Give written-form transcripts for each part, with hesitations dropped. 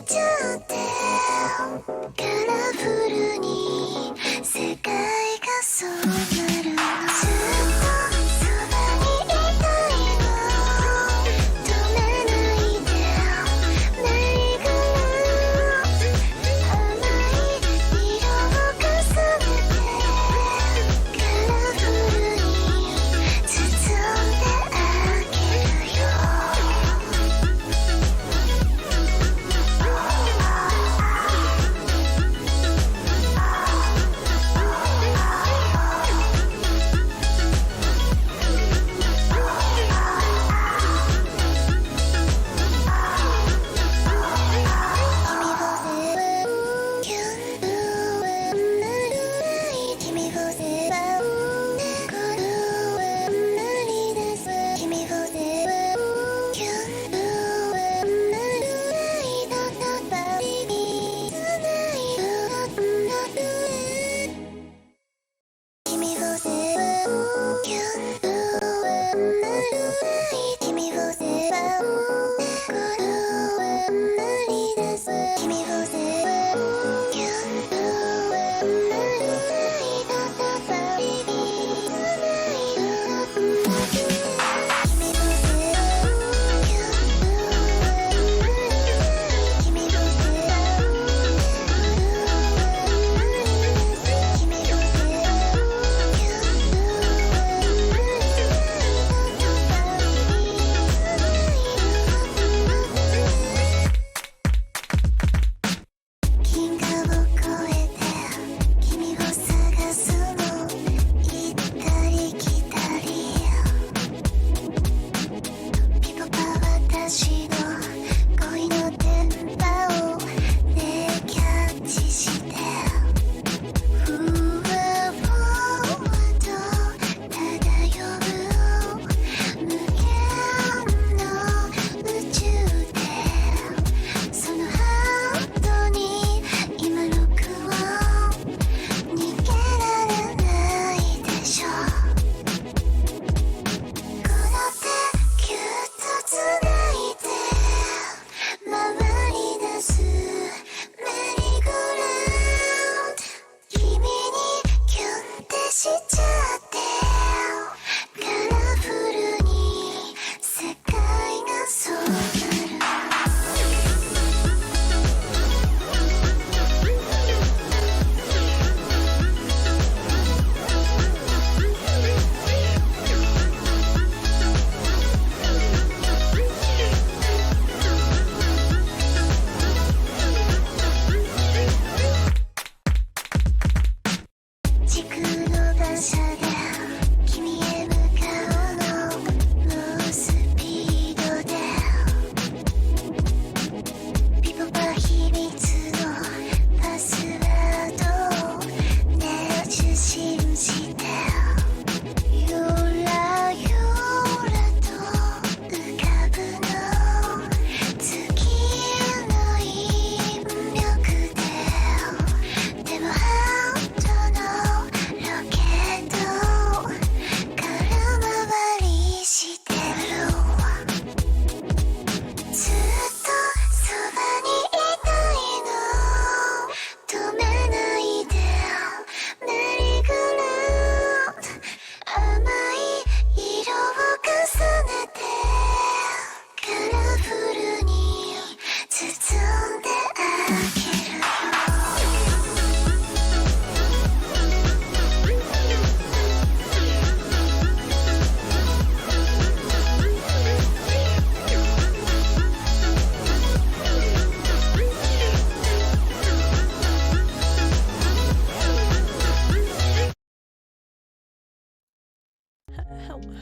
ちゃってカラフルに世界がそうなるのずっとそばにいたいの止めないでメリーゴーランド甘い色を重ねてカラフルに包んであげるよ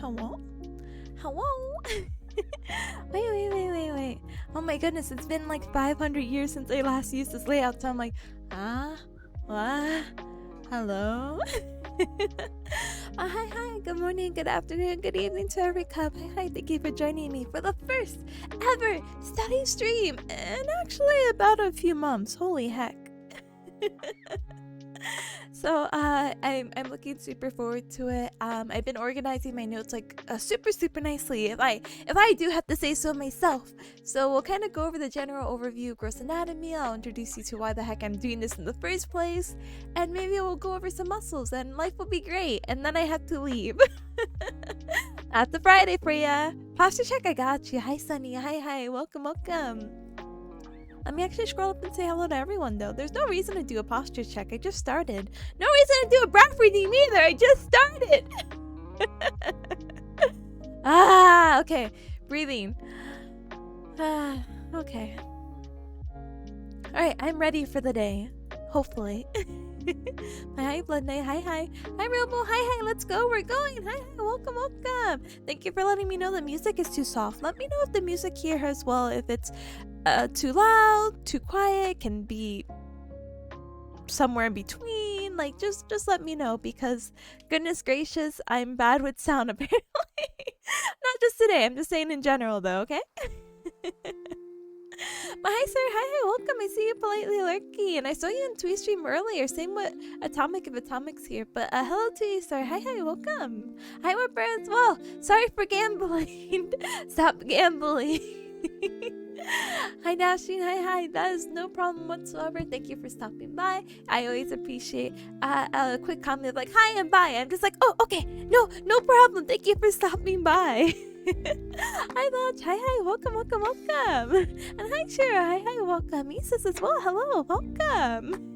Hello? Hello? Wait. Oh my goodness, it's been like 500 years since I last used this layout, so I'm like, what? Hello? Hi, good morning, good afternoon, good evening to every cub. Hi, thank you for joining me for the first ever study stream in actually about a few months. Holy heck. So I'm looking super forward to it. I've been organizing my notes like super nicely. If I do have to say so myself. So we'll kind of go over the general overview of gross anatomy. I'll introduce you to why the heck I'm doing this in the first place, and maybe we'll go over some muscles, and life will be great. And then I have to leave. That's the Friday for ya. Posture check, I got you. Hi Sunny. Hi. Welcome. Let me actually scroll up and say hello to everyone, though. There's no reason to do a posture check. I just started. No reason to do a breath breathing either. I just started. Okay. Breathing. Okay. Alright, I'm ready for the day. Hopefully. Hi, Blood Knight. Hi. Hi, Robo. Hi. Let's go. We're going. Hi. Welcome. Thank you for letting me know the music is too soft. Let me know if the music here as well, if it's too loud, too quiet, can be somewhere in between. Like, just let me know, because goodness gracious, I'm bad with sound apparently. Not just today. I'm just saying in general, though. Okay. But hi, sir. Hi. Welcome. I see you politely lurking, and I saw you in Tweet stream earlier. Same with Atomic if Atomic's here. But hello to you, sir. Hi. Welcome. Hi, Whipper as well. Sorry for gambling. Stop gambling. Hi, Dashing. Hi. That is no problem whatsoever. Thank you for stopping by. I always appreciate a quick comment like hi and bye. I'm just like, oh, okay. No problem. Thank you for stopping by. Hi, Lodge. Hi. Welcome. And hi, Shira. Hi. Welcome. Isis as well. Hello. Welcome.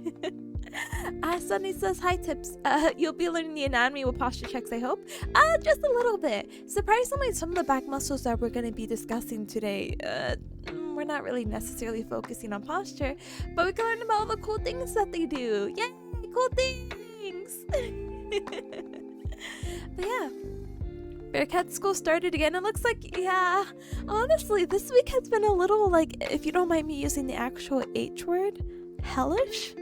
Sunny says hi, Tips. You'll be learning the anatomy with posture checks, I hope. Just a little bit. Surprisingly, some of the back muscles that we're going to be discussing today, we're not really necessarily focusing on posture, but we can learn about all the cool things that they do. Yay, cool things. But yeah, Bearcat school started again. It looks like, yeah, honestly, this week has been a little, like, if you don't mind me using the actual H word, hellish.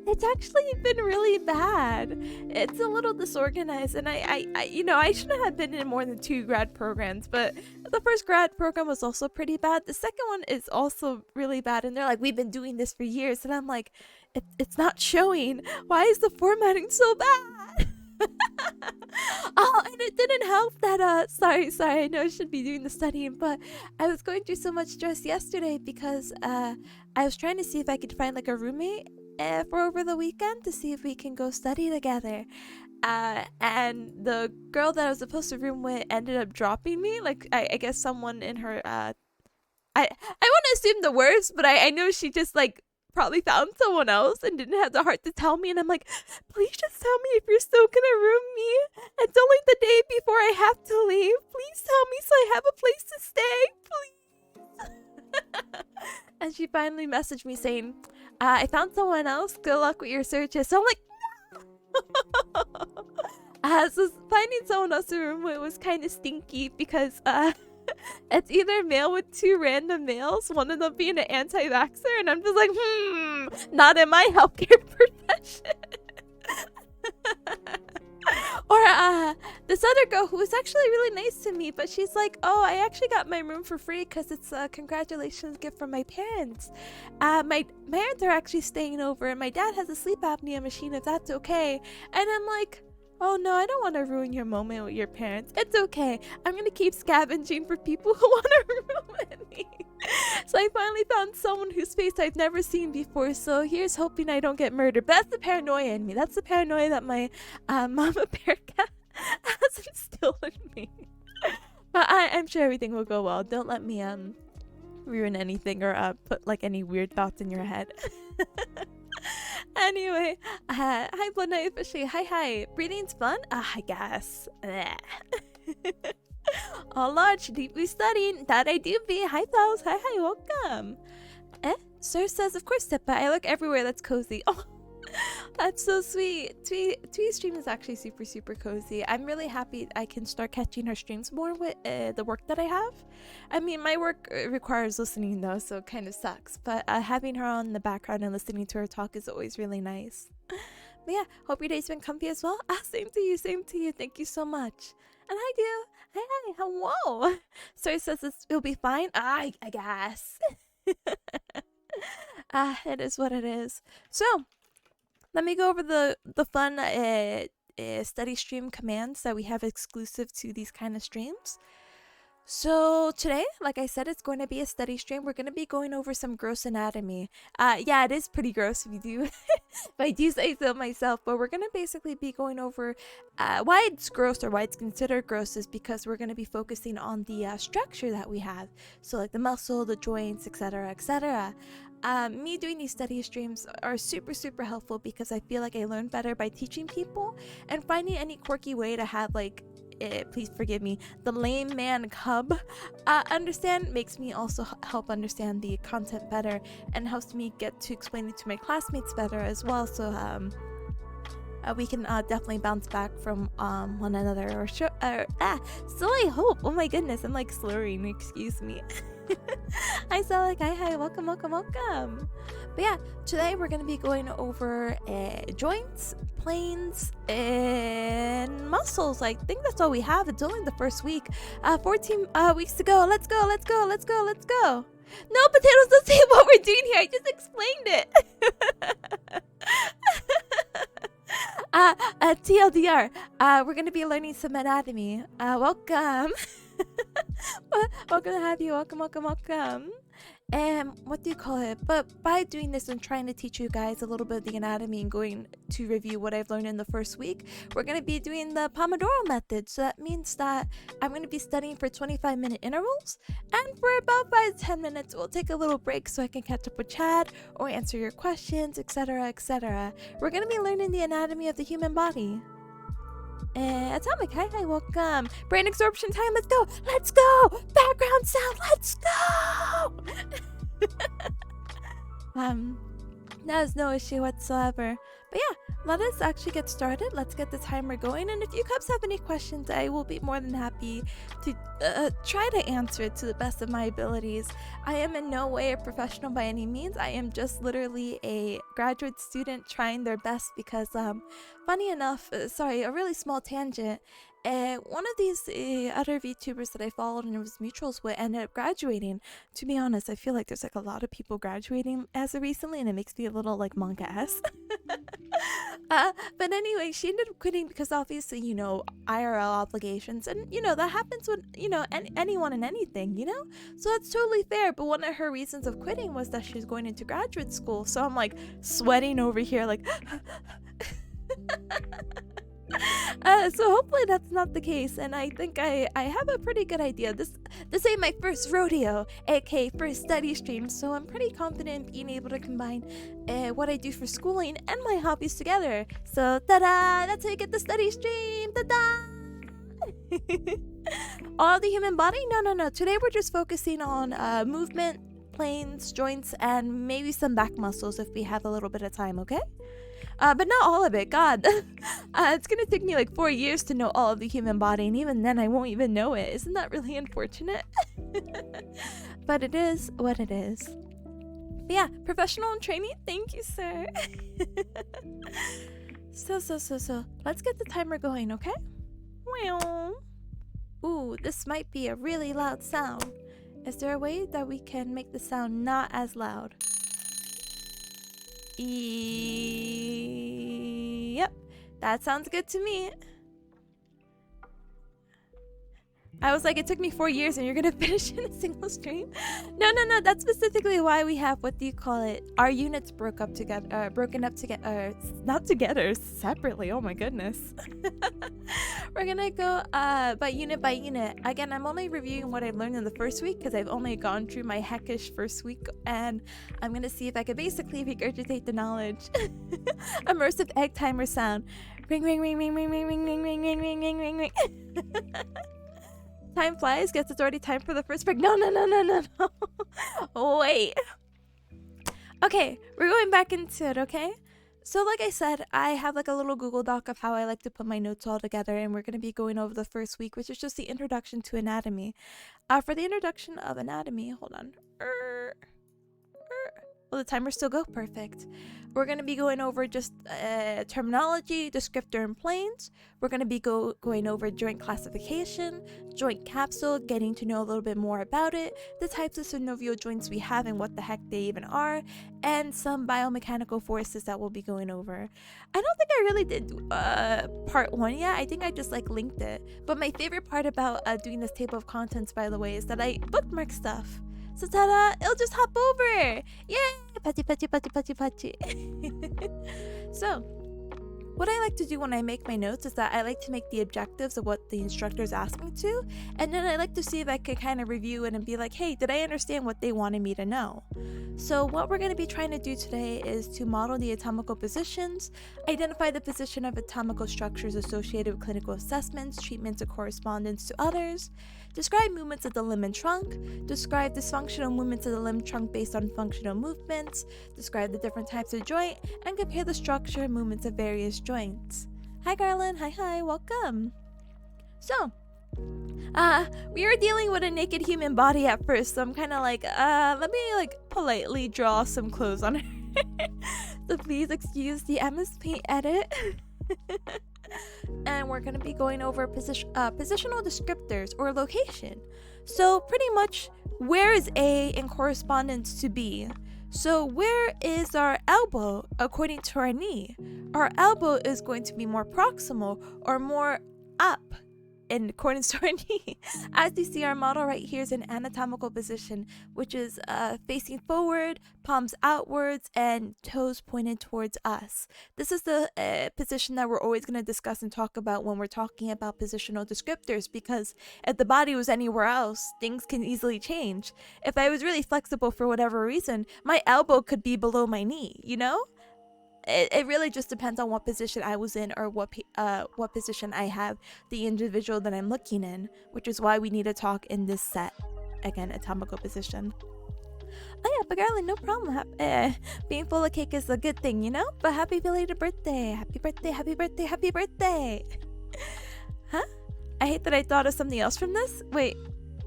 It's actually been really bad. It's a little disorganized, and I shouldn't have been in more than 2 grad programs, but the first grad program was also pretty bad. The second one is also really bad, and they're like, we've been doing this for years, and I'm like, it's not showing. Why is the formatting so bad? Oh, and it didn't help that sorry, I know I should be doing the studying, but I was going through so much stress yesterday because I was trying to see if I could find like a roommate for over the weekend to see if we can go study together. And the girl that I was supposed to room with ended up dropping me. Like, I guess someone in her I want to assume the worst, but I know she just like probably found someone else and didn't have the heart to tell me, and I'm like, please just tell me if you're still gonna room me. It's only the day before I have to leave. Please tell me so I have a place to stay, please. And she finally messaged me saying, I found someone else. Good luck with your searches. So I'm like, no. So finding someone else to room with was kind of stinky because it's either male with 2 random males, one of them being an anti-vaxxer, and I'm just like, not in my healthcare profession. Or this other girl who was actually really nice to me, but she's like, oh, I actually got my room for free because it's a congratulations gift from my parents. My parents are actually staying over, and my dad has a sleep apnea machine, if that's okay. And I'm like, oh no, I don't want to ruin your moment with your parents. It's okay. I'm going to keep scavenging for people who want to ruin me. So I finally found someone whose face I've never seen before. So here's hoping I don't get murdered. But that's the paranoia in me. That's the paranoia that my mama Bearcat has instilled in me. But I'm sure everything will go well. Don't let me ruin anything or put like any weird thoughts in your head. Anyway, hi Blood Knight Fishy. Hi. Breathing's fun? I guess. Oh large, deeply studying. That I do be. Hi pals. Hi, welcome. Sir says, of course, Steppa. I look everywhere that's cozy. Oh, that's so sweet. Twee stream is actually super cozy. I'm really happy I can start catching her streams more with the work that I have. I mean, my work requires listening though, so it kind of sucks. But having her on the background and listening to her talk is always really nice. But yeah, hope your day's been comfy as well. Same to you. Thank you so much. And hi, do. Hi, hello. Sorry says it'll be fine. I guess. It is what it is. So, let me go over the fun study stream commands that we have exclusive to these kind of streams. So today, like I said, it's going to be a study stream. We're going to be going over some gross anatomy. Yeah, it is pretty gross if you do, if I do say so myself. But we're going to basically be going over why it's gross, or why it's considered gross, is because we're going to be focusing on the structure that we have. So like the muscle, the joints, etc., etc. Me doing these study streams are super helpful because I feel like I learn better by teaching people, and finding any quirky way to have like please forgive me, the lame man cub understand makes me also help understand the content better, and helps me get to explain it to my classmates better as well. So we can definitely bounce back from one another, or so I hope. Oh my goodness, I'm like slurring, excuse me. I sound like hi, welcome. But yeah, today we're going to be going over joints, planes, and muscles. I think that's all we have. It's only the first week. 14 weeks to go. Let's go. No, potatoes, don't say what we're doing here. I just explained it. TLDR, we're going to be learning some anatomy. Welcome. Welcome to have you. Welcome. And what do you call it? But by doing this and trying to teach you guys a little bit of the anatomy and going to review what I've learned in the first week, we're going to be doing the Pomodoro method. So that means that I'm going to be studying for 25-minute intervals, and for about 5 to 10 minutes we'll take a little break so I can catch up with Chad or answer your questions, etc., etc. We're going to be learning the anatomy of the human body. Atomic, hi, welcome. Brain absorption time, let's go. Background sound, let's go. That is no issue whatsoever. But yeah, let us actually get started. Let's get the timer going, and if you cubs have any questions, I will be more than happy to try to answer it to the best of my abilities. I am in no way a professional by any means. I am just literally a graduate student trying their best because funny enough, a really small tangent, one of these other VTubers that I followed and was mutuals with ended up graduating. To be honest, I feel like there's like a lot of people graduating as of recently, and it makes me a little like monk-ass. But anyway, she ended up quitting because obviously, IRL obligations, and that happens with, anyone and anything, so that's totally fair. But one of her reasons of quitting was that she's going into graduate school. So I'm like sweating over here like so hopefully that's not the case, and I think I have a pretty good idea. This ain't my first rodeo, aka first study stream, so I'm pretty confident in being able to combine what I do for schooling and my hobbies together. So ta-da! That's how you get the study stream! Ta-da! All the human body? No. Today we're just focusing on movement, planes, joints, and maybe some back muscles if we have a little bit of time, okay? But not all of it. God, it's gonna take me like 4 years to know all of the human body, and even then I won't even know it. Isn't that really unfortunate? But it is what it is. But yeah, professional in training. Thank you, sir. So let's get the timer going, okay? Ooh, this might be a really loud sound. Is there a way that we can make the sound not as loud? Yep, that sounds good to me. I was like, it took me 4 years and you're gonna finish in a single stream? No, that's specifically why we have, what do you call it? Our units broken up together, not together, separately, oh my goodness. We're gonna go by unit. Again, I'm only reviewing what I learned in the first week because I've only gone through my heckish first week, and I'm gonna see if I can basically regurgitate the knowledge. Immersive egg timer sound. Ring. Time flies. Guess it's already time for the first break. No. Wait. Okay, we're going back into it, okay? So like I said, I have like a little Google Doc of how I like to put my notes all together, and we're going to be going over the first week, which is just the introduction to anatomy. For the introduction of anatomy, hold on. Will the timer still go? Perfect. We're going to be going over just terminology, descriptor, and planes. We're going to be going over joint classification, joint capsule, getting to know a little bit more about it, the types of synovial joints we have and what the heck they even are, and some biomechanical forces that we'll be going over. I don't think I really did part 1 yet. I think I just like linked it. But my favorite part about doing this table of contents, by the way, is that I bookmark stuff. So ta-da, it'll just hop over. Yay! Pachi, pachi, pachi, pachi, pachi. So, what I like to do when I make my notes is that I like to make the objectives of what the instructors asked me to, and then I like to see if I could kind of review it and be like, hey, did I understand what they wanted me to know? So what we're going to be trying to do today is to model the anatomical positions, identify the position of anatomical structures associated with clinical assessments, treatments, or correspondence to others, describe movements of the limb and trunk, describe dysfunctional movements of the limb trunk based on functional movements, describe the different types of joint, and compare the structure and movements of various joints. Hi Garland, hi, welcome. So, we were dealing with a naked human body at first, so I'm kind of like, let me like politely draw some clothes on her. So please excuse the MS Paint edit. And we're going to be going over positional descriptors or location. So pretty much, where is A in correspondence to B? So where is our elbow according to our knee? Our elbow is going to be more proximal or more up in accordance to our knee. As you see, our model right here is an anatomical position, which is facing forward, palms outwards, and toes pointed towards us. This is the position that we're always going to discuss and talk about when we're talking about positional descriptors, because if the body was anywhere else, things can easily change. If I was really flexible for whatever reason, my elbow could be below my knee, you know? It really just depends on what position I was in or what position I have the individual that I'm looking in, which is why we need to talk in this set. Again, anatomical position. Oh yeah, but Garland, no problem. Being full of cake is a good thing, you know? But happy belated birthday. Happy birthday, happy birthday, happy birthday. Huh? I hate that I thought of something else from this. Wait,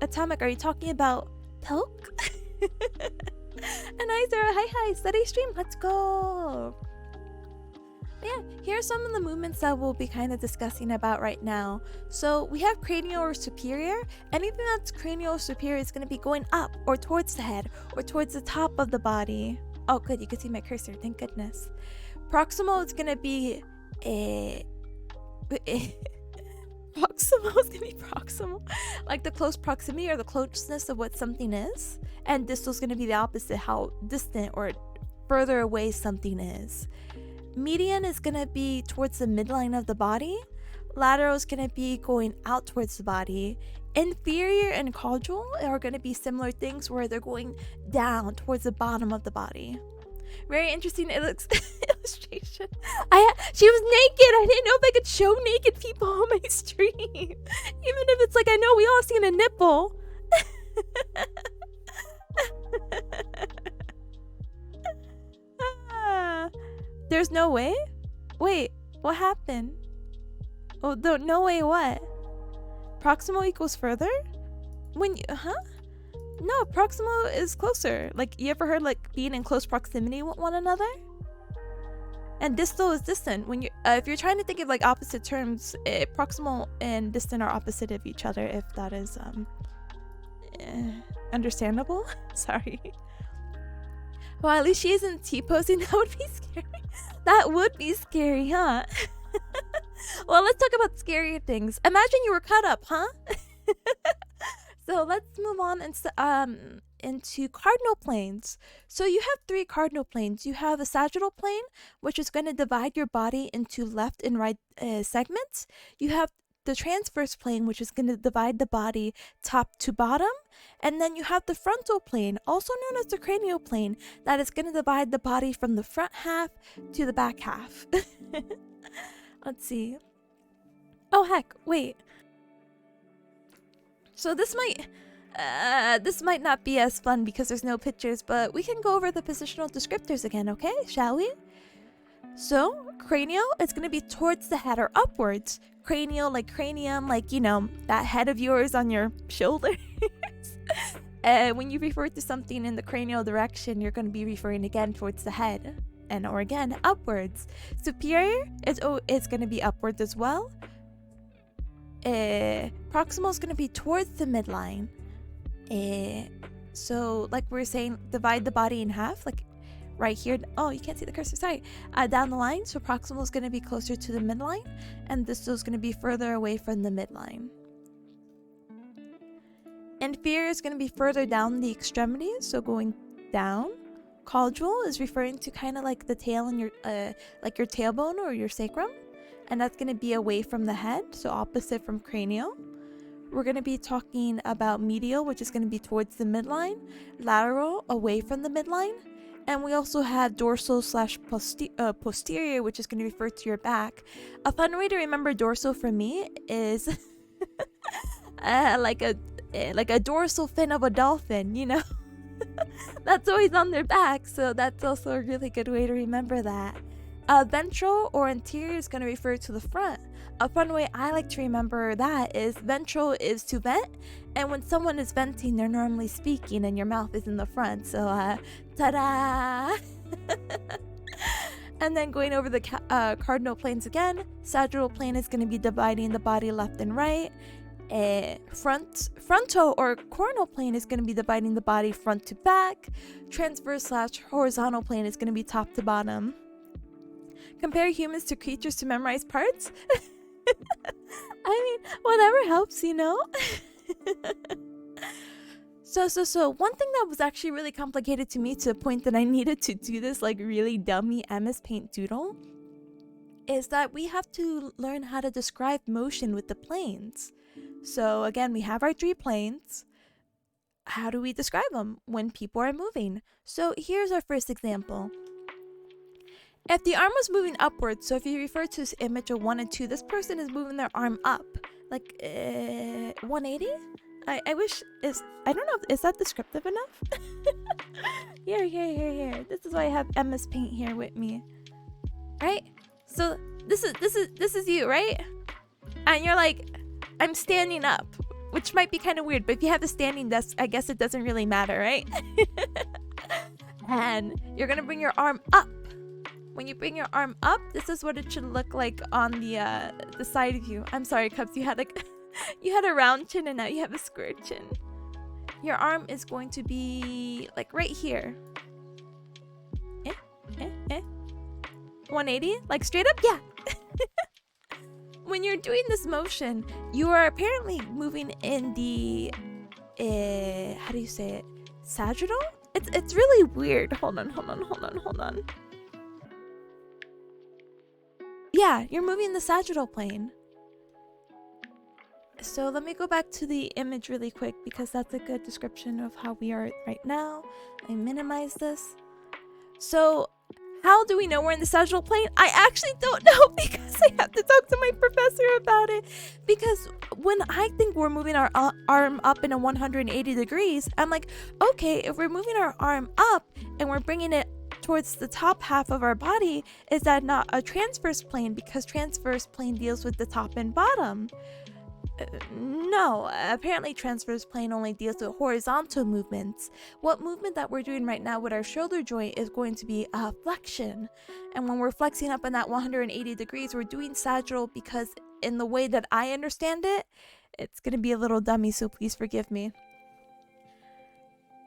Atomic, are you talking about Poke? And hi Sarah, hi, steady stream, let's go. Yeah, here are some of the movements that we'll be kind of discussing about right now. So we have cranial or superior. Anything that's cranial or superior is going to be going up or towards the head or towards the top of the body. Oh good, you can see my cursor, thank goodness. Proximal is going to be proximal is going to be proximal, like the close proximity or the closeness of what something is. And distal is going to be the opposite, how distant or further away something is. Median is going to be towards the midline of the body. Lateral is going to be going out towards the body. Inferior and caudal are going to be similar things where they're going down towards the bottom of the body. Very interesting illustration. She was naked. I didn't know if I could show naked people on my stream. Even if it's like, I know we all seen a nipple. There's no way? Wait, what happened? Oh, no way what? Proximal equals further? When you, No, proximal is closer. Like, you ever heard like being in close proximity with one another? And distal is distant. When you, if you're trying to think of like opposite terms, proximal and distant are opposite of each other. If that is understandable. Sorry. Well, at least she isn't T-posing. That would be scary. That would be scary, huh? Well, let's talk about scarier things. Imagine you were cut up, huh? So let's move on into cardinal planes. So you have 3 cardinal planes. You have a sagittal plane, which is going to divide your body into left and right segments. You have the transverse plane, which is going to divide the body top to bottom. And then you have the frontal plane, also known as the cranial plane, that is going to divide the body from the front half to the back half. Let's see. Oh heck, wait. So this might not be as fun because there's no pictures, but we can go over the positional descriptors again, okay? Shall we? So, cranial is going to be towards the head or upwards. Cranial, like cranium, like, you know, that head of yours on your shoulders. when you refer to something in the cranial direction, you're going to be referring again towards the head, and or again upwards. Superior is going to be upwards as well. Proximal is going to be towards the midline. So like we were saying, divide the body in half, like right here. Oh, you can't see the cursor, sorry. Down the line, so proximal is going to be closer to the midline, and distal is going to be further away from the midline. Inferior is going to be further down the extremities, so going down. Caudal is referring to kind of like the tail in your like your tailbone or your sacrum, and that's going to be away from the head, so opposite from cranial. We're going to be talking about medial, which is going to be towards the midline, lateral, away from the midline, and we also have dorsal / posterior, which is going to refer to your back. A fun way to remember dorsal for me is like a dorsal fin of a dolphin, you know. That's always on their back, so that's also a really good way to remember that. Ventral or anterior is going to refer to the front. A fun way I like to remember that is ventral is to vent, and when someone is venting, they're normally speaking and your mouth is in the front, so ta-da! And then going over the cardinal planes again, sagittal plane is going to be dividing the body left and right. Frontal or coronal plane is going to be dividing the body front to back. Transverse / horizontal plane is going to be top to bottom. Compare humans to creatures to memorize parts. I mean, whatever helps, you know. So one thing that was actually really complicated to me, to the point that I needed to do this like really dummy MS Paint doodle, is that we have to learn how to describe motion with the planes. So again, we have our 3 planes. How do we describe them when people are moving? So here's our first example. If the arm was moving upwards, so if you refer to this image of 1 and 2, this person is moving their arm up, like 180? I wish, I don't know, is that descriptive enough? Here. This is why I have MS Paint here with me. Right? So this is you, right? And you're like, I'm standing up, which might be kind of weird, but if you have the standing desk, I guess it doesn't really matter, right? And you're gonna bring your arm up. When you bring your arm up, this is what it should look like on the side of you. I'm sorry, Cubs, you had like you had a round chin and now you have a square chin. Your arm is going to be like right here. 180? Like straight up? Yeah. When you're doing this motion, you are apparently moving in the how do you say it? Sagittal? It's really weird. Hold on. Yeah, you're moving the sagittal plane. So let me go back to the image really quick, because that's a good description of how we are right now. I minimize this. So how do we know we're in the sagittal plane? I actually don't know, because I have to talk to my professor about it. Because when I think we're moving our arm up in a 180 degrees, I'm like, okay, if we're moving our arm up and we're bringing it towards the top half of our body, is that not a transverse plane? Because transverse plane deals with the top and bottom. No, apparently transverse plane only deals with horizontal movements. What movement that we're doing right now with our shoulder joint is going to be a flexion. And when we're flexing up in that 180 degrees, we're doing sagittal, because in the way that I understand it, it's going to be a little dummy, so please forgive me.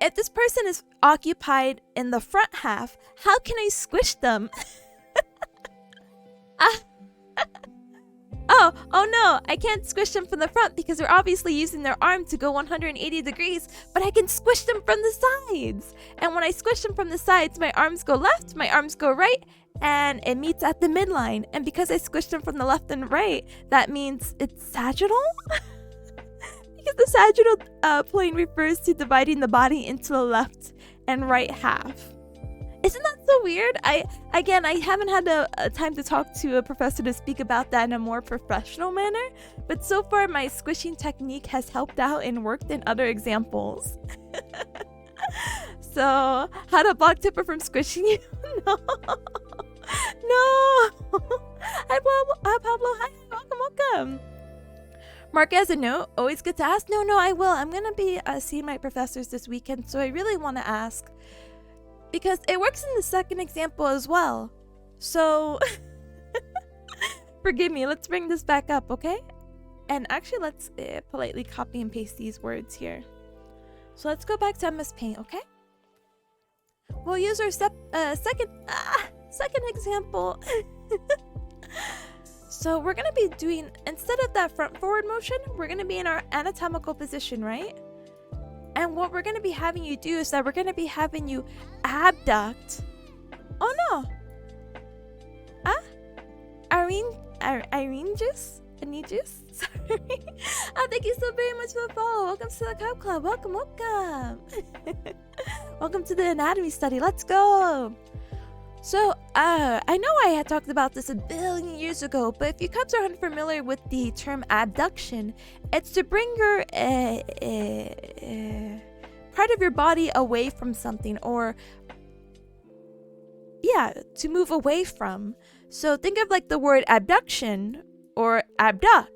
If this person is occupied in the front half, how can I squish them? Oh no, I can't squish them from the front because they're obviously using their arm to go 180 degrees, but I can squish them from the sides. And when I squish them from the sides, my arms go left, my arms go right, and it meets at the midline. And because I squished them from the left and right, that means it's sagittal? Because the sagittal plane refers to dividing the body into the left and right half. Isn't that so weird? I haven't had a time to talk to a professor to speak about that in a more professional manner, but so far my squishing technique has helped out and worked in other examples. So, how to block Tipper from squishing you? No. Hi Pablo. Hi, welcome. Mark as a note. Always good to ask. No, I will. I'm gonna be seeing my professors this weekend, so I really want to ask because it works in the second example as well. So forgive me. Let's bring this back up, okay? And actually, let's politely copy and paste these words here. So let's go back to MS Paint, okay? We'll use our second example. So we're gonna be doing, instead of that front forward motion, we're gonna be in our anatomical position, right? And what we're gonna be having you do is that we're gonna be having you abduct. Oh no! Irene juice? Any juice? Sorry. Thank you so very much for the follow. Welcome to the Cup Club. Welcome. Welcome to the anatomy study. Let's go. So, I know I had talked about this a billion years ago, but if you cubs are unfamiliar with the term abduction, it's to bring your part of your body away from something, or to move away from. So think of like the word abduction or abduct.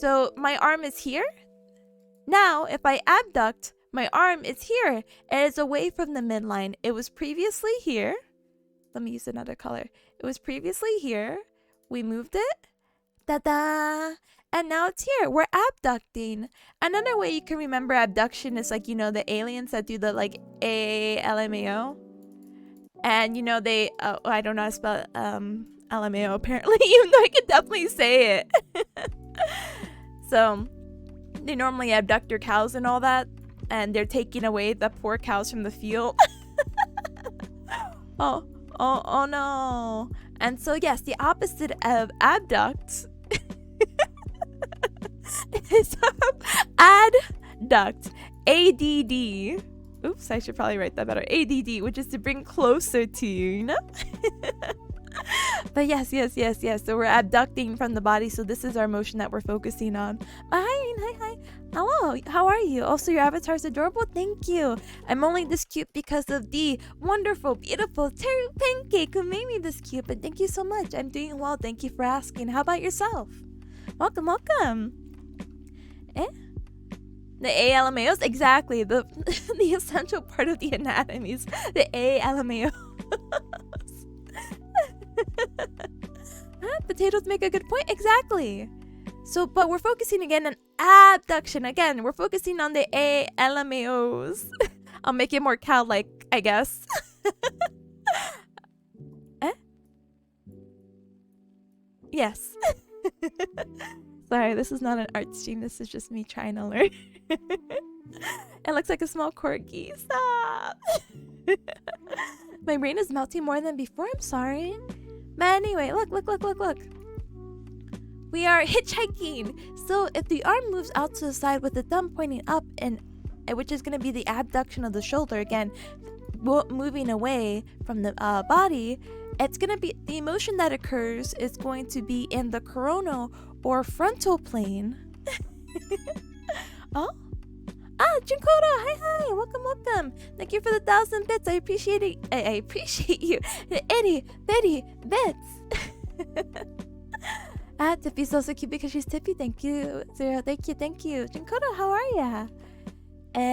So my arm is here. Now, if I abduct, my arm is here. It is away from the midline. It was previously here. Let me use another color. It was previously here. We moved it. Ta-da! And now it's here. We're abducting. Another way you can remember abduction is like, you know, the aliens that do the like ALMAO. And you know, they, I don't know how to spell LMAO apparently, even though I could definitely say it. So they normally abduct your cows and all that, and they're taking away the poor cows from the field. Oh no. And so yes, the opposite of abduct is adduct. ADD. Oops, I should probably write that better. ADD, which is to bring closer to you know? But yes. So we're abducting from the body. So this is our motion that we're focusing on. Hi. Hello, how are you? Also, your avatar's adorable. Thank you. I'm only this cute because of the wonderful, beautiful Terry Pancake who made me this cute. But thank you so much. I'm doing well. Thank you for asking. How about yourself? Welcome. The ALMAOs, exactly. The essential part of the anatomies. The ALMAOs. Potatoes make a good point. Exactly. So, but we're focusing again on abduction. Again, we're focusing on the ALMAOs. I'll make it more cow-like, I guess. Yes. Sorry, this is not an art stream. This is just me trying to learn. It looks like a small corgi. Stop. My brain is melting more than before. I'm sorry. But anyway, look. We are hitchhiking. So if the arm moves out to the side with the thumb pointing up, and which is going to be the abduction of the shoulder, again, moving away from the body, it's going to be, the motion that occurs is going to be in the coronal or frontal plane. Oh? Junkoto, hi, welcome. Thank you for the 1,000 bits. I appreciate it. I appreciate you. Itty bitty bits. Tippy's also cute because she's Tippy. Thank you, Zero. Thank you. Junkoto, how are ya?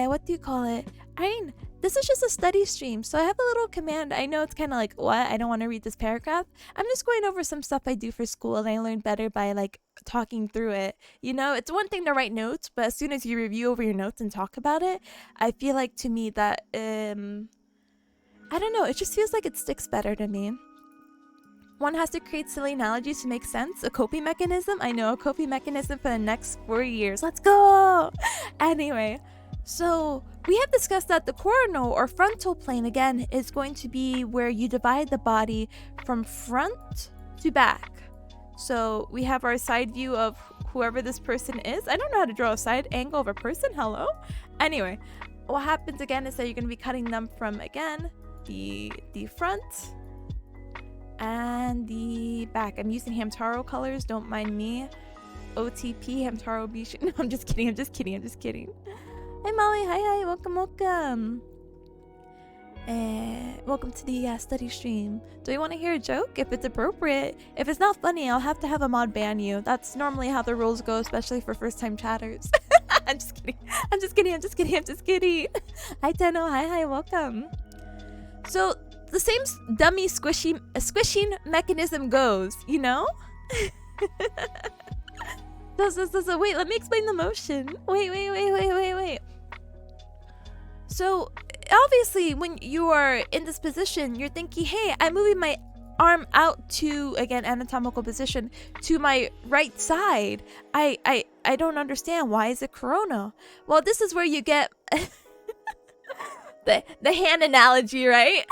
What do you call it? Irene, this is just a study stream, so I have a little command. I know it's kind of like, what? I don't want to read this paragraph. I'm just going over some stuff I do for school, and I learn better by like talking through it. You know, it's one thing to write notes, but as soon as you review over your notes and talk about it, I feel like to me that I don't know, it just feels like it sticks better to me. One has to create silly analogies to make sense. A coping mechanism? I know, a coping mechanism for the next 4 years. Let's go! Anyway, so we have discussed that the coronal or frontal plane, again, is going to be where you divide the body from front to back. So we have our side view of whoever this person is. I don't know how to draw a side angle of a person. Hello? Anyway, what happens again is that you're going to be cutting them from, again, the front and the back. I'm using Hamtaro colors, don't mind me. OTP, Hamtaro Bishi. No, I'm just kidding. Hi Molly, hi, welcome. Welcome to the study stream. Do you want to hear a joke? If it's appropriate. If it's not funny, I'll have to have a mod ban you. That's normally how the rules go, especially for first-time chatters. I'm just kidding. I'm just kidding. Hi, Tenno. Hi, welcome. So, the same dummy squishing mechanism goes, you know? So, wait, let me explain the motion. Wait. So, obviously, when you are in this position, you're thinking, hey, I'm moving my arm out to, again, anatomical position, to my right side. I don't understand. Why is it Corona? Well, this is where you get the hand analogy, right?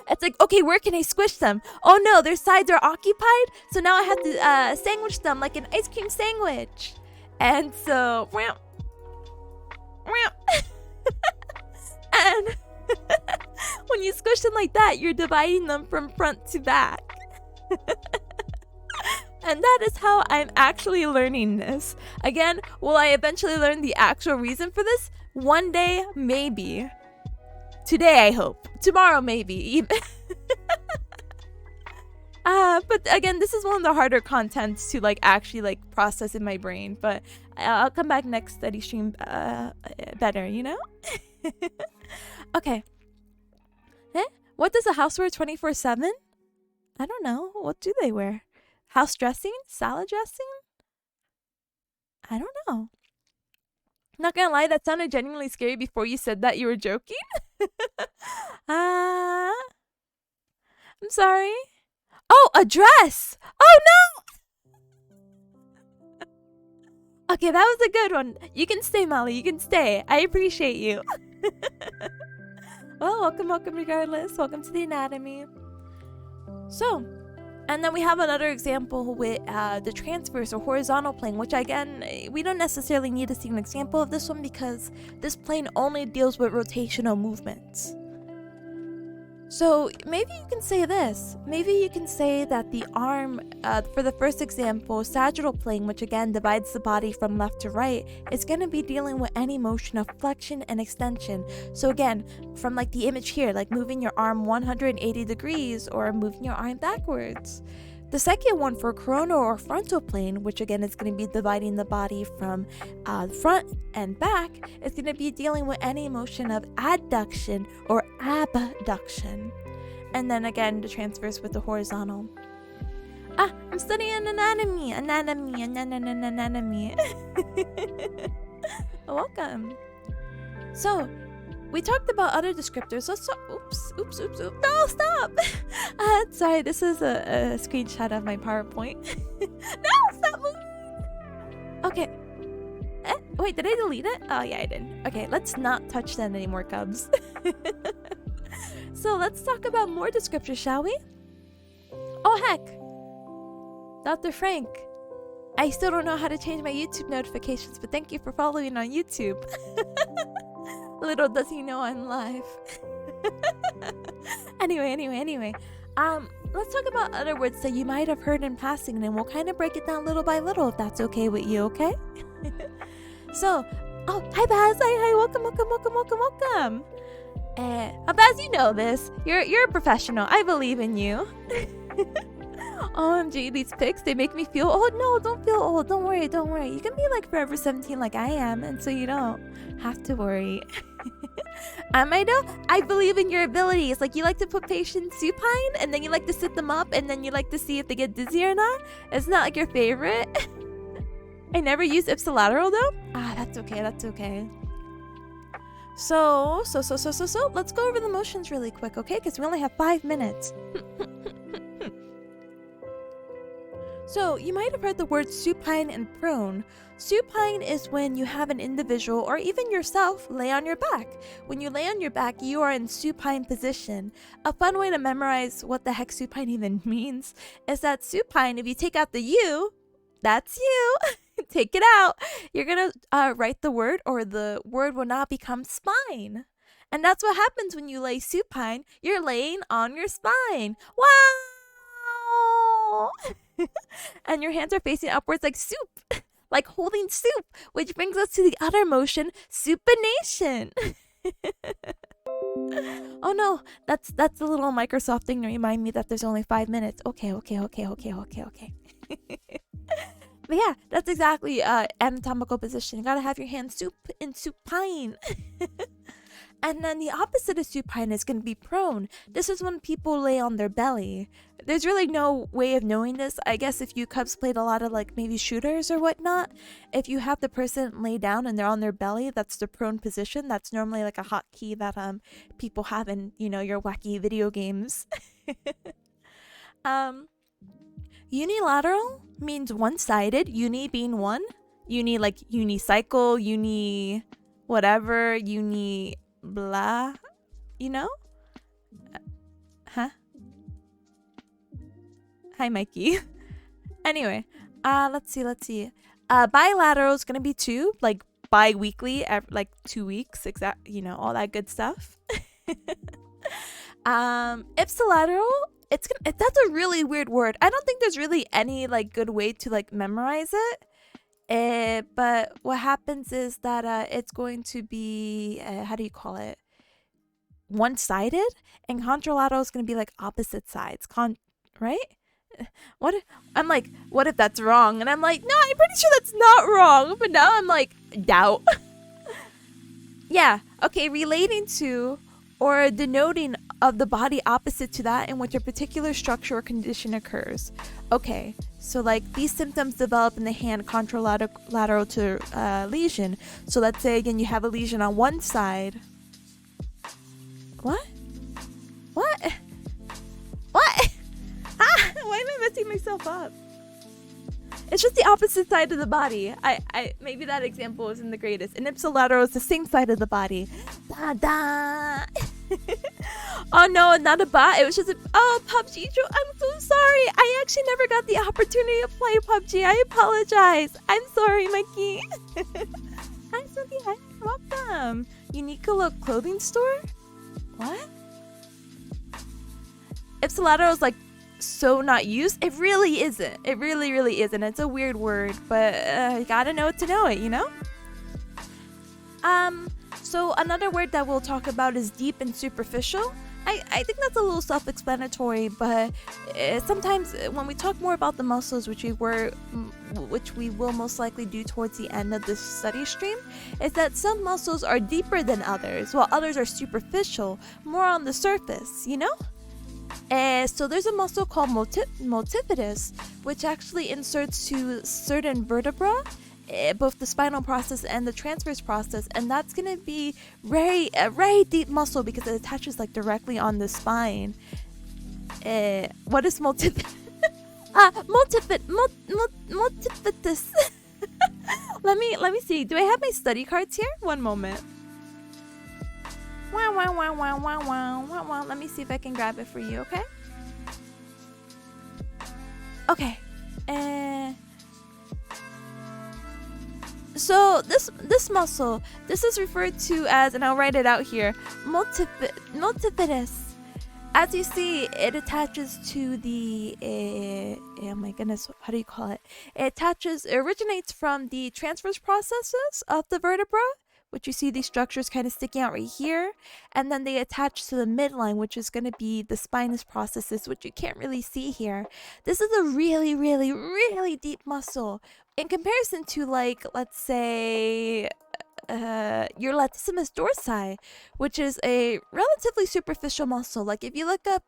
It's like, okay, where can I squish them? Oh no, their sides are occupied, so now I have to sandwich them like an ice cream sandwich. And so, and when you squish them like that, you're dividing them from front to back. And that is how I'm actually learning this. Again, will I eventually learn the actual reason for this? One day, maybe. Today, I hope. Tomorrow, maybe. But again, this is one of the harder contents to actually process in my brain. But I'll come back next study stream better, you know? Okay. What does a house wear 24/7? I don't know. What do they wear? House dressing? Salad dressing? I don't know. Not gonna lie, that sounded genuinely scary before you said that you were joking. I'm sorry. Oh, a dress! Oh no! Okay, that was a good one. You can stay, Molly. You can stay. I appreciate you. Well, welcome regardless. Welcome to the anatomy. So, and then we have another example with the transverse or horizontal plane, which again, we don't necessarily need to see an example of this one because this plane only deals with rotational movements. So maybe you can say this. Maybe you can say that the arm, for the first example, sagittal plane, which again divides the body from left to right, is going to be dealing with any motion of flexion and extension. So again, from the image here, moving your arm 180 degrees or moving your arm backwards. The second one for coronal or frontal plane, which again is going to be dividing the body from front and back, is going to be dealing with any motion of adduction or abduction. And then again, the transverse with the horizontal. I'm studying anatomy. Welcome. So, we talked about other descriptors. Let's talk. Oops. No, stop. Sorry, this is a screenshot of my PowerPoint. No, stop moving. Okay. Wait, did I delete it? Oh, yeah, I did. Okay, let's not touch that anymore, Cubs. So let's talk about more descriptors, shall we? Oh, heck. Dr. Frank. I still don't know how to change my YouTube notifications, but thank you for following on YouTube. Little does he know I'm live. Anyway. Let's talk about other words that you might have heard in passing, and we'll kind of break it down little by little if that's okay with you, okay? So, hi Baz, hi, welcome. Baz, you know this. You're a professional. I believe in you. OMG, these pics, they make me feel old. No, don't feel old. Don't worry. You can be forever 17 like I am, and so you don't have to worry. I believe in your abilities. You like to put patients supine, and then you like to sit them up, and then you like to see if they get dizzy or not. It's not your favorite. I never use ipsilateral though. That's okay. So, let's go over the motions really quick, okay? Because we only have 5 minutes. So, you might have heard the words supine and prone. Supine is when you have an individual, or even yourself, lay on your back. When you lay on your back, you are in supine position. A fun way to memorize what the heck supine even means is that supine, if you take out the U, that's you. Take it out. You're going to write the word, or the word will not become spine. And that's what happens when you lay supine. You're laying on your spine. Wow! And your hands are facing upwards like soup, like holding soup, which brings us to the other motion, supination. Oh no, that's the little Microsoft thing to remind me that there's only 5 minutes. Okay. But yeah, that's exactly anatomical position. You gotta have your hands in supine. And then the opposite of supine is going to be prone. This is when people lay on their belly. There's really no way of knowing this. I guess if you Cubs played a lot of like maybe shooters or whatnot, if you have the person lay down and they're on their belly, that's the prone position. That's normally like a hotkey that people have in, you know, your wacky video games. Unilateral means one-sided, uni being one. Uni like unicycle, uni whatever, uni blah, you know? Huh? Hi, Mikey. Anyway, let's see. Bilateral is gonna be 2, like bi-weekly, like 2 weeks, exact, you know, all that good stuff. Ipsilateral, that's a really weird word. I don't think there's really any like good way to like memorize it. But what happens is that it's going to be how do you call it? One-sided, and contralateral is going to be like opposite sides. Right? What if that's wrong? And I'm like, no, I'm pretty sure that's not wrong. But now I'm like, doubt. Yeah. Okay. Relating to or denoting of the body opposite to that in which a particular structure or condition occurs. Okay, so like these symptoms develop in the hand contralateral to lesion. So let's say again you have a lesion on one side. What? Why am I messing myself up? It's just the opposite side of the body. I maybe that example isn't the greatest. And ipsilateral is the same side of the body. Da. Oh no, not a bot. It was just PUBG. I'm so sorry. I actually never got the opportunity to play PUBG. I apologize. I'm sorry, Mikey. Hi, Sophie. Hi, welcome. Uniqlo clothing store? What? Ipsilateral is like so not used. It really isn't. It really isn't. It's a weird word, but you gotta know it to know it, you know? So another word that we'll talk about is deep and superficial. I think that's a little self-explanatory, but sometimes when we talk more about the muscles, which we will most likely do towards the end of this study stream, is that some muscles are deeper than others, while others are superficial, more on the surface, you know? So there's a muscle called multifidus, which actually inserts to certain vertebrae, both the spinal process and the transverse process, and that's going to be a very deep muscle because it attaches like directly on the spine. What is multifidus? Multifidus. Let me see. Do I have my study cards here? One moment. Wow. Let me see if I can grab it for you, okay? Okay. So this muscle, this is referred to as, and I'll write it out here, multifidus. As you see, it attaches to the oh my goodness, how do you call it? It originates from the transverse processes of the vertebra, which you see these structures kind of sticking out right here, and then they attach to the midline, which is going to be the spinous processes, which you can't really see here. This is a really deep muscle in comparison to, like, let's say your latissimus dorsi, which is a relatively superficial muscle. Like if you look up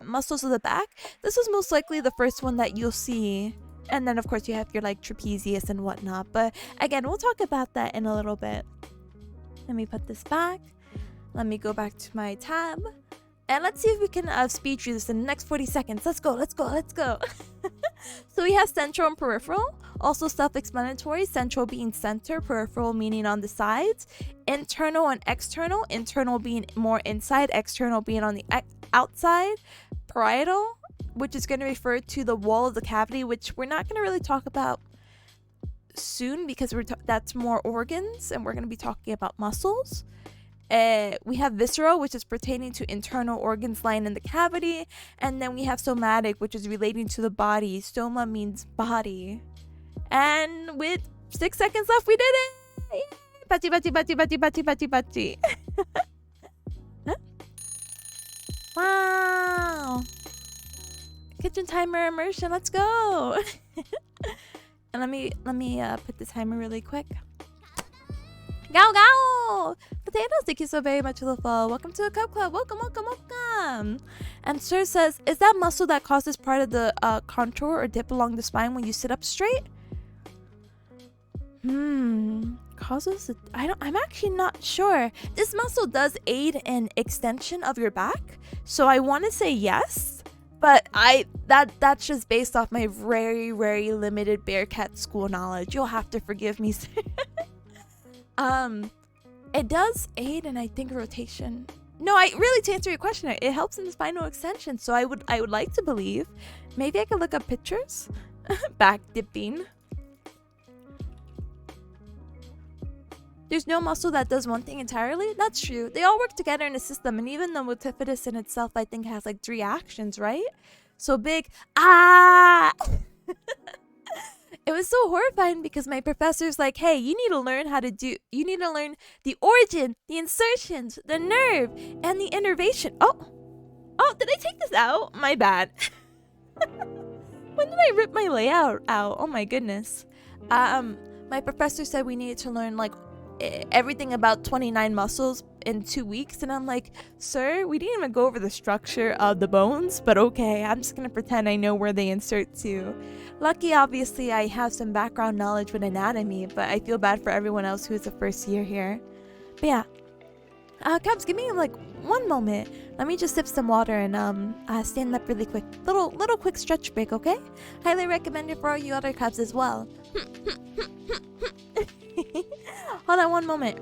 muscles of the back, this was most likely the first one that you'll see. And then of course you have your like trapezius and whatnot, but again, we'll talk about that in a little bit. Let me put this back. Let me go back to my tab. And let's see if we can speed through this in the next 40 seconds. Let's go. So we have central and peripheral. Also self-explanatory. Central being center, peripheral meaning on the sides. Internal and external. Internal being more inside, external being on the outside. Parietal, which is going to refer to the wall of the cavity, which we're not going to really talk about soon because that's more organs, and we're going to be talking about muscles. We have visceral, which is pertaining to internal organs lying in the cavity, and then we have somatic, which is relating to the body. Soma means body. And with 6 seconds left, we did it! Yay! Bachi. Huh? Wow. Kitchen timer immersion. Let's go. And let me put the timer really quick. Go go! Potatoes, thank you so very much for the follow. Welcome to the Cup Club. Welcome, welcome, welcome. And Sir says, is that muscle that causes part of the contour or dip along the spine when you sit up straight? Causes it? I'm actually not sure. This muscle does aid in extension of your back, so I want to say yes, but that's just based off my very, very limited Bearcat school knowledge. You'll have to forgive me. It does aid in, I think, rotation. No, really, to answer your question, it helps in the spinal extension, so I would like to believe. Maybe I could look up pictures. Back dipping. There's no muscle that does one thing entirely. That's true. They all work together in a system, and even the multifidus in itself, I think, has like 3 actions, right? So big. Ah! It was so horrifying because my professor's like, hey, you need to learn you need to learn the origin, the insertions, the nerve, and the innervation. Oh, did I take this out? My bad. When did I rip my layout out? Oh my goodness. My professor said we needed to learn like everything about 29 muscles in 2 weeks, and I'm like, sir, we didn't even go over the structure of the bones, but okay, I'm just gonna pretend I know where they insert to. Lucky, obviously, I have some background knowledge with anatomy, but I feel bad for everyone else who is the first year here. But yeah, Cubs, give me like 1 moment. Let me just sip some water and stand up really quick. Little quick stretch break, okay? Highly recommend it for all you other Cubs as well. Hold on 1 moment.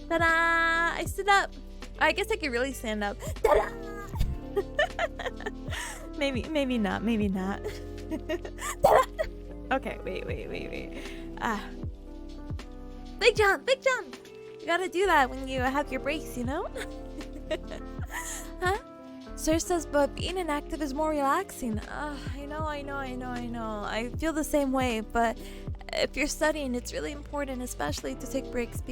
Ta-da! I stood up. I guess I could really stand up. Ta-da! maybe not. Ta-da! Okay, wait. Big jump! You gotta do that when you have your breaks, you know? Huh? Sir says, but being inactive is more relaxing. I know. I feel the same way, but if you're studying, it's really important, especially to take breaks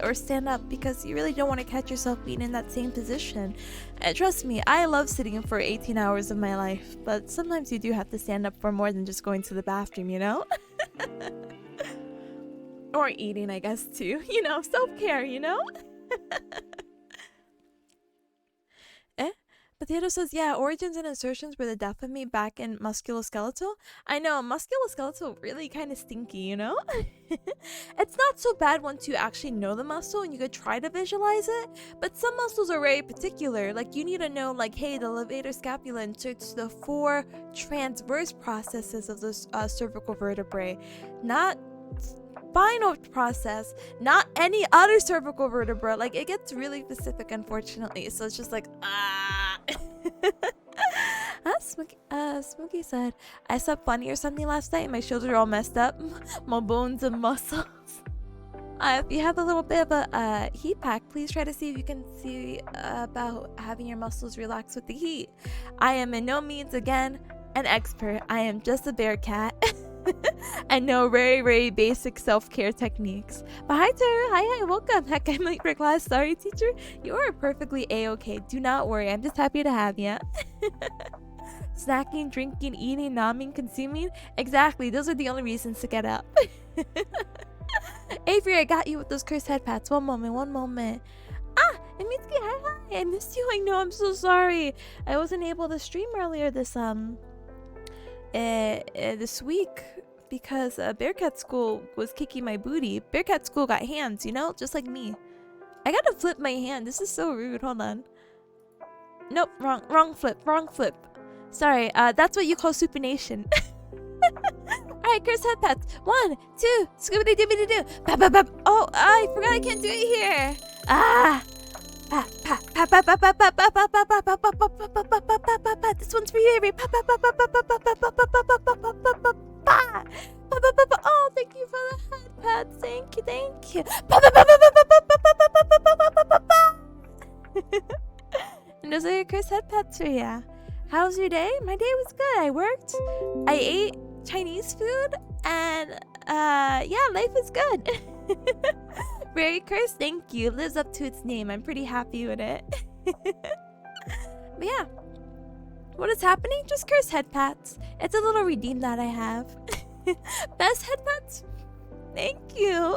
or stand up, because you really don't want to catch yourself being in that same position. And trust me, I love sitting for 18 hours of my life, but sometimes you do have to stand up for more than just going to the bathroom, you know? Or eating, I guess, too. You know, self-care, you know? Potato says, yeah, origins and insertions were the death of me back in musculoskeletal. I know, musculoskeletal really kind of stinky, you know? It's not so bad once you actually know the muscle and you could try to visualize it, but some muscles are very particular. Like, you need to know, like, hey, the levator scapula inserts the 4 transverse processes of the cervical vertebrae, not spinal process, not any other cervical vertebra. Like, it gets really specific, unfortunately, so it's just like, Smokey said, I slept funny or something last night and my shoulders are all messed up. My bones and muscles. If you have a little bit of a heat pack, please try to see if you can see about having your muscles relax with the heat. I am in no means, again, an expert. I am just a Bearcat. And know very, very basic self-care techniques. But hi, Tara. Hi, welcome. Heck, I'm late for class. Sorry, teacher. You are perfectly a-okay. Do not worry. I'm just happy to have you. Snacking, drinking, eating, nomming, consuming. Exactly. Those are the only reasons to get up. Avery, I got you with those cursed head pats. One moment. And Mitsuki, hi. I missed you. I know. I'm so sorry. I wasn't able to stream earlier this week because Bearcat School was kicking my booty. Bearcat School got hands, you know, just like me. I gotta flip my hand. This is so rude. Hold on. Nope, wrong flip. Sorry, that's what you call supination. Alright, Chris head pats. 1, 2, scoobity doobity doo. Pap pap pap. Oh, I forgot I can't do it here. Ah. Pat pat pat pat pat pat pat pat pat pat pat pat pat pat pat pat pat pat. This one's for you, Avery. Pat pat pat pat pat pat pat pat pat pat pat pat pat pat pat. Oh, thank you for the head pats. Thank you. And those are your Chris head pats for you. How was your day? My day was good. I worked. I ate Chinese food, and yeah, life is good. Very Chris, thank you. Lives up to its name. I'm pretty happy with it. But yeah, what is happening? Just Chris head pats. It's a little redeem that I have. Best head pats. Thank you.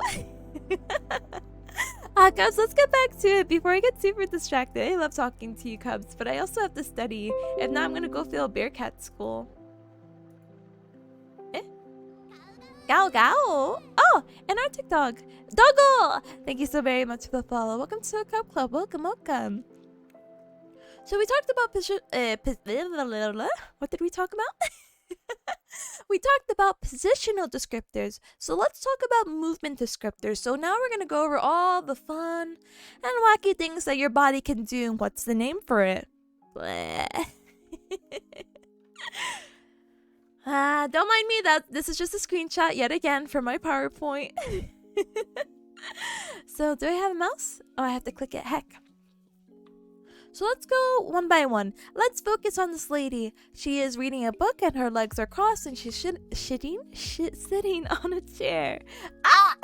Cubs, let's get back to it before I get super distracted. I love talking to you, Cubs, but I also have to study. If not, I'm gonna go feel Bearcat school. Gao Gao. Oh, an Arctic dog. Doggle! Thank you so very much for the follow. Welcome to the Cub Club. Welcome. So we talked about what did we talk about? We talked about positional descriptors. So let's talk about movement descriptors. So now we're going to go over all the fun and wacky things that your body can do. What's the name for it? Don't mind me, that this is just a screenshot yet again from my PowerPoint. So do I have a mouse? Oh, I have to click it. Heck. So let's go one by one. Let's focus on this lady. She is reading a book and her legs are crossed and she's sitting on a chair. Ah!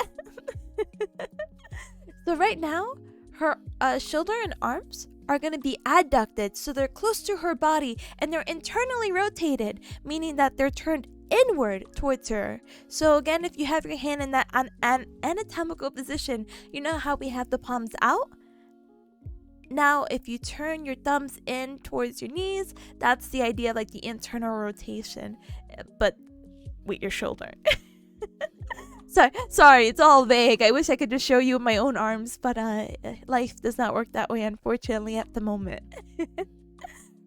So right now, her shoulder and arms are going to be adducted, so they're close to her body and they're internally rotated, meaning that they're turned inward towards her. So again, if you have your hand in that anatomical position, you know how we have the palms out? Now, if you turn your thumbs in towards your knees, that's the idea of like the internal rotation, but with your shoulder. Sorry, it's all vague. I wish I could just show you my own arms, but life does not work that way, unfortunately, at the moment.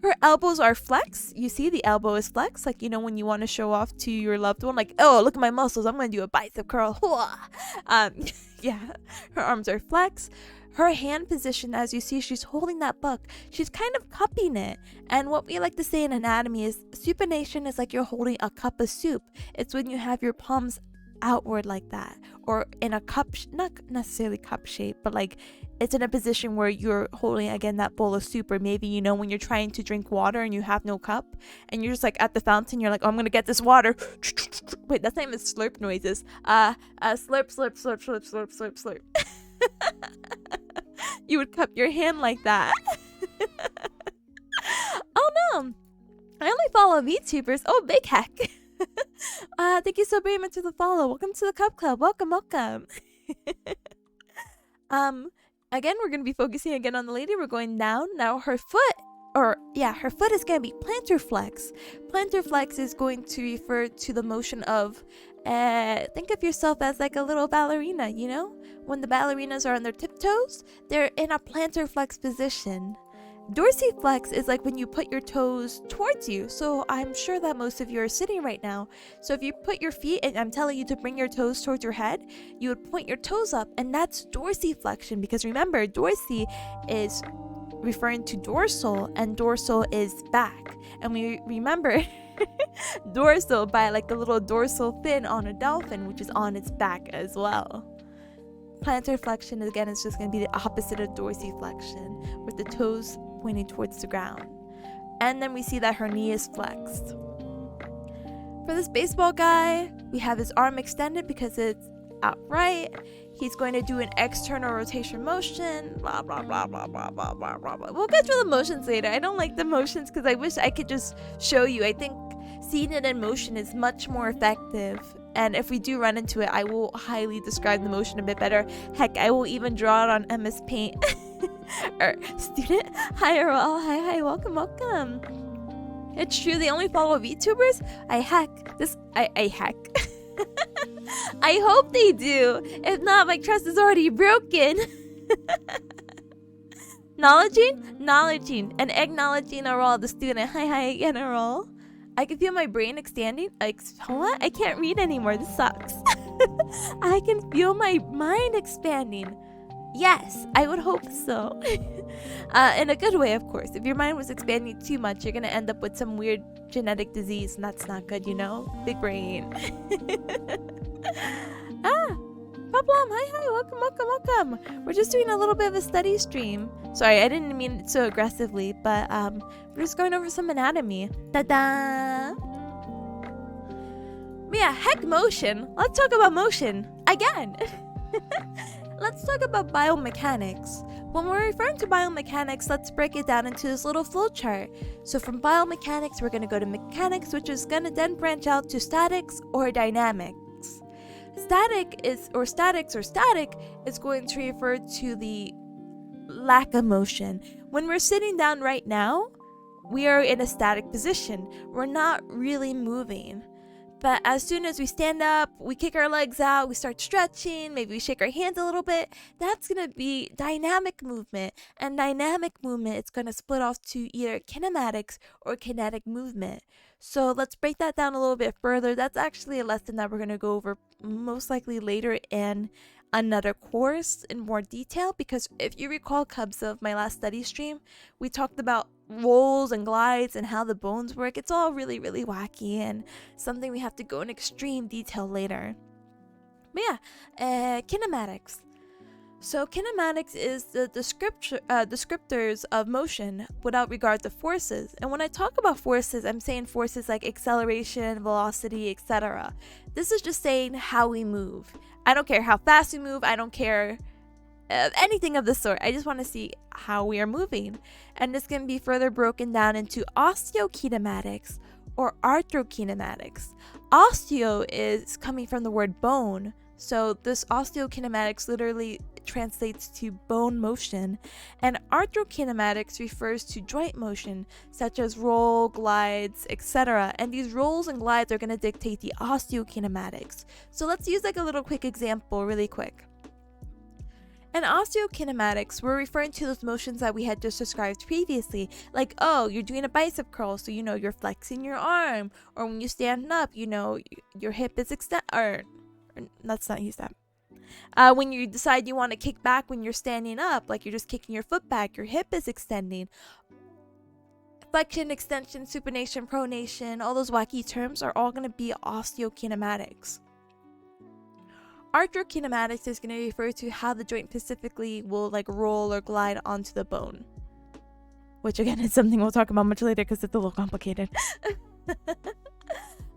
Her elbows are flexed. You see the elbow is flexed, like, you know, when you want to show off to your loved one, like, oh, look at my muscles, I'm going to do a bicep curl. Yeah, her arms are flexed. Her hand position, as you see, she's holding that book. She's kind of cupping it. And what we like to say in anatomy is supination is like you're holding a cup of soup. It's when you have your palms outward like that, or in a cup, not necessarily cup shape, but like it's in a position where you're holding again that bowl of soup, or maybe, you know, when you're trying to drink water and you have no cup and you're just like at the fountain, you're like, oh, I'm gonna get this water. Wait, that's not even slurp noises. Slurp. You would cup your hand like that. Oh no, I only follow VTubers. Oh, big heck. Thank you so very much for the follow. Welcome to the Cub Club. Welcome. Again, we're gonna be focusing again on the lady. We're going down. Now her foot is gonna be plantar flex. Plantar flex is going to refer to the motion of, think of yourself as like a little ballerina, you know? When the ballerinas are on their tiptoes, they're in a plantar flex position. Dorsiflex is like when you put your toes towards you. So I'm sure that most of you are sitting right now. So if you put your feet, and I'm telling you to bring your toes towards your head, you would point your toes up, and that's dorsiflexion. Because remember, dorsi is referring to dorsal, and dorsal is back. And we remember dorsal by like the little dorsal fin on a dolphin, which is on its back as well. Plantar flexion, again, is just going to be the opposite of dorsiflexion, with the toes pointing towards the ground. And then we see that her knee is flexed. For this baseball guy, we have his arm extended because it's outright. He's going to do an external rotation motion, blah blah blah blah blah blah blah blah. We'll get through the motions later. I don't like the motions because I wish I could just show you. I think seeing it in motion is much more effective, and if we do run into it, I will highly describe the motion a bit better. Heck, I will even draw it on MS Paint. Or student, hi, welcome. It's true, they only follow VTubers. I hack. I hope they do. If not, my trust is already broken. Knowledging, and acknowledging a role the student. Hi, again a role. I can feel my brain expanding. What? I can't read anymore. This sucks. I can feel my mind expanding. Yes, I would hope so. In a good way, of course. If your mind was expanding too much, you're gonna end up with some weird genetic disease, and that's not good, you know? Big brain. Problem, hi, welcome. We're just doing a little bit of a study stream. Sorry, I didn't mean it so aggressively, but we're just going over some anatomy. Ta-da! Yeah, heck motion. Let's talk about motion again. Let's talk about biomechanics. When we're referring to biomechanics, let's break it down into this little flowchart. So from biomechanics, we're going to go to mechanics, which is going to then branch out to statics or dynamics. Static is going to refer to the lack of motion. When we're sitting down right now, we are in a static position. We're not really moving. But as soon as we stand up, we kick our legs out, we start stretching, maybe we shake our hands a little bit, that's going to be dynamic movement. And dynamic movement, it's going to split off to either kinematics or kinetic movement. So let's break that down a little bit further. That's actually a lesson that we're going to go over most likely later in another course in more detail, because if you recall, Cubs, of my last study stream, we talked about rolls and glides and how the bones work. It's all really, really wacky and something we have to go in extreme detail later. But yeah, kinematics. So kinematics is the descriptors of motion without regard to forces. And when I talk about forces, I'm saying forces like acceleration, velocity, etc. This is just saying how we move. I don't care how fast we move. I don't care anything of the sort. I just want to see how we are moving. And this can be further broken down into osteokinematics or arthrokinematics. Osteo is coming from the word bone. So this osteokinematics literally translates to bone motion, and arthrokinematics refers to joint motion such as roll, glides, etc. And these rolls and glides are going to dictate the osteokinematics. So let's use like a little quick example really quick. In osteokinematics, we're referring to those motions that we had just described previously, like, oh, you're doing a bicep curl, so you know you're flexing your arm, or when you stand up, you know your hip is or let's not use that. When you decide you want to kick back when you're standing up, like you're just kicking your foot back, your hip is extending. Flexion, extension, supination, pronation, all those wacky terms are all going to be osteokinematics. Arthrokinematics is going to refer to how the joint specifically will like roll or glide onto the bone. Which again is something we'll talk about much later because it's a little complicated.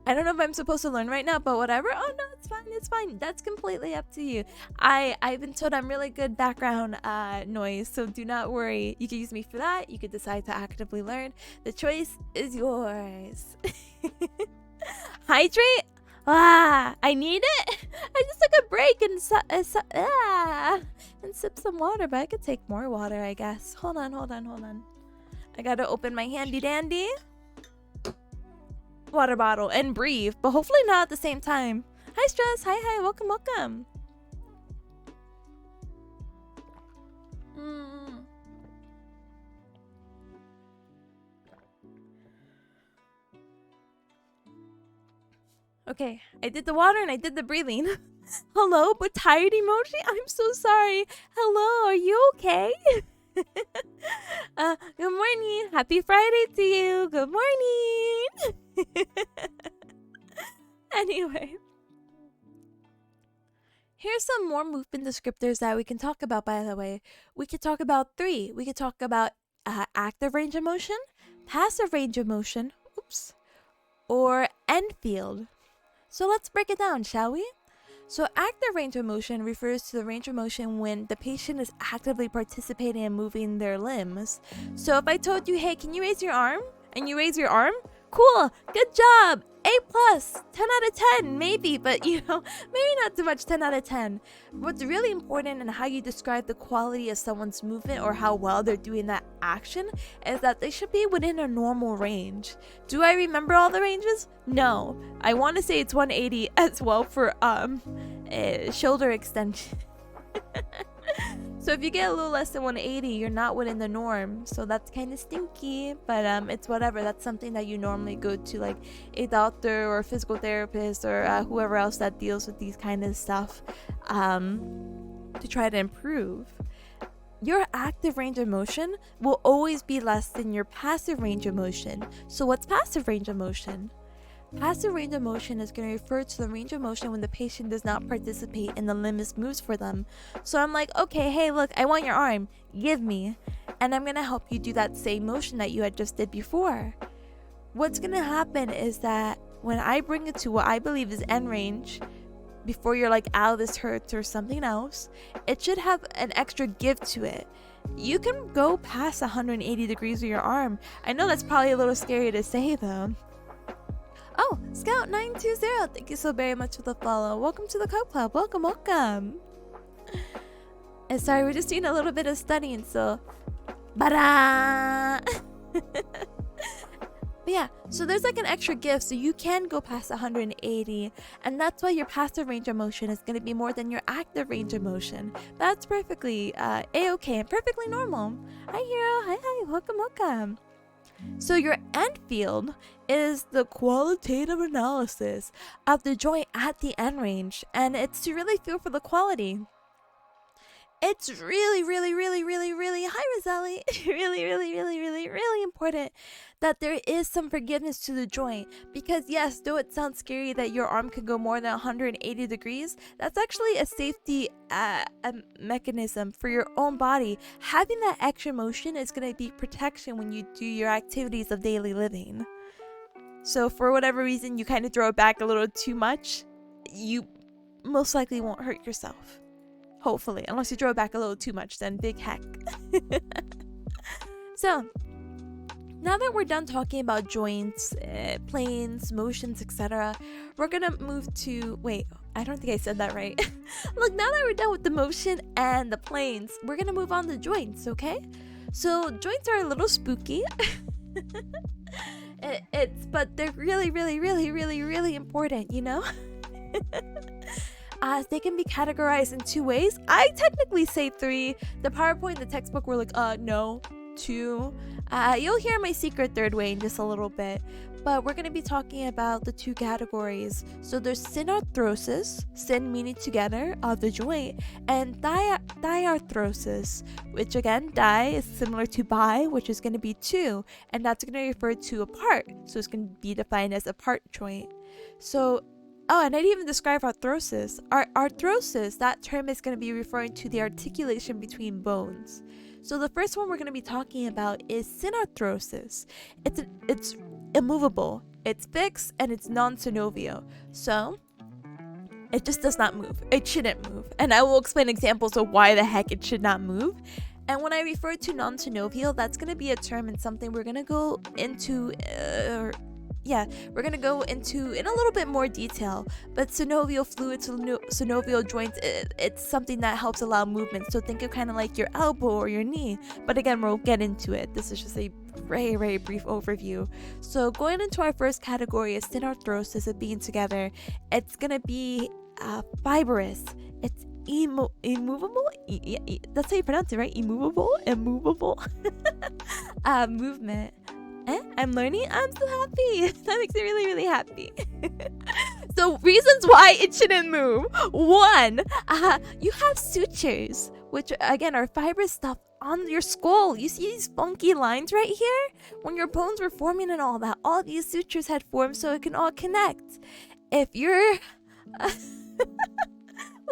I don't know if I'm supposed to learn right now, but whatever. Oh no, it's fine. That's completely up to you. I've been told I'm really good background noise, so do not worry. You can use me for that. You could decide to actively learn. The choice is yours. Hydrate? I need it. I just took a break and sip some water, but I could take more water, I guess. Hold on. I gotta open my handy dandy water bottle and breathe, but hopefully not at the same time. Hi Stress, hi, welcome. Okay, I did the water and I did the breathing. Hello, but tired emoji? I'm so sorry. Hello, are you okay? Good morning. Happy Friday to you. Good morning. Anyway, here's some more movement descriptors that we can talk about, by the way. We could talk about 3. We could talk about active range of motion, passive range of motion, or end field. So let's break it down, shall we? So active range of motion refers to the range of motion when the patient is actively participating in moving their limbs. So if I told you, hey, can you raise your arm? And you raise your arm? Cool, good job, A+, 10 out of 10, maybe, but maybe not too much 10 out of 10. What's really important in how you describe the quality of someone's movement or how well they're doing that action is that they should be within a normal range. Do I remember all the ranges? No. I want to say it's 180 as well for shoulder extension. So So if you get a little less than 180, you're not within the norm. So that's kind of stinky, but it's whatever. That's something that you normally go to like a doctor or a physical therapist or whoever else that deals with these kind of stuff to try to improve. Your active range of motion will always be less than your passive range of motion. So what's passive range of motion? Passive range of motion is going to refer to the range of motion when the patient does not participate in the limits moves for them. So I'm like, okay, hey, look, I want your arm. Give me. And I'm going to help you do that same motion that you had just did before. What's going to happen is that when I bring it to what I believe is end range, before you're like, ow, this hurts or something else, it should have an extra give to it. You can go past 180 degrees with your arm. I know that's probably a little scary to say though. Oh, Scout920, thank you so very much for the follow. Welcome to the Cub Club. Welcome. And sorry, we're just doing a little bit of studying, so But yeah, so there's like an extra give, so you can go past 180, and that's why your passive range of motion is going to be more than your active range of motion. That's perfectly a-okay and perfectly normal. Hi Hero, hi, welcome. So your end field is the qualitative analysis of the joint at the end range, and it's to really feel for the quality. It's really, hi Roselli, really important that there is some forgiveness to the joint, because yes, though it sounds scary that your arm can go more than 180 degrees, that's actually a safety mechanism for your own body. Having that extra motion is going to be protection when you do your activities of daily living. So for whatever reason you kind of throw it back a little too much, you most likely won't hurt yourself. Hopefully, unless you throw it back a little too much, then big heck. So, now that we're done talking about joints, planes, motions, etc., we're gonna move to, wait, I don't think I said that right. Look, now that we're done with the motion and the planes, we're gonna move on to joints, okay? So, joints are a little spooky. But they're really important, you know? They can be categorized in two ways. I technically say three. The PowerPoint, the textbook were like, no, two. You'll hear my secret third way in just a little bit. But we're going to be talking about the two categories. So there's synarthrosis, syn meaning together, of the joint, and diarthrosis, which again, di is similar to bi, which is going to be two, and that's going to refer to a part. So it's going to be defined as a part joint. So oh, and I didn't even describe arthrosis. Arthrosis, that term is going to be referring to the articulation between bones. So the first one we're going to be talking about is synarthrosis. It's immovable, it's fixed, and it's non-synovial. So it just does not move. It shouldn't move. And I will explain examples of why the heck it should not move. And when I refer to non-synovial, that's going to be a term and something we're going to go into we're going to go into in a little bit more detail. But synovial fluid, synovial joints, it's something that helps allow movement. So think of kind of like your elbow or your knee. But again, we'll get into it. This is just a very brief overview. So going into our first category is synarthrosis of being together. It's going to be fibrous. It's immovable. That's how you pronounce it, right? Immovable movement. I'm learning. I'm so happy. That makes me really happy. So reasons why it shouldn't move. One, you have sutures, which again are fibrous stuff on your skull. You see these funky lines right here? When your bones were forming and all that, all these sutures had formed so it can all connect. If you're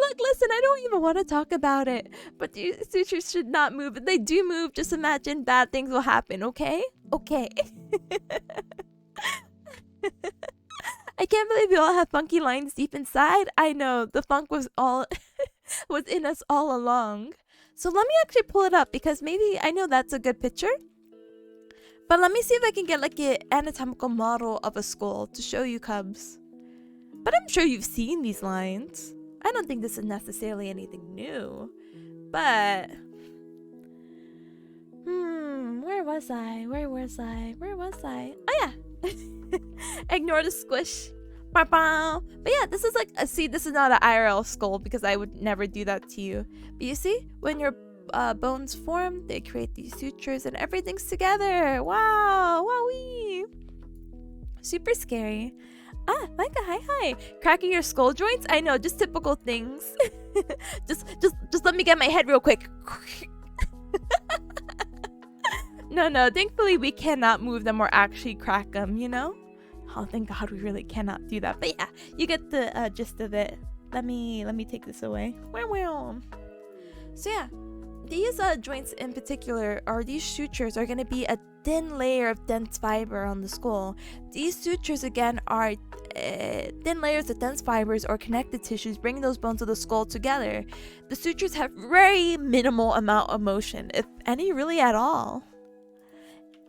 look, listen, I don't even want to talk about it, but these sutures should not move. If they do move, just imagine bad things will happen, okay? Okay. I can't believe we all have funky lines deep inside. I know, the funk was all was in us all along. So let me actually pull it up, because maybe I know that's a good picture. But let me see if I can get like an anatomical model of a skull to show you, cubs. But I'm sure you've seen these lines. I don't think this is necessarily anything new, but where was I? Oh yeah. Ignore the squish. But yeah, this is like, see, this is not an IRL skull, because I would never do that to you. But you see, when your bones form, they create these sutures, and everything's together. Wow, wowee. Super scary. Micah, hi. Cracking your skull joints? I know, just typical things. just let me get my head real quick. No, thankfully we cannot move them or actually crack them, you know? Oh, thank God we really cannot do that. But yeah, you get the gist of it. Let me take this away. So yeah, these joints in particular, or these sutures, are going to be a thin layer of dense fiber on the skull. These sutures again are thin layers of dense fibers or connective tissues bringing those bones of the skull together. The sutures have very minimal amount of motion, if any really at all.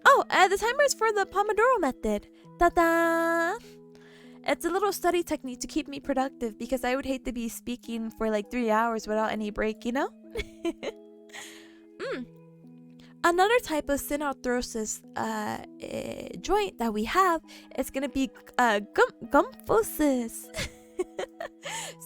Oh, the timer is for the Pomodoro method. Ta-da! It's a little study technique to keep me productive because I would hate to be speaking for like 3 hours without any break, you know? Another type of synarthrosis joint that we have is going to be gymphosis.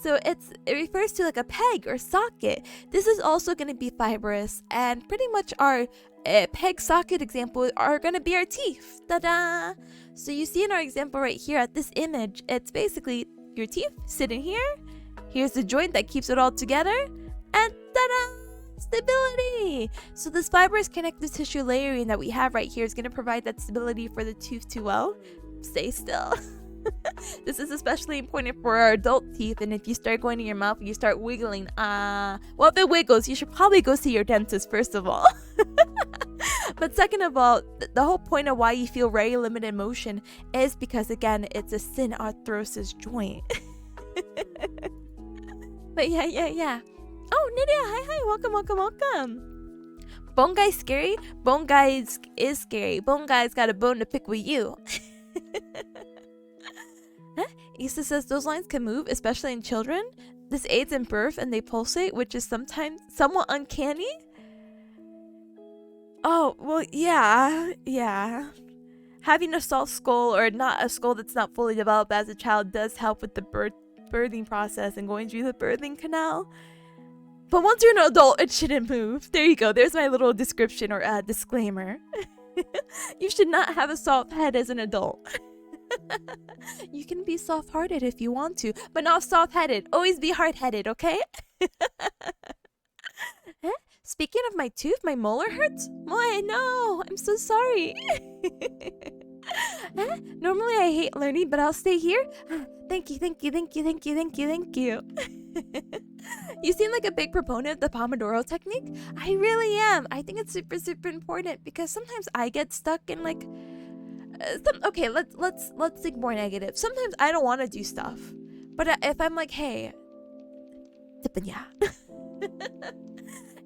So it refers to like a peg or socket. This is also going to be fibrous, and pretty much our peg socket example are going to be our teeth. Ta-da! So you see in our example right here at this image, it's basically your teeth sitting here. Here's the joint that keeps it all together, and ta-da! Stability. So this fibrous connective tissue layering that we have right here is going to provide that stability for the tooth to, well, stay still. This is especially important for our adult teeth, and if you start going to your mouth and you start wiggling, well, if it wiggles, you should probably go see your dentist first of all. But second of all, the whole point of why you feel very limited motion is because, again, it's a synarthrosis joint. But yeah. Oh, Nydia, hi, welcome. Bone guy's scary? Bone guy is scary. Bone guy's got a bone to pick with you. Issa says those lines can move, especially in children. This aids in birth and they pulsate, which is sometimes somewhat uncanny. Oh, well, yeah. Having a soft skull or not a skull that's not fully developed as a child does help with the birthing process and going through the birthing canal. But once you're an adult, it shouldn't move. There you go. There's my little description or disclaimer. You should not have a soft head as an adult. You can be soft-hearted if you want to, but not soft-headed. Always be hard-headed, okay? Speaking of my tooth, my molar hurts? Why, no, I'm so sorry. Normally I hate learning, but I'll stay here. Thank you. You seem like a big proponent of the Pomodoro technique. I really am. I think it's super, super important because sometimes I get stuck in like okay, let's think more negative. Sometimes I don't want to do stuff, but if I'm like, hey,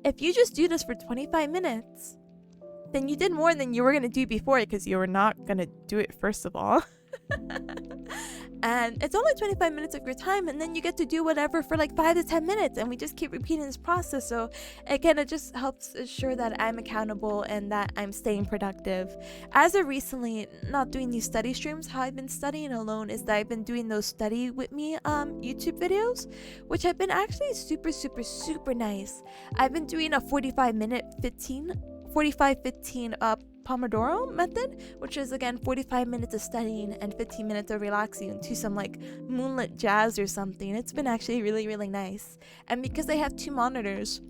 if you just do this for 25 minutes, then you did more than you were gonna do before because you were not gonna do it first of all. And it's only 25 minutes of your time, and then you get to do whatever for like 5 to 10 minutes, and we just keep repeating this process. So again, it just helps ensure that I'm accountable and that I'm staying productive. As of recently, not doing these study streams, how I've been studying alone is that I've been doing those study with me YouTube videos, which have been actually super, super, super nice. I've been doing a 45-15 Pomodoro method, which is again 45 minutes of studying and 15 minutes of relaxing to some like moonlit jazz or something. It's been actually really, really nice. And because I have 2 monitors,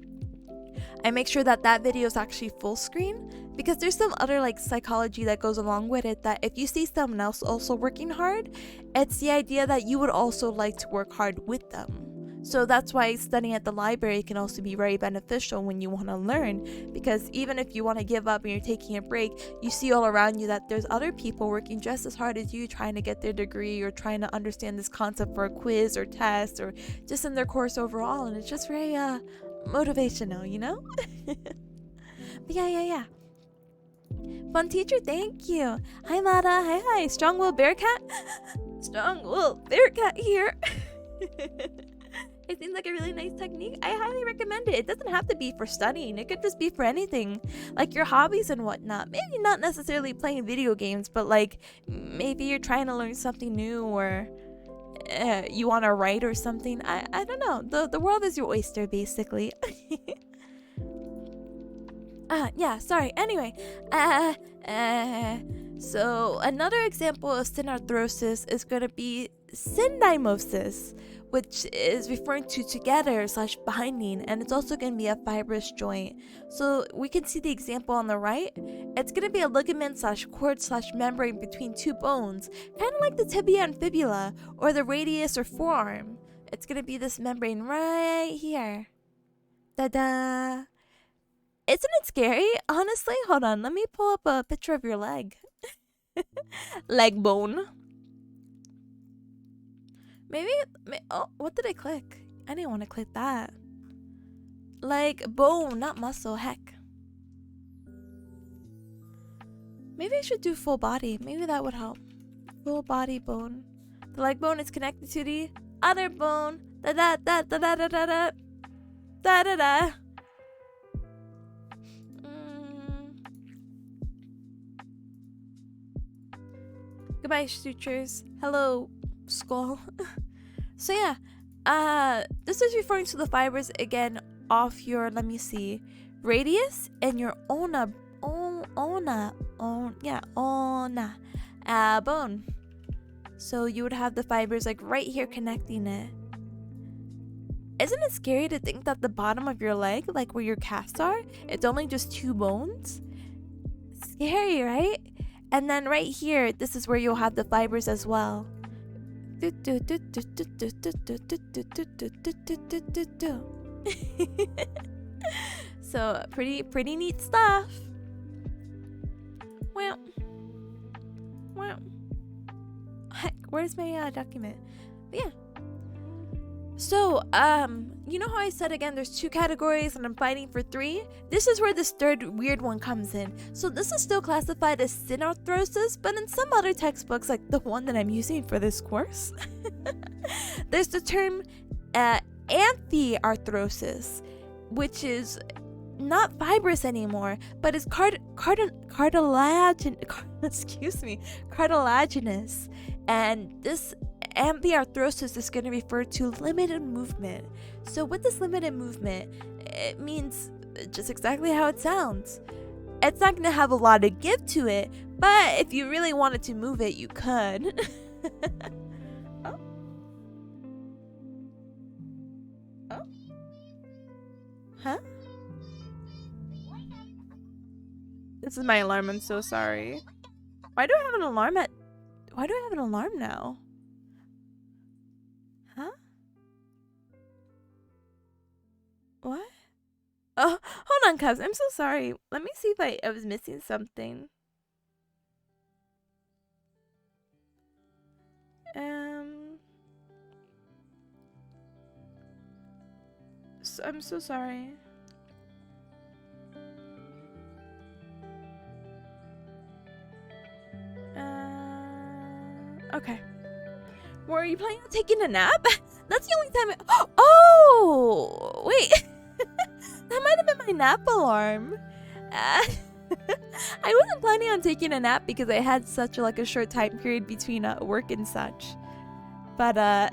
I make sure that video is actually full screen, because there's some other like psychology that goes along with it, that if you see someone else also working hard, it's the idea that you would also like to work hard with them. So that's why studying at the library can also be very beneficial when you want to learn, because even if you want to give up and you're taking a break, you see all around you that there's other people working just as hard as you trying to get their degree or trying to understand this concept for a quiz or test or just in their course overall, and it's just very motivational, you know? But yeah. Fun teacher, thank you. Hi Lada, hi. Strong-willed Bearcat? Strong-willed Bearcat here. It seems like a really nice technique. I highly recommend it. It doesn't have to be for studying. It could just be for anything, like your hobbies and whatnot. Maybe not necessarily playing video games, but like maybe you're trying to learn something new, or you want to write or something. I don't know. The world is your oyster, basically. Yeah, sorry. Anyway, so another example of synarthrosis is going to be syndhymosis, which is referring to together / binding, and it's also going to be a fibrous joint. So we can see the example on the right. It's going to be a ligament / cord / membrane between two bones, kind of like the tibia and fibula, or the radius or forearm. It's going to be this membrane right here. Da-da! Isn't it scary? Honestly, hold on. Let me pull up a picture of your leg. Leg bone. Maybe. Oh, what did I click? I didn't want to click that. Like bone, not muscle. Heck. Maybe I should do full body. Maybe that would help. Full body bone. The leg bone is connected to the other bone. Da da da da da da da da da da da. Goodbye, sutures. Hello, skull. So yeah, this is referring to the fibers again off your, let me see, radius and your ulna bone. So you would have the fibers like right here connecting it. Isn't it scary to think that the bottom of your leg, like where your calves are, it's only just two bones? Scary, right? And then right here, this is where you'll have the fibers as well. So pretty neat stuff. Well, heck, where's my document? But yeah. So, you know how I said again there's 2 categories and I'm fighting for 3? This is where this third weird one comes in. So this is still classified as synarthrosis, but in some other textbooks, like the one that I'm using for this course, there's the term amphiarthrosis, which is not fibrous anymore, but is cartilaginous. And this amphiarthrosis is going to refer to limited movement. So with this limited movement, it means just exactly how it sounds. It's not going to have a lot of give to it, but if you really wanted to move it, you could. Oh. Huh? This is my alarm. I'm so sorry. Why do I have an alarm now? Huh? What? Oh, hold on, cuz. I'm so sorry. Let me see if I was missing something. I'm so sorry. Okay. Were you planning on taking a nap? That's the only time Oh! Wait. That might have been my nap alarm. I wasn't planning on taking a nap because I had such a short time period between work and such. But, I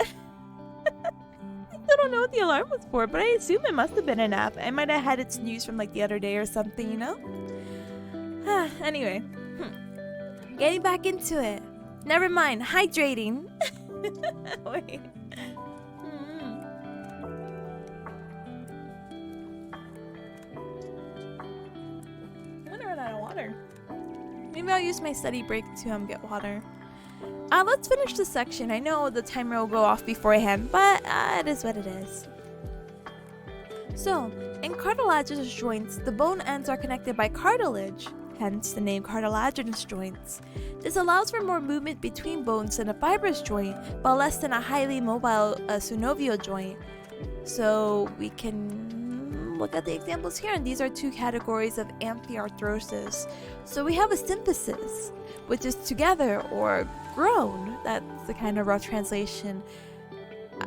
still don't know what the alarm was for, but I assume it must have been a nap. I might have had it snooze from the other day or something, you know? Anyway. Getting back into it. Never mind, hydrating. Wait. I'm gonna run out of water. Maybe I'll use my study break to get water. Let's finish this section. I know the timer will go off beforehand, but it is what it is. So, in cartilaginous joints, the bone ends are connected by cartilage, hence the name cartilaginous joints. This allows for more movement between bones than a fibrous joint, but less than a highly mobile synovial joint. So we can look at the examples here, and these are 2 categories of amphiarthrosis. So we have a symphysis, which is together or grown. That's the kind of rough translation.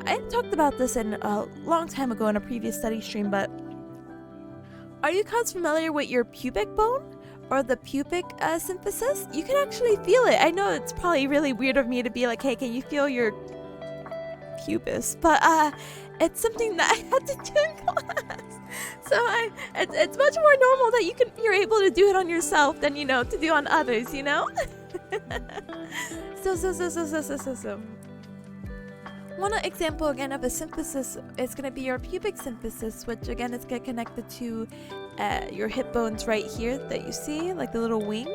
I talked about this in a long time ago in a previous study stream, but are you guys familiar with your pubic bone? Or the pubic symphysis? You can actually feel it. I know it's probably really weird of me to be like, hey, can you feel your pubis? But it's something that I had to do in class. It's much more normal that you're able to do it on yourself than to do on others. So. One example again of a symphysis is going to be your pubic symphysis, which again is going to connected to your hip bones right here that you see, like the little wing.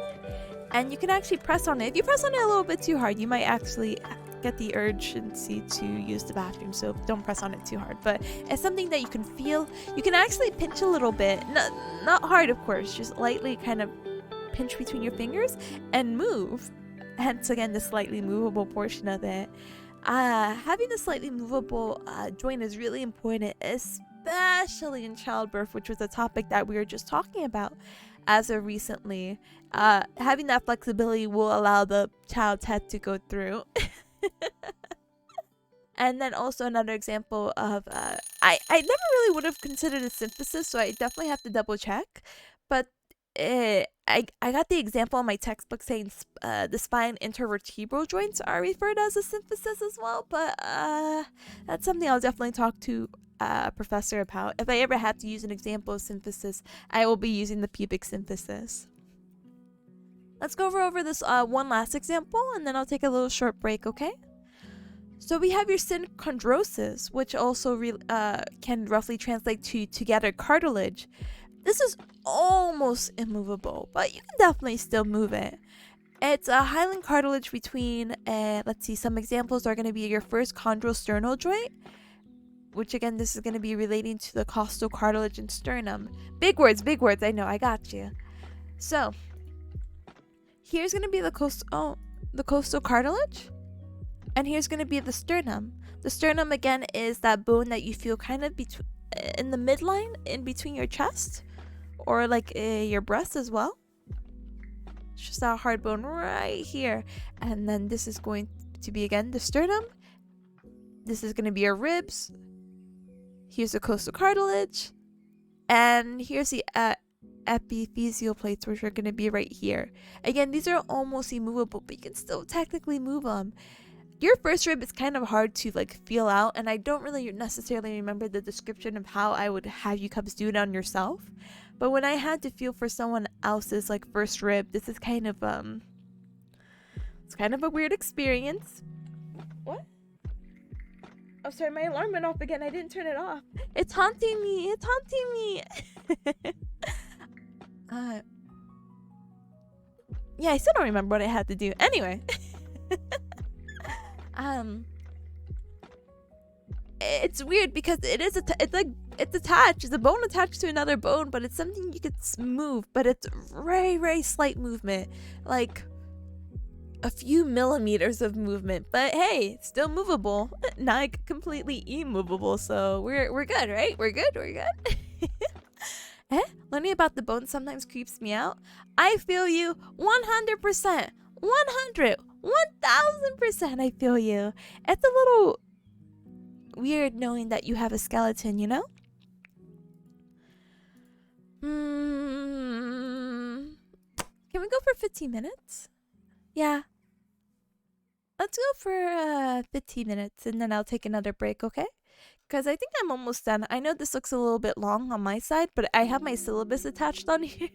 And you can actually press on it. If you press on it a little bit too hard, you might actually get the urgency to use the bathroom, so don't press on it too hard. But it's something that you can feel. You can actually pinch a little bit, not hard of course, just lightly kind of pinch between your fingers and move. Hence again the slightly movable portion of it. Having the slightly movable joint is really important, especially in childbirth, which was a topic that we were just talking about as of recently. Having that flexibility will allow the child's head to go through. And then also another example of I never really would have considered a symphysis, so I definitely have to double check. But I got the example in my textbook saying the spine intervertebral joints are referred as a symphysis as well. But that's something I'll definitely talk to a professor about. If I ever have to use an example of symphysis, I will be using the pubic symphysis. Let's go over this one last example, and then I'll take a little short break, okay? So we have your synchondrosis, which also can roughly translate to together cartilage. This is almost immovable, but you can definitely still move it. It's a hyaline cartilage between, let's see, some examples are going to be your first chondrosternal joint, which again, this is going to be relating to the costal cartilage and sternum. Big words, I know, I got you. So, here's going to be the costal cartilage, and here's going to be the sternum. The sternum, again, is that bone that you feel kind of in the midline, in between your chest, or like your breast as well. It's just that hard bone right here. And then this is going to be, again, the sternum. This is going to be your ribs. Here's the costal cartilage. And here's the epiphyseal plates, which are going to be right here. Again, these are almost immovable, but you can still technically move them. Your first rib is kind of hard to feel out, and I don't really necessarily remember the description of how I would have you cubs do it on yourself. But when I had to feel for someone else's first rib, this is kind of it's kind of a weird experience. What? Oh, sorry, my alarm went off again. I didn't turn it off. It's haunting me. Yeah, I still don't remember what I had to do. Anyway. It's weird because it's attached. It's a bone attached to another bone, but it's something you could move. But it's very, very slight movement, like a few millimeters of movement. But hey, still movable, not completely immovable. So we're good, right? We're good. Learning about the bone sometimes creeps me out. I feel you 100%. 1000% I feel you. It's a little weird knowing that you have a skeleton, you know? Can we go for 15 minutes? Yeah. Let's go for 15 minutes and then I'll take another break, okay? Because I think I'm almost done. I know this looks a little bit long on my side, but I have my syllabus attached on here.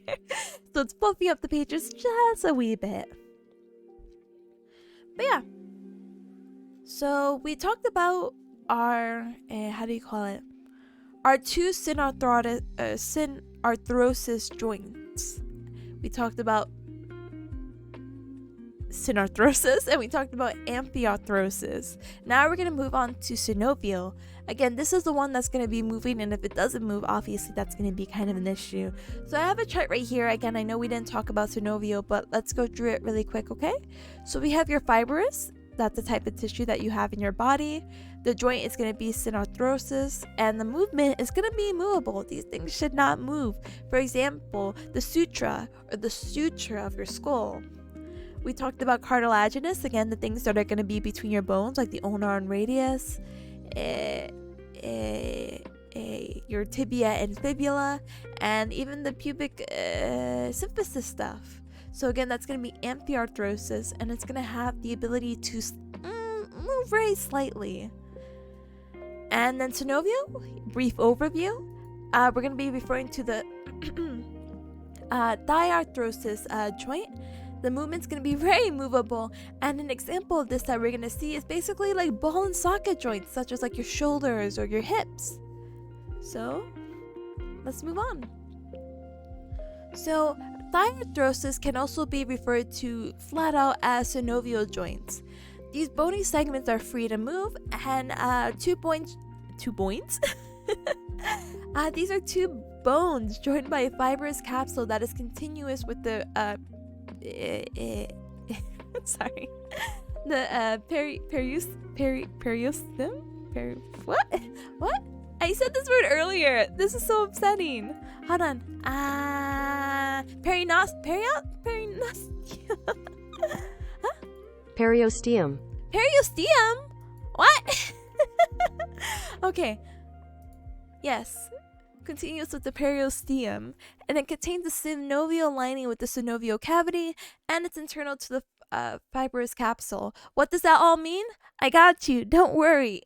So it's fluffing up the pages just a wee bit. But yeah, so we talked about our, our two synarthrosis joints. We talked about synarthrosis and we talked about amphiarthrosis. Now we're going to move on to synovial. Again, this is the one that's going to be moving, and if it doesn't move, obviously that's going to be kind of an issue. So I have a chart right here. Again, I know we didn't talk about synovial, but let's go through it really quick, okay? So we have your fibrous. That's the type of tissue that you have in your body. The joint is going to be synarthrosis, and the movement is going to be movable. These things should not move. For example, the sutura or the suture of your skull. We talked about cartilaginous, again, the things that are going to be between your bones, like the ulnar and radius, your tibia and fibula, and even the pubic symphysis stuff. So again, that's going to be amphiarthrosis, and it's going to have the ability to move very slightly. And then synovial, brief overview. we're going to be referring to the diarthrosis joint. The movement's going to be very movable, and an example of this that we're going to see is basically like ball and socket joints, such as like your shoulders or your hips. So let's move on. So diarthrosis can also be referred to flat out as synovial joints. These bony segments are free to move, and two points these are two bones joined by a fibrous capsule that is continuous with the sorry, the periosteum. What? I said this word earlier. This is so upsetting. Hold on. Periosteum. Periosteum? What? Okay. Yes. Continues with the periosteum, and it contains the synovial lining with the synovial cavity, and it's internal to the fibrous capsule. What does that all mean? I got you. Don't worry.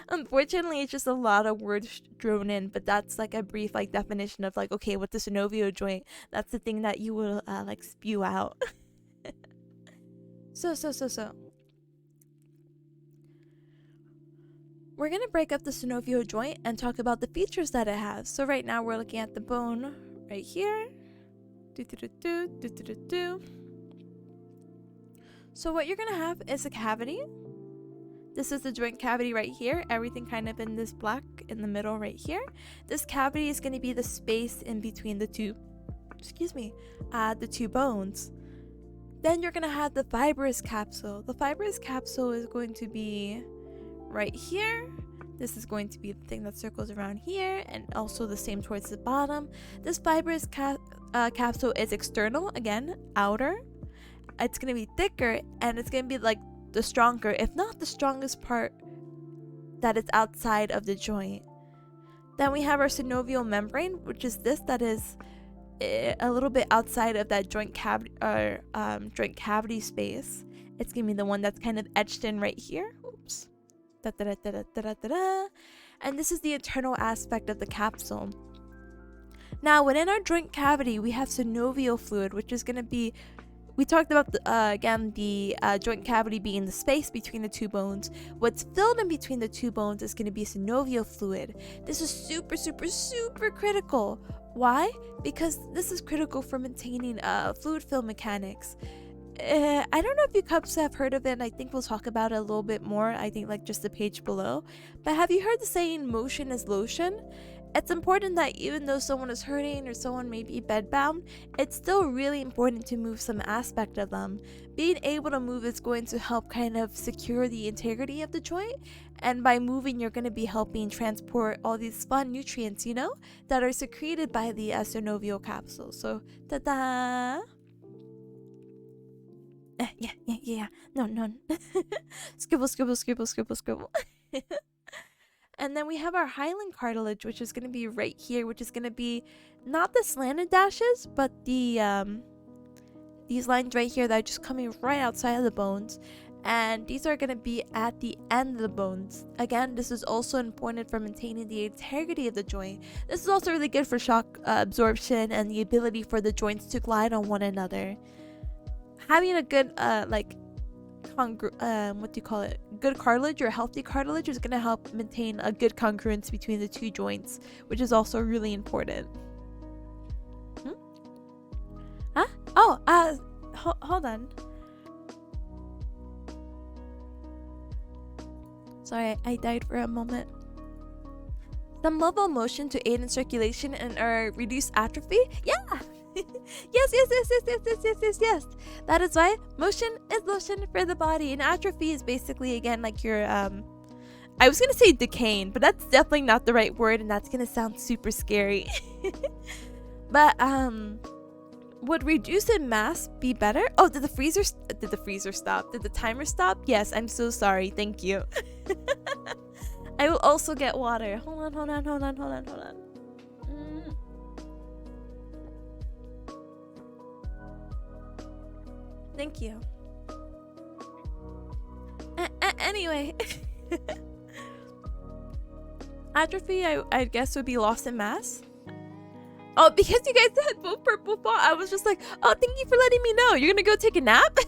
Unfortunately, it's just a lot of words thrown in, but that's like a brief like definition of like, okay, what the synovial joint, that's the thing that you will like spew out. So we're going to break up the synovial joint and talk about the features that it has. So right now we're looking at the bone right here. So what you're going to have is a cavity. This is the joint cavity right here. Everything kind of in this black in the middle right here. This cavity is going to be the space in between the two bones. Then you're going to have the fibrous capsule. The fibrous capsule is going to be right here. This is going to be the thing that circles around here, and also the same towards the bottom. This fibrous capsule is external, again, outer. It's going to be thicker, and it's going to be like the stronger, if not the strongest part that is outside of the joint. Then we have our synovial membrane, which is this, that is a little bit outside of that joint cavity or joint cavity space. It's gonna be the one that's kind of etched in right here. Oops. And this is the internal aspect of the capsule. Now, within our joint cavity, we have synovial fluid, which is gonna be, we talked about the joint cavity being the space between the two bones. What's filled in between the two bones is going to be synovial fluid. This is super critical. Why? Because this is critical for maintaining fluid fill mechanics. I don't know if you cubs have heard of it, and I think we'll talk about it a little bit more, I think like just the page below. But have you heard the saying, motion is lotion? It's important that even though someone is hurting or someone may be bedbound, it's still really important to move some aspect of them. Being able to move is going to help kind of secure the integrity of the joint, and by moving you're going to be helping transport all these fun nutrients, you know, that are secreted by the synovial capsule. So, ta-da! Yeah. No. Scribble. And then we have our hyaline cartilage, which is going to be right here, which is going to be not the slanted dashes, but the these lines right here that are just coming right outside of the bones. And these are going to be at the end of the bones. Again, this is also important for maintaining the integrity of the joint. This is also really good for shock absorption and the ability for the joints to glide on one another. Having a good good cartilage or healthy cartilage is going to help maintain a good congruence between the two joints, which is also really important. Hold on. Sorry, I died for a moment. Some level of motion to aid in circulation and reduce atrophy? Yeah! Yes. That is why motion is lotion for the body, and atrophy is basically, again, like your I was gonna say decaying, but that's definitely not the right word, and that's gonna sound super scary. But would reducing mass be better? Oh, did the freezer stop? Did the timer stop? Yes, I'm so sorry. Thank you. I will also get water. Hold on. Thank you. Anyway, Atrophy, I guess, would be loss in mass. Oh, because you guys had both purple font, I was just like, oh, thank you for letting me know. You're gonna go take a nap?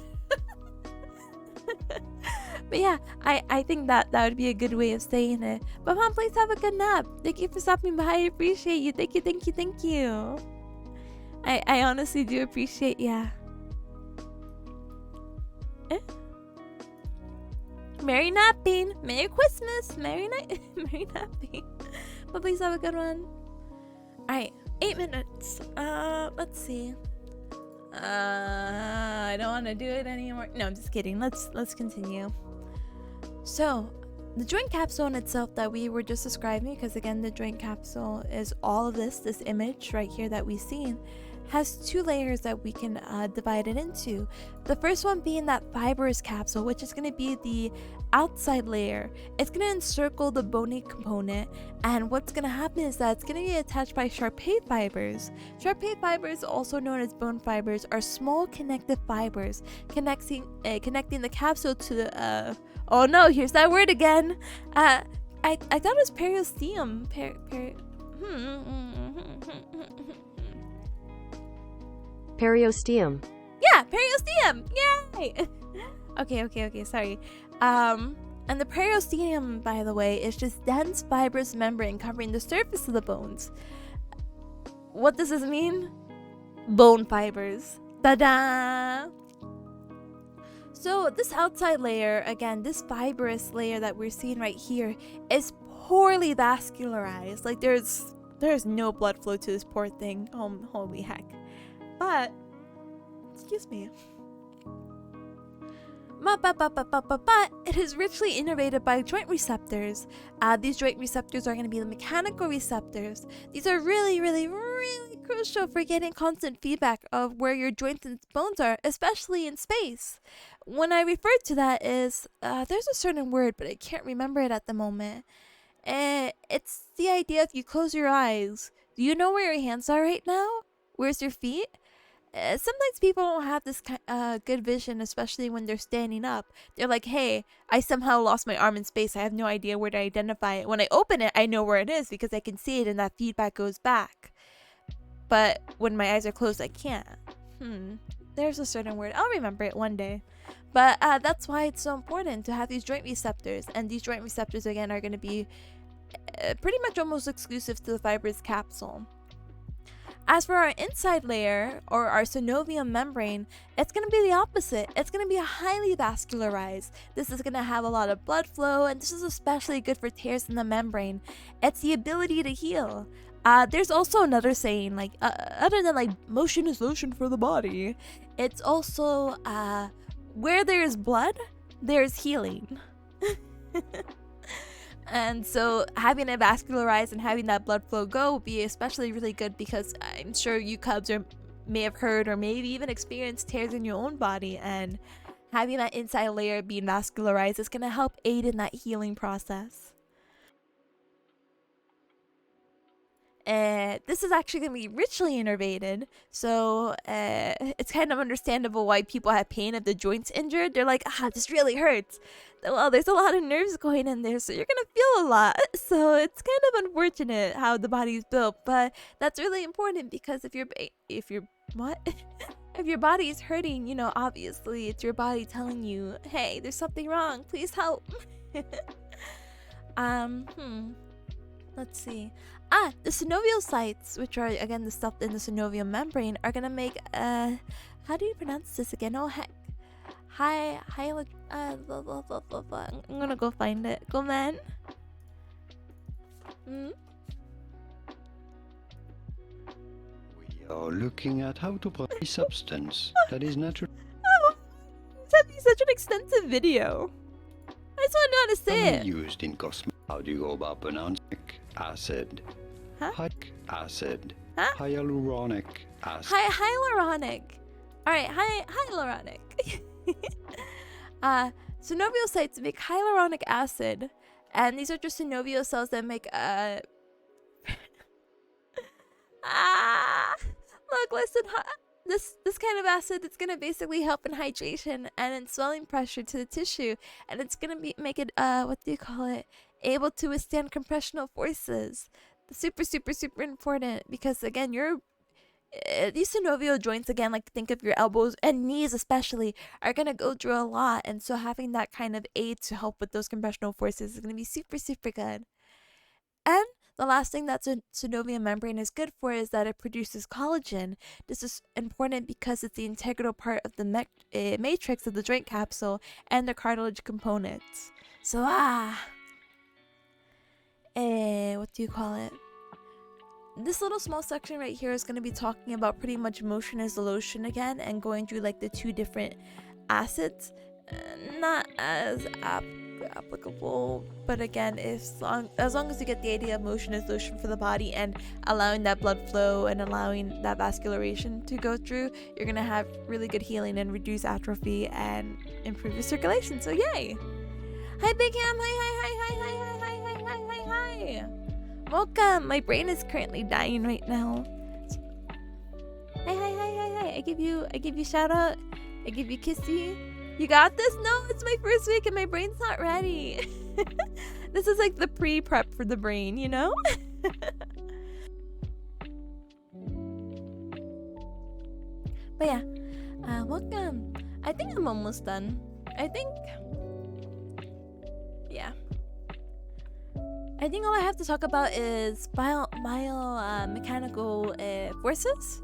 But yeah, I think that would be a good way of saying it. But Mom, please have a good nap. Thank you for stopping by. I appreciate you. Thank you, thank you, thank you. I honestly do appreciate, yeah. Merry napping. Merry Christmas. Merry night. Merry napping. But please have a good one. Alright, 8 minutes. Let's see. I don't want to do it anymore. No, I'm just kidding. Let's continue. So, the joint capsule in itself that we were just describing, because again, the joint capsule is all of this image right here that we've seen, has 2 layers that we can divide it into. The first one being that fibrous capsule, which is going to be the outside layer. It's going to encircle the bony component, and what's going to happen is that it's going to be attached by Sharpei fibers. Sharpei fibers, also known as bone fibers, are small connective fibers connecting the capsule to the oh no, here's that word again. I thought it was periosteum. Periosteum. Yeah, periosteum. Yay. Okay, sorry. And the periosteum, by the way, is just dense fibrous membrane covering the surface of the bones. What does this mean? Bone fibers. Ta-da! So this outside layer, again, this fibrous layer that we're seeing right here, is poorly vascularized. Like there's no blood flow to this poor thing. Holy heck. But, excuse me. But it is richly innervated by joint receptors. These joint receptors are going to be the mechanical receptors. These are really crucial for getting constant feedback of where your joints and bones are, especially in space. When I refer to that is, there's a certain word, but I can't remember it at the moment. It's the idea if you close your eyes, do you know where your hands are right now? Where's your feet? Sometimes people don't have this good vision, especially when they're standing up. They're like, hey, I somehow lost my arm in space. I have no idea where to identify it. When I open it, I know where it is because I can see it and that feedback goes back. But when my eyes are closed, I can't. There's a certain word. I'll remember it one day. But that's why it's so important to have these joint receptors. And these joint receptors, again, are going to be pretty much almost exclusive to the fibrous capsule. As for our inside layer, or our synovium membrane, it's going to be the opposite. It's going to be highly vascularized. This is going to have a lot of blood flow, and this is especially good for tears in the membrane. It's the ability to heal. There's also another saying, like, other than, like, motion is lotion for the body, it's also, where there's blood, there's healing. And so having it vascularized and having that blood flow go will be especially really good, because I'm sure you cubs may have heard or maybe even experienced tears in your own body, and having that inside layer being vascularized is going to help aid in that healing process. This is actually going to be richly innervated, so it's kind of understandable why people have pain if the joint's injured. They're like, this really hurts. Well, there's a lot of nerves going in there, so you're going to feel a lot. So it's kind of unfortunate how the body's built, but that's really important, because if your body's hurting, you know, obviously it's your body telling you, hey, there's something wrong, please help. Let's see. The synovial sites, which are again the stuff in the synovial membrane, are gonna make how do you pronounce this again? Oh heck. I'm gonna go find it. Go man. We are looking at how to produce substance that is natural. Oh, that'd be such an extensive video. I just want to know how to say it. Used in cosmetics. How do you go about pronouncing acid? Huh? Acid. Huh? Hyaluronic acid. Hyaluronic. Alright, hyaluronic. Synovial sites make hyaluronic acid, and these are just synovial cells that make look, listen, this kind of acid, it's gonna basically help in hydration and in swelling pressure to the tissue, and it's gonna make it what do you call it, able to withstand compressional forces. Super, super, super important because again, these synovial joints, again, like think of your elbows and knees especially, are gonna go through a lot, and so having that kind of aid to help with those compressional forces is gonna be super, super good. And the last thing that synovial membrane is good for is that it produces collagen. This is important because it's the integral part of the matrix of the joint capsule and the cartilage components. So what do you call it? This little small section right here is going to be talking about pretty much motion is the lotion again, and going through like the two different acids. Not as applicable, but again, as long as you get the idea of motion is lotion for the body and allowing that blood flow and allowing that vascularization to go through, you're going to have really good healing and reduce atrophy and improve your circulation. So yay! Hi Big Ham! Hi! Welcome! My brain is currently dying right now. Hi. I give you shout out. I give you kissy. You got this? No, it's my first week and my brain's not ready. This is like the pre-prep for the brain, you know? But yeah, welcome. I think I'm almost done. I think all I have to talk about is mechanical forces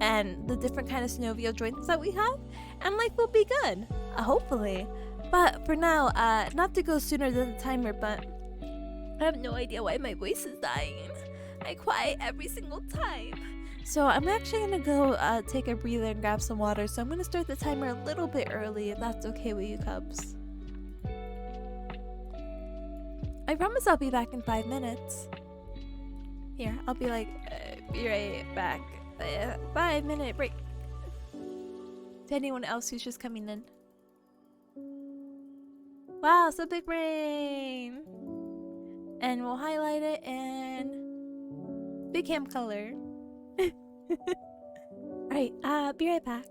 and the different kind of synovial joints that we have, and life will be good, hopefully. But for now, not to go sooner than the timer, but I have no idea why my voice is dying. I cry every single time. So I'm actually gonna go take a breather and grab some water. So I'm gonna start the timer a little bit early, if that's okay with you, Cubs. I promise I'll be back in 5 minutes. Here, I'll be like, be right back. 5-minute break. To anyone else who's just coming in. Wow, so big brain! And we'll highlight it in big ham color. Alright, be right back.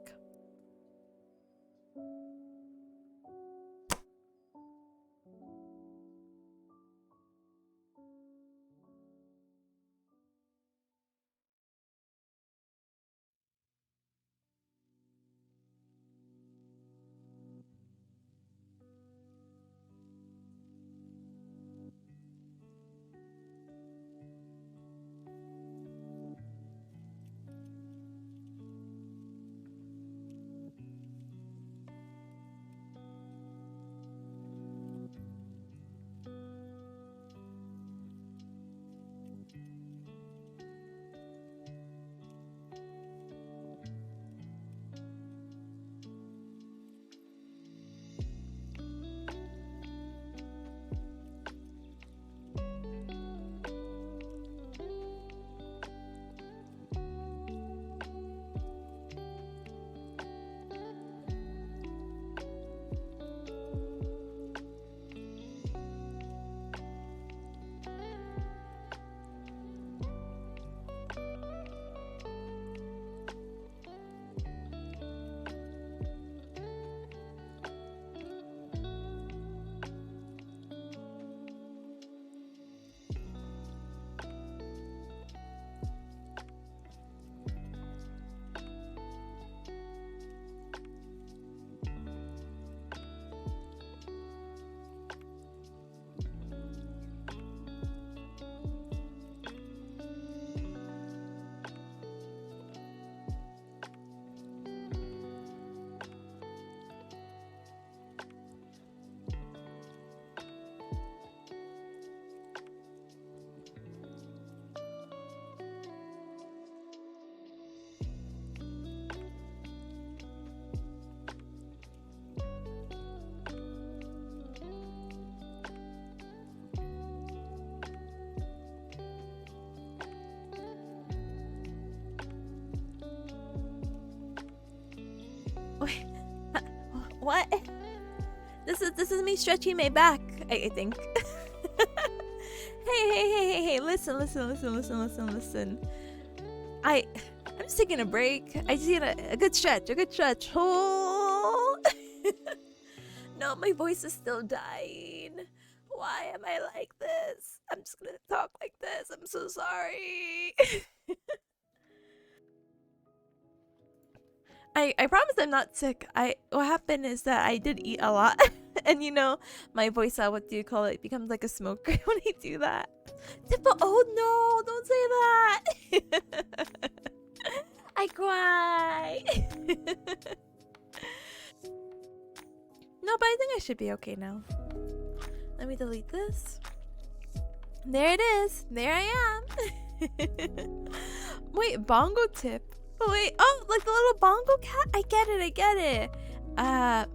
What? This is me stretching my back, I think. Hey, listen. I'm just taking a break. I just need a good stretch, Oh. No, my voice is still dying. Why am I like this? I'm just gonna talk like this. I'm so sorry. I promise I'm not sick. What happened is that I did eat a lot. And you know, my voice, what do you call it, becomes like a smoker when I do that. Oh no, don't say that. I cry. No, but I think I should be okay now. Let me delete this. There it is. There I am. Wait, bongo tip. Oh, wait. Oh, like the little bongo cat? I get it. I get it. I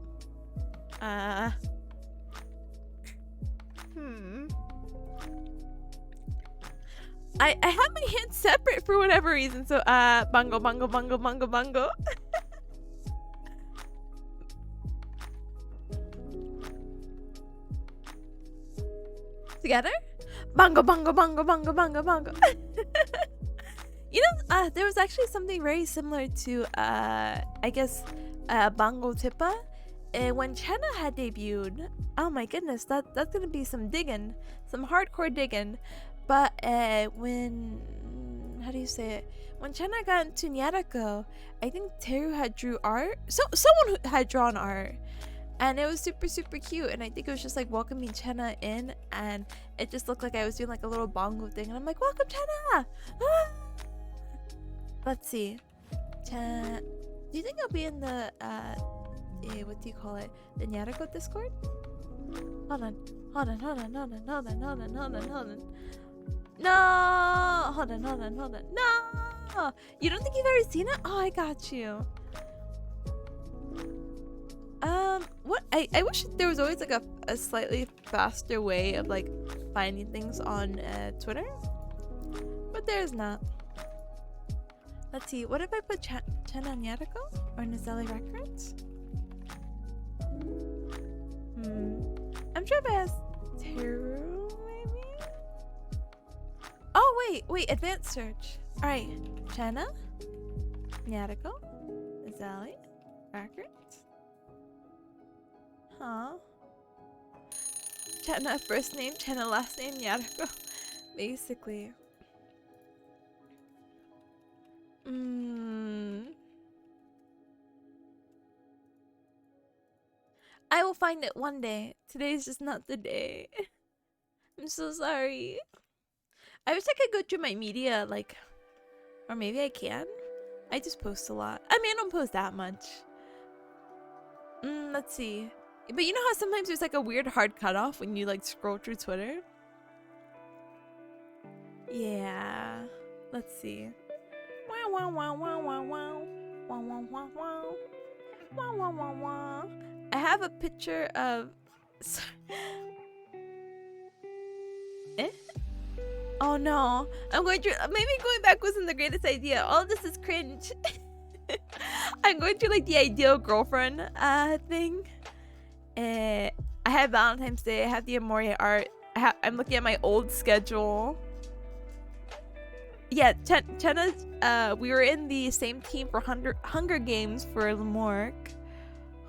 have my hands separate for whatever reason. So, bongo, bongo, bongo, bongo, bongo. Together? Bongo, bongo, bongo, bongo, bongo, bongo. You know, there was actually something very similar to, I guess, Bongo Tippa. When Chenna had debuted, oh my goodness, that's gonna be some digging, some hardcore digging. But when, how do you say it? When Chenna got into Nyarako, I think Teru had drew art. So someone who had drawn art. And it was super, super cute. And I think it was just like welcoming Chenna in. And it just looked like I was doing like a little bongo thing. And I'm like, welcome, Chenna! Ah! Let's see. Do you think I'll be in the, what do you call it? The Nyarako Discord? Hold on. Hold on, hold on, hold on, hold on, hold on, hold on, hold on. No! Hold on, hold on, hold on. No! You don't think you've ever seen it? Oh, I got you. What? I wish there was always like a slightly faster way of like finding things on Twitter. But there's not. Let's see, what if I put Chenna Nyarako or Nazeli Records? I'm sure if I ask Teru, maybe? Oh, wait, advanced search. Alright, Chenna Nyarako Nazeli Records. Huh? Chenna first name, Chenna last name, Nyarako. Basically. I will find it one day. Today's just not the day. I'm so sorry. I wish I could go through my media, like, or maybe I can. I just post a lot. I mean, I don't post that much. Let's see. But you know how sometimes there's like a weird hard cutoff when you like scroll through Twitter? Yeah. Let's see. Wow, wow, wow, wow, wow, wow. Wow, wow, wow, wow. Wow, wow, wow, wow. I have a picture of... Eh? Oh no. I'm going through... Maybe going back wasn't the greatest idea. All of this is cringe. I'm going through like the ideal girlfriend thing. I have Valentine's Day. I have the Amoria art. I'm looking at my old schedule. Yeah, Chenna's, we were in the same team for Hunger Games for Lamork.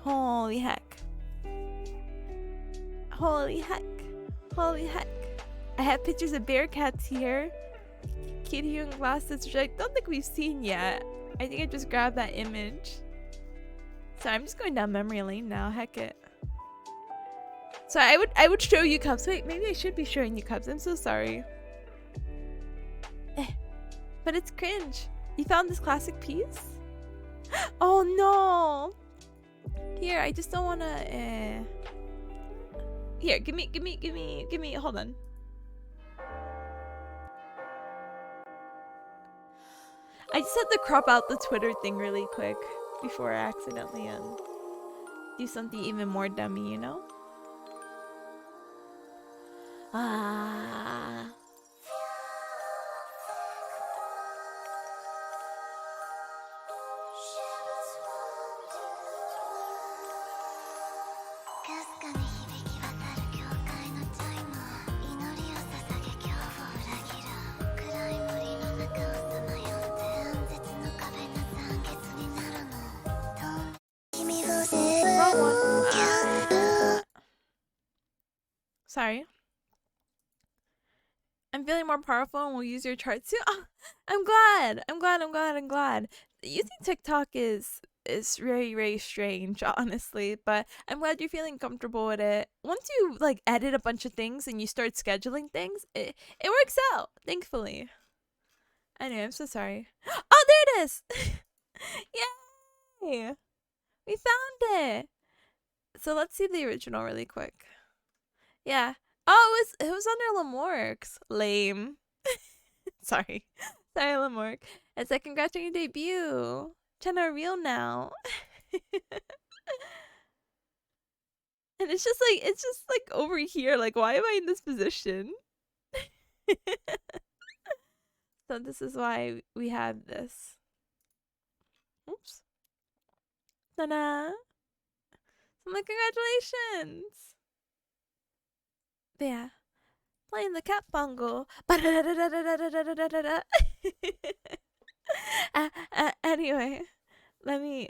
Holy heck. Holy heck. Holy heck. I have pictures of Bearcats here. Kitty and glasses, which I don't think we've seen yet. I think I just grabbed that image. So I'm just going down memory lane now. Heck it. So I would show you Cubs. Wait, maybe I should be showing you Cubs. I'm so sorry. But it's cringe. You found this classic piece? Oh no! Here, I just don't wanna. Here, give me. Hold on. I just had to crop out the Twitter thing really quick before I accidentally do something even more dummy, you know? Ah. Sorry. I'm feeling more powerful and we'll use your chart too. Oh, I'm glad. I'm glad. Using TikTok is very, very strange, honestly, but I'm glad you're feeling comfortable with it. Once you like edit a bunch of things and you start scheduling things, it works out, thankfully. Anyway, I'm so sorry. Oh, there it is! Yay! We found it! So let's see the original really quick. Yeah. Oh, it was under Lamork's. Lame. Sorry. Sorry, Lamork. It's like, congrats on your debut. China real now. And it's just like over here. Like, why am I in this position? So this is why we have this. Oops. Ta-da! So like, congratulations. But yeah. Playing the cat bongo. Anyway, let me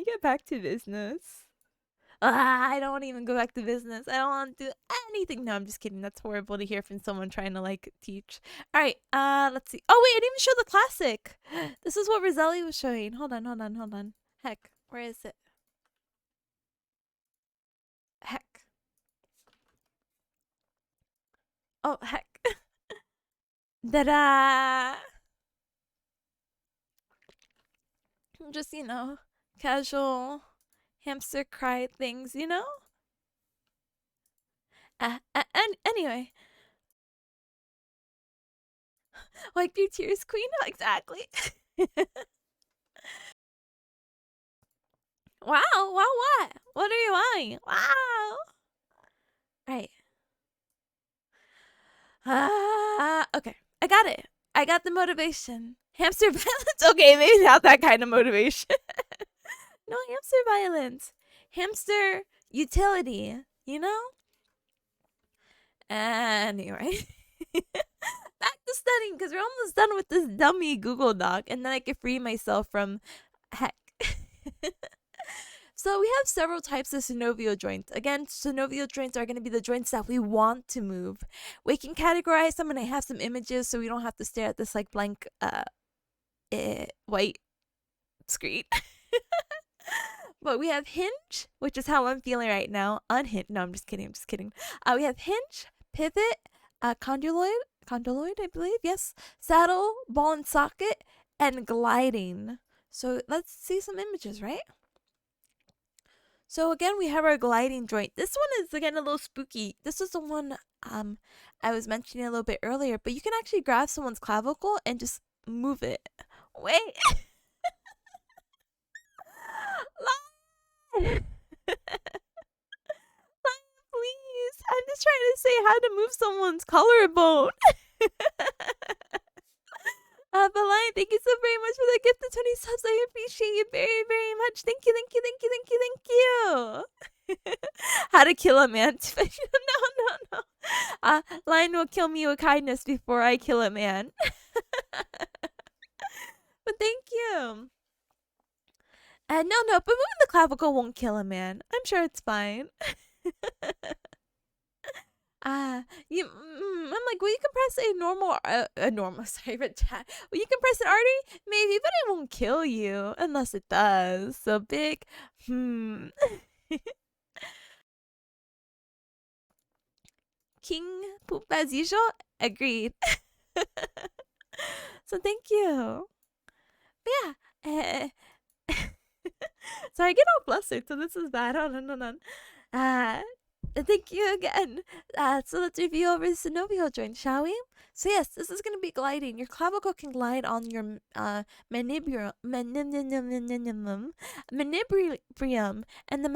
get back to business. I don't want to even go back to business. I don't want to do anything. No, I'm just kidding. That's horrible to hear from someone trying to like teach. All right, let's see. Oh wait, I didn't even show the classic. This is what Roselli was showing. Hold on. Heck, where is it? Heck. Oh heck. Da-da! Just, casual hamster cry things, And anyway. Wipe your tears, queen? Exactly. Wow, what? What are you eyeing? Wow. Right. Okay. I got it. I got the motivation. Hamster violence? Okay, maybe not that kind of motivation. No, hamster violence. Hamster utility, Anyway. Back to studying because we're almost done with this dummy Google Doc and then I can free myself from heck. So we have several types of synovial joints. Again, synovial joints are going to be the joints that we want to move. We can categorize them and I have some images so we don't have to stare at this like blank white screen. But we have hinge, which is how I'm feeling right now. Unhinge. No, I'm just kidding. We have hinge, pivot, condyloid, I believe. Yes. Saddle, ball and socket, and gliding. So let's see some images, right? So again, we have our gliding joint. This one is again a little spooky. This is the one I was mentioning a little bit earlier, but you can actually grab someone's clavicle and just move it. Wait. Lion, please. I'm just trying to say how to move someone's collarbone. But Lion, thank you so very much for the gift of 20 subs. I appreciate you very, very much. Thank you. How to kill a man. No. Lion will kill me with kindness before I kill a man. But thank you. No, but moving the clavicle won't kill a man. I'm sure it's fine. I'm like, will you compress a normal, sorry, will you compress an artery? Maybe, but it won't kill you unless it does. So big, King poop as usual? Agreed. So thank you. But yeah, so I get all flustered, so this is bad. Hold on. Thank you again. So let's review over the synovial joint, shall we? So yes, this is going to be gliding. Your clavicle can glide on your manubrium, and the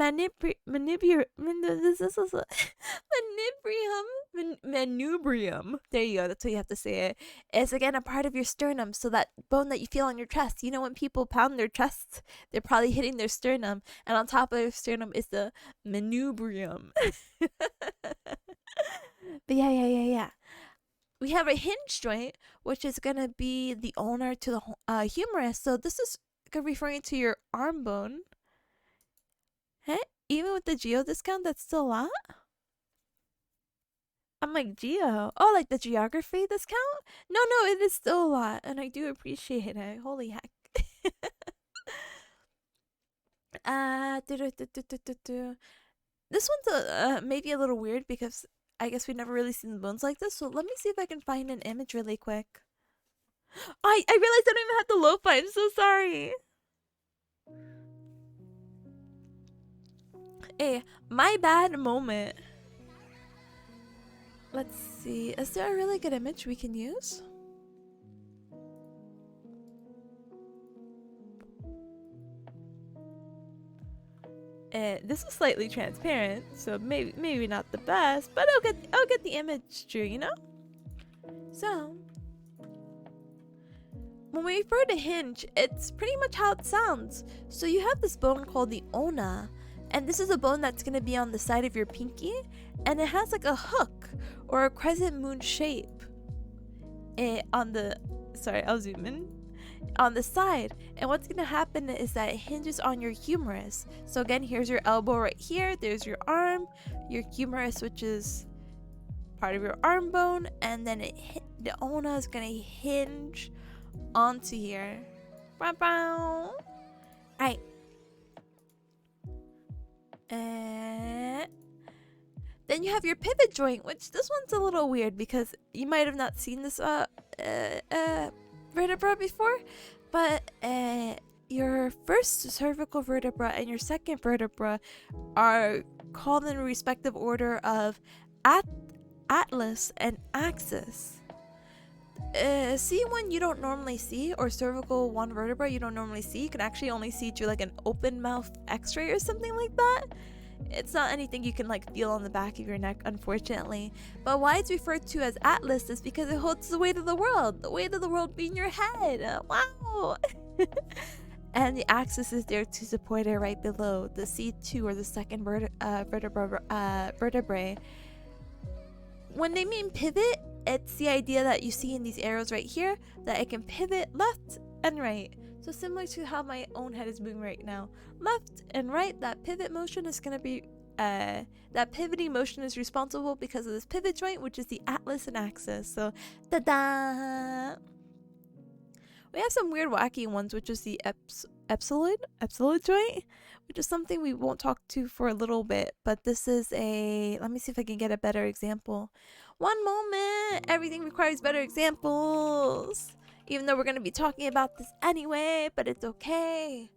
manubrium. There you go. That's how you have to say it. It's again a part of your sternum. So that bone that you feel on your chest. You know when people pound their chests, they're probably hitting their sternum, and on top of their sternum is the manubrium. But yeah. We have a hinge joint, which is gonna be the ulnar to the humerus. So this is referring to your arm bone. Hey, even with the geo discount, that's still a lot. I'm like, geo. Oh, like the geography discount? No, no, it is still a lot, and I do appreciate it. Holy heck. Do. This one's maybe a little weird because I guess we've never really seen bones like this. So let me see if I can find an image really quick. I realized I don't even have the lo-fi. I'm so sorry. Hey, my bad moment. Let's see. Is there a really good image we can use? This is slightly transparent, so maybe not the best, but I'll get the image true, you know? So when we refer to hinge, it's pretty much how it sounds. So you have this bone called the ona, and this is a bone that's gonna be on the side of your pinky, and it has like a hook or a crescent moon shape on the, sorry, I'll zoom in, on the side. And what's gonna happen is that it hinges on your humerus. So again, here's your elbow right here, there's your arm, your humerus, which is part of your arm bone, and then the ona is gonna hinge onto here. Alright. Then you have your pivot joint, which this one's a little weird because you might have not seen this vertebra before, but your first cervical vertebra and your second vertebra are called in respective order of atlas and axis. C1 you don't normally see, or cervical 1 vertebra you don't normally see. You can actually only see through like an open mouth x-ray or something like that. It's not anything you can like feel on the back of your neck, unfortunately. But why it's referred to as atlas is because it holds the weight of the world being your head. Wow. And the axis is there to support it right below the C2 or the second vertebrae. When they mean pivot, it's the idea that you see in these arrows right here, that it can pivot left and right. So similar to how my own head is moving right now, left and right, that pivot motion is going to be, that pivoting motion is responsible because of this pivot joint, which is the atlas and axis. So, da-da! We have some weird wacky ones, which is the epsiloid joint, which is something we won't talk to for a little bit, but this is a, let me see if I can get a better example. One moment, everything requires better examples. Even though we're going to be talking about this anyway, but it's okay.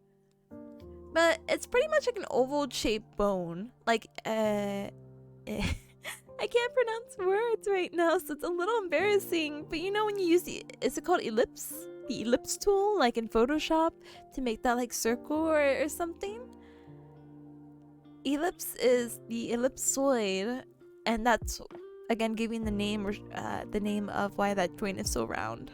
But it's pretty much like an oval shaped bone. Like, I can't pronounce words right now, so it's a little embarrassing. But you know when you use the, is it called ellipse? The ellipse tool, like in Photoshop, to make that like circle or something? Ellipse is the ellipsoid, and that's, again, giving the name of why that joint is so round.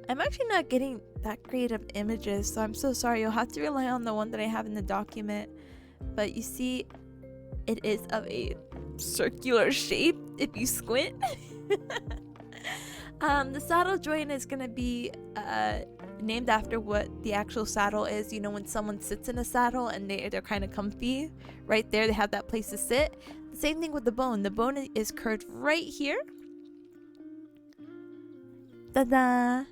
I'm actually not getting that great of images, so I'm so sorry. You'll have to rely on the one that I have in the document. But you see, it is of a circular shape if you squint. The saddle joint is going to be named after what the actual saddle is. You know, when someone sits in a saddle and they're kind of comfy, right there, they have that place to sit. The same thing with the bone. The bone is curved right here. Ta-da!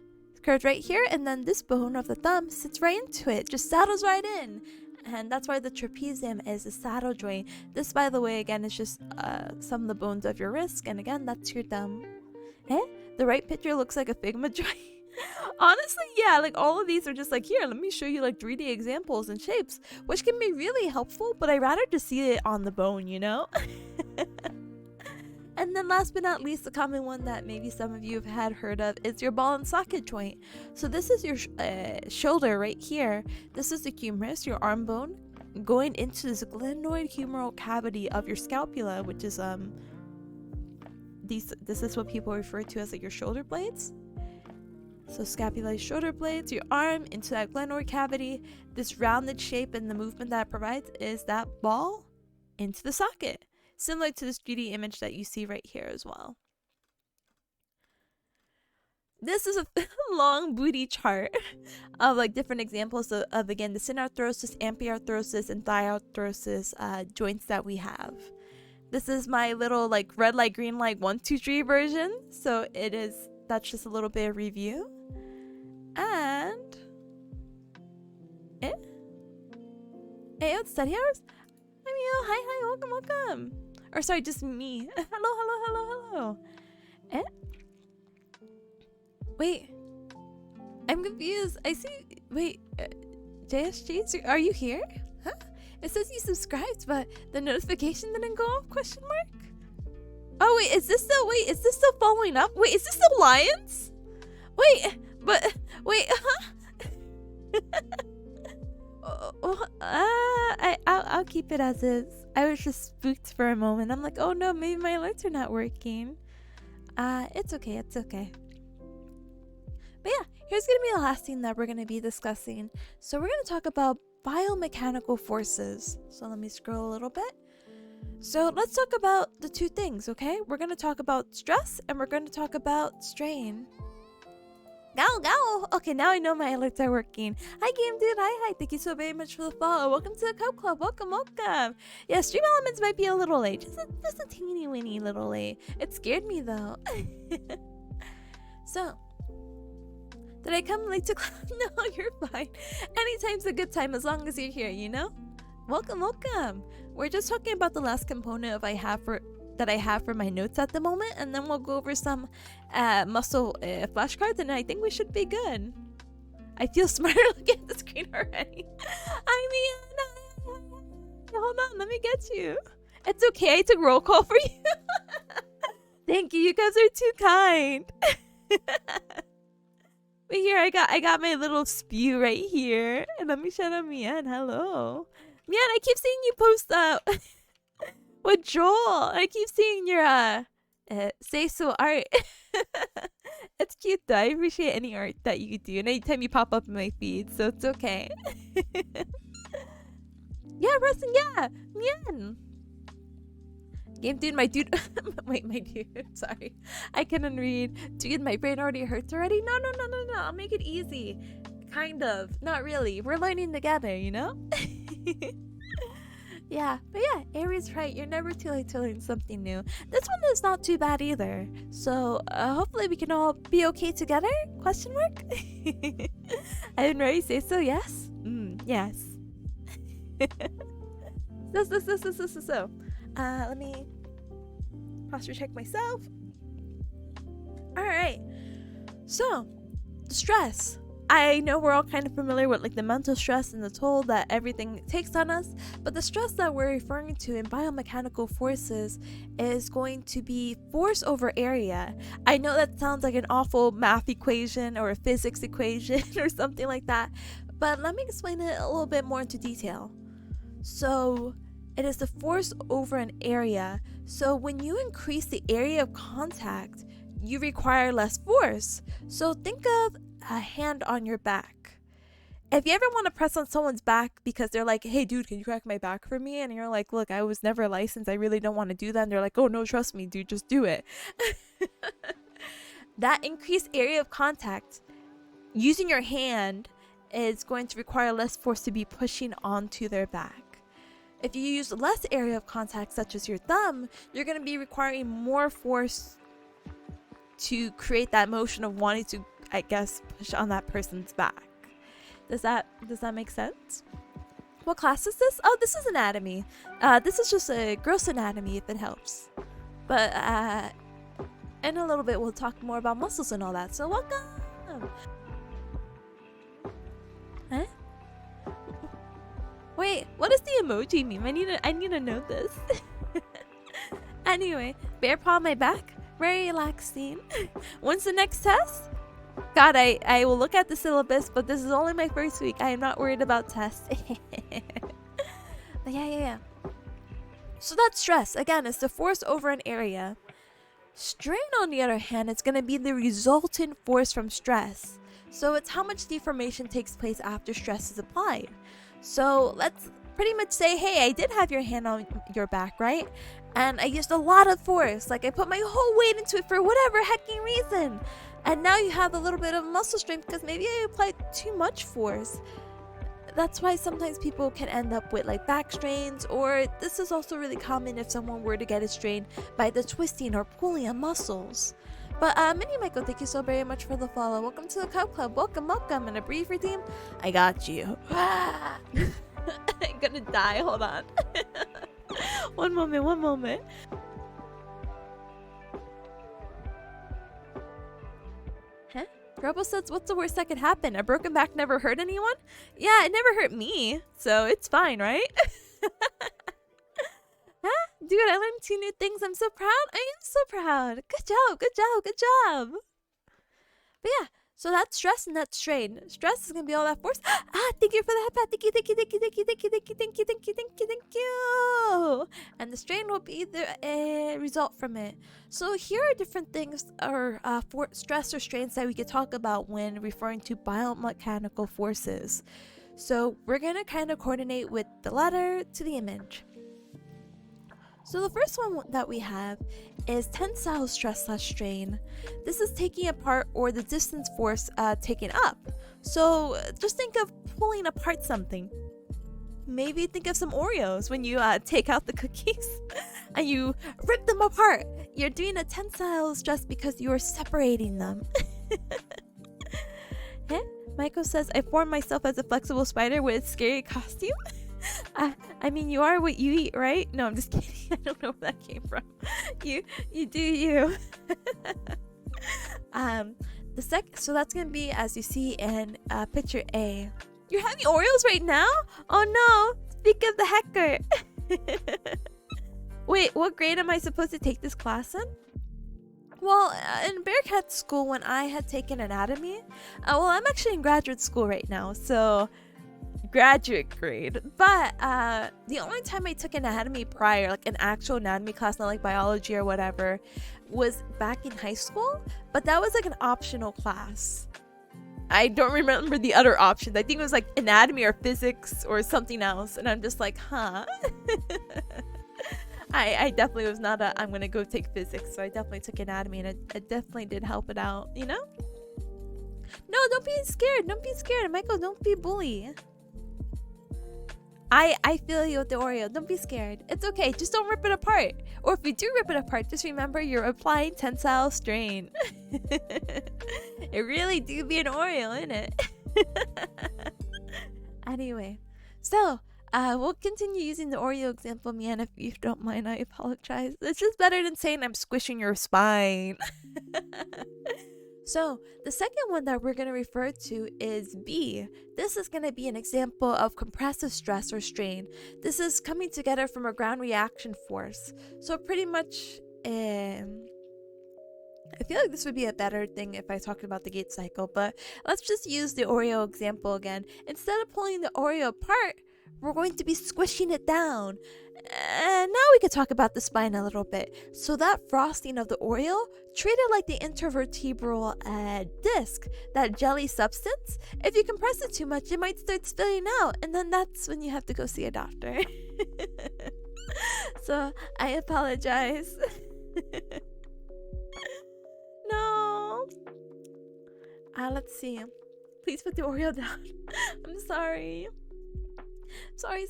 Curved right here, and then this bone of the thumb sits right into it, just saddles right in. And that's why the trapezium is a saddle joint. This, by the way, again, is just some of the bones of your wrist, and again, that's your thumb. The right picture looks like a Figma joint. Honestly, yeah, like all of these are just like, here, let me show you like 3D examples and shapes, which can be really helpful, but I rather just see it on the bone, you know? And then last but not least, the common one that maybe some of you have had heard of is your ball and socket joint. So this is your shoulder right here. This is the humerus, your arm bone, going into this glenoid humeral cavity of your scapula, which is this is what people refer to as like your shoulder blades. So scapula, shoulder blades, your arm into that glenoid cavity. This rounded shape and the movement that it provides is that ball into the socket. Similar to this 3D image that you see right here as well. This is a long booty chart of like different examples of again, the synarthrosis, amphiarthrosis, and diarthrosis joints that we have. This is my little like red light, green light, 1, 2, 3 version. So that's just a little bit of review. And hey, it's study hours. Hi, Mio. Hi, welcome. Or sorry, just me. hello. Wait, I'm confused. I see. Wait, JSG, are you here? Huh? It says you subscribed, but the notification didn't go off? Question mark. Oh wait, is this still following up? Wait, is this still Lions? Wait, but wait. I'll keep it as is. I was just spooked for a moment. I'm like, oh no, maybe my alerts are not working. It's okay. But yeah, here's gonna be the last thing that we're gonna be discussing. So we're gonna talk about biomechanical forces. So let me scroll a little bit. So let's talk about the two things, okay? We're gonna talk about stress and we're gonna talk about strain. Go! Okay, now I know my alerts are working. Hi, Game Dude. Hi. Thank you so very much for the follow. Welcome to the Cub Club. Welcome. Yeah, stream elements might be a little late. Just a teeny weeny little late. It scared me, though. So, did I come late to class? No, you're fine. Anytime's a good time as long as you're here, you know? Welcome. We're just talking about the last component that I have for my notes at the moment, and then we'll go over some muscle flashcards, and I think we should be good. I feel smarter looking at the screen already. I mean, hold on, let me get you. It's okay, I took roll call for you. Thank you, you guys are too kind. But here, I got my little spew right here, and let me shout out Mian. Hello, Mian. I keep seeing you post with Joel. I keep seeing your say so art. It's cute though. I appreciate any art that you do, and anytime you pop up in my feed, so it's okay. Yeah, Rustin. Yeah, Mian. Game Dude, my dude. Wait, my dude. Sorry, I couldn't read. Dude, my brain already hurts already. No. I'll make it easy. Kind of. Not really. We're learning together, you know. Yeah, but yeah, Aries, right? You're never too late to learn something new. This one is not too bad either. So hopefully we can all be okay together? Question mark? I didn't already say so. Yes. Yes. So. Let me posture check myself. All right. So, stress. I know we're all kind of familiar with like the mental stress and the toll that everything takes on us, but the stress that we're referring to in biomechanical forces is going to be force over area. I know that sounds like an awful math equation or a physics equation or something like that, but let me explain it a little bit more into detail. So it is the force over an area. So when you increase the area of contact, you require less force. So think of a hand on your back. If you ever want to press on someone's back because they're like, hey dude, can you crack my back for me? And you're like, look, I was never licensed, I really don't want to do that. And they're like, oh no, trust me dude, just do it. That increased area of contact using your hand is going to require less force to be pushing onto their back. If you use less area of contact, such as your thumb, you're going to be requiring more force to create that motion of wanting to, I guess, push on that person's back. Does that make sense? What class is this? Oh, this is anatomy. This is just a gross anatomy, if it helps. But in a little bit, we'll talk more about muscles and all that. So welcome. Huh? Wait, what does the emoji mean? I need to know this. Anyway, bear paw on my back. Very relaxing. When's the next test? God, I will look at the syllabus, but this is only my first week. I am not worried about tests. But yeah. So that's stress. Again, it's the force over an area. Strain, on the other hand, is going to be the resultant force from stress. So it's how much deformation takes place after stress is applied. So let's pretty much say, hey, I did have your hand on your back, right? And I used a lot of force. Like I put my whole weight into it for whatever hecking reason. And now you have a little bit of muscle strain because maybe I applied too much force. that's why sometimes people can end up with like back strains, or this is also really common if someone were to get a strain by the twisting or pulling on muscles. But Mini Michael, thank you so very much for the follow. Welcome to the Cub Club. Welcome, welcome. And a brief redeem. I got you. I'm gonna die. Hold on. One moment. Huh? Robo says, what's the worst that could happen? A broken back never hurt anyone? Yeah, it never hurt me. So it's fine, right? Huh? Dude, I learned 2 new things. I'm so proud. I am so proud. Good job, good job, good job. But yeah, so that's stress and that's strain. Stress is going to be all that force. Thank you for the head pat. Thank you. And the strain will be the result from it. So here are different things or for stress or strains that we could talk about when referring to biomechanical forces. So we're going to kind of coordinate with the letter to the image. So the first one that we have is tensile stress/strain. This is taking apart or the distance force taken up. So just think of pulling apart something. Maybe think of some Oreos when you take out the cookies and you rip them apart. You're doing a tensile stress because you're separating them. Hey, Michael says, I formed myself as a flexible spider with a scary costume. I mean, you are what you eat, right? No, I'm just kidding. I don't know where that came from. You do you. So that's gonna be as you see in picture A. You're having Oreos right now? Oh no! Speak of the hecker. Wait, what grade am I supposed to take this class in? Well, in Bearcat school, when I had taken anatomy, well, I'm actually in graduate school right now, so graduate grade. But the only time I took anatomy prior, like an actual anatomy class, not like biology or whatever, was back in high school. But that was like an optional class. I don't remember the other options. I think it was like anatomy or physics or something else. And I'm just like, huh? I definitely was not I'm gonna go take physics. So I definitely took anatomy, and it definitely did help it out, you know? No, don't be scared. Don't be scared. Michael, don't be bully. I feel you with the Oreo. Don't be scared. It's okay. Just don't rip it apart. Or if you do rip it apart, just remember you're applying tensile strain. It really do be an Oreo, isn't it? Anyway, so we'll continue using the Oreo example, man. If you don't mind, I apologize. It's just better than saying I'm squishing your spine. So the second one that we're going to refer to is B. This is going to be an example of compressive stress or strain. This is coming together from a ground reaction force. So pretty much, I feel like this would be a better thing if I talked about the gate cycle, but let's just use the Oreo example again. Instead of pulling the Oreo apart, we're going to be squishing it down. And now we can talk about the spine a little bit. So that frosting of the Oreo, treat it like the intervertebral disc, that jelly substance. If you compress it too much, it might start spilling out, and then that's when you have to go see a doctor. So I apologize. No. Let's see. Please put the Oreo down. I'm sorry. Sorry.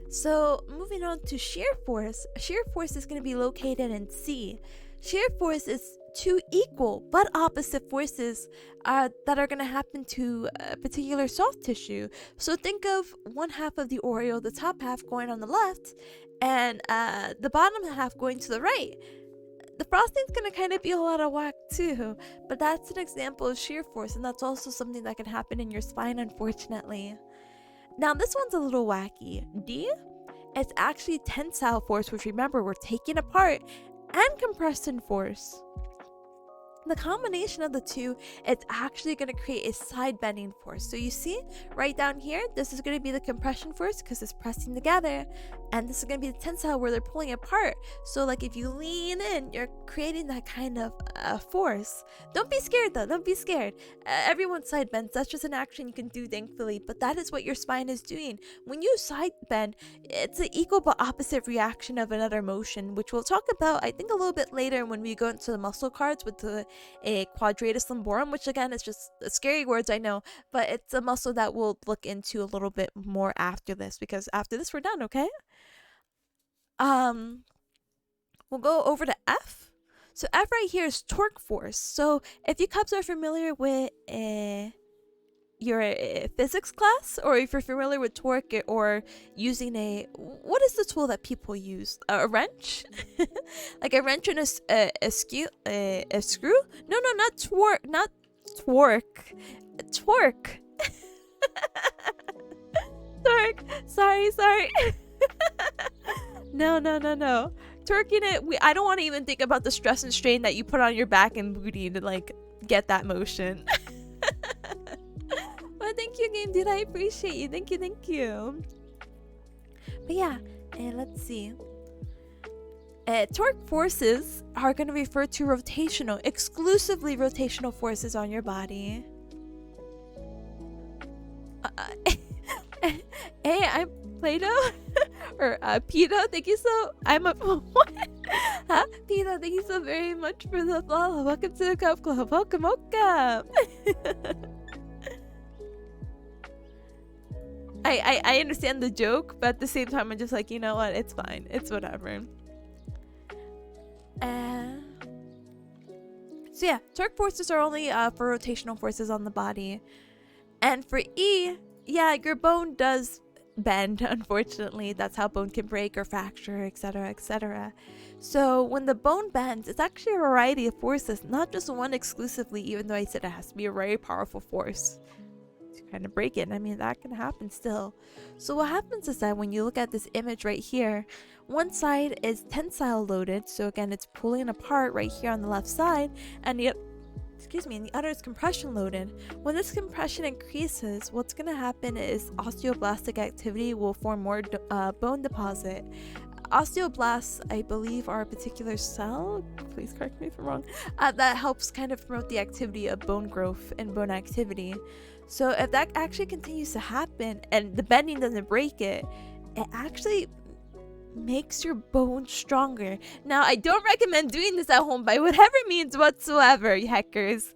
So moving on to shear force. Shear force is going to be located in C. Shear force is 2 equal but opposite forces that are going to happen to a particular soft tissue. So think of one half of the Oreo, the top half going on the left, and the bottom half going to the right. The frosting's going to kind of be a lot of whack too, but that's an example of shear force, and that's also something that can happen in your spine, unfortunately. Now this one's a little wacky. D, it's actually tensile force, which remember we're taking apart, and compression force. The combination of the two, it's actually going to create a side bending force. So you see right down here, this is going to be the compression force because it's pressing together, and this is going to be the tensile where they're pulling apart. So like if you lean in, you're creating that kind of force. Don't be scared though. Don't be scared. Everyone side bends. That's just an action you can do, thankfully. But that is what your spine is doing. When you side bend, it's an equal but opposite reaction of another motion, which we'll talk about, I think, a little bit later when we go into the muscle cards with the a quadratus lumborum, which again is just scary words, I know, but it's a muscle that we'll look into a little bit more after this, because after this we're done, okay? We'll go over to F. So F right here is torque force. So if you cubs are familiar with your physics class, or if you're familiar with torque, or using what is the tool that people use, a wrench, like a wrench and a screw, no, not torque, torque. Sorry. No. Torquing it, I don't want to even think about the stress and strain that you put on your back and booty to like get that motion. But thank you, game dude, I appreciate you. Thank you. But yeah, and let's see. Torque forces are going to refer to exclusively rotational forces on your body. Hey, I'm Plato or Pito. Thank you what? Huh? Pito, thank you so very much for the follow. Welcome to the Cup Club. Welcome. I understand the joke, but at the same time, I'm just like, you know what? It's fine. It's whatever. So yeah, torque forces are only for rotational forces on the body. And for E, yeah, your bone does bend, unfortunately. That's how bone can break or fracture, etc. So when the bone bends, it's actually a variety of forces, not just one exclusively, even though I said it has to be a very powerful force to kind of break it. I mean, that can happen still. So what happens is that when you look at this image right here, one side is tensile loaded, so again it's pulling apart right here on the left side, and the other is compression loaded. When this compression increases, what's going to happen is osteoblastic activity will form more bone deposit. Osteoblasts, I believe, are a particular cell, please correct me if I'm wrong, that helps kind of promote the activity of bone growth and bone activity. So if that actually continues to happen and the bending doesn't break it, it actually makes your bone stronger. Now, I don't recommend doing this at home by whatever means whatsoever, you hackers.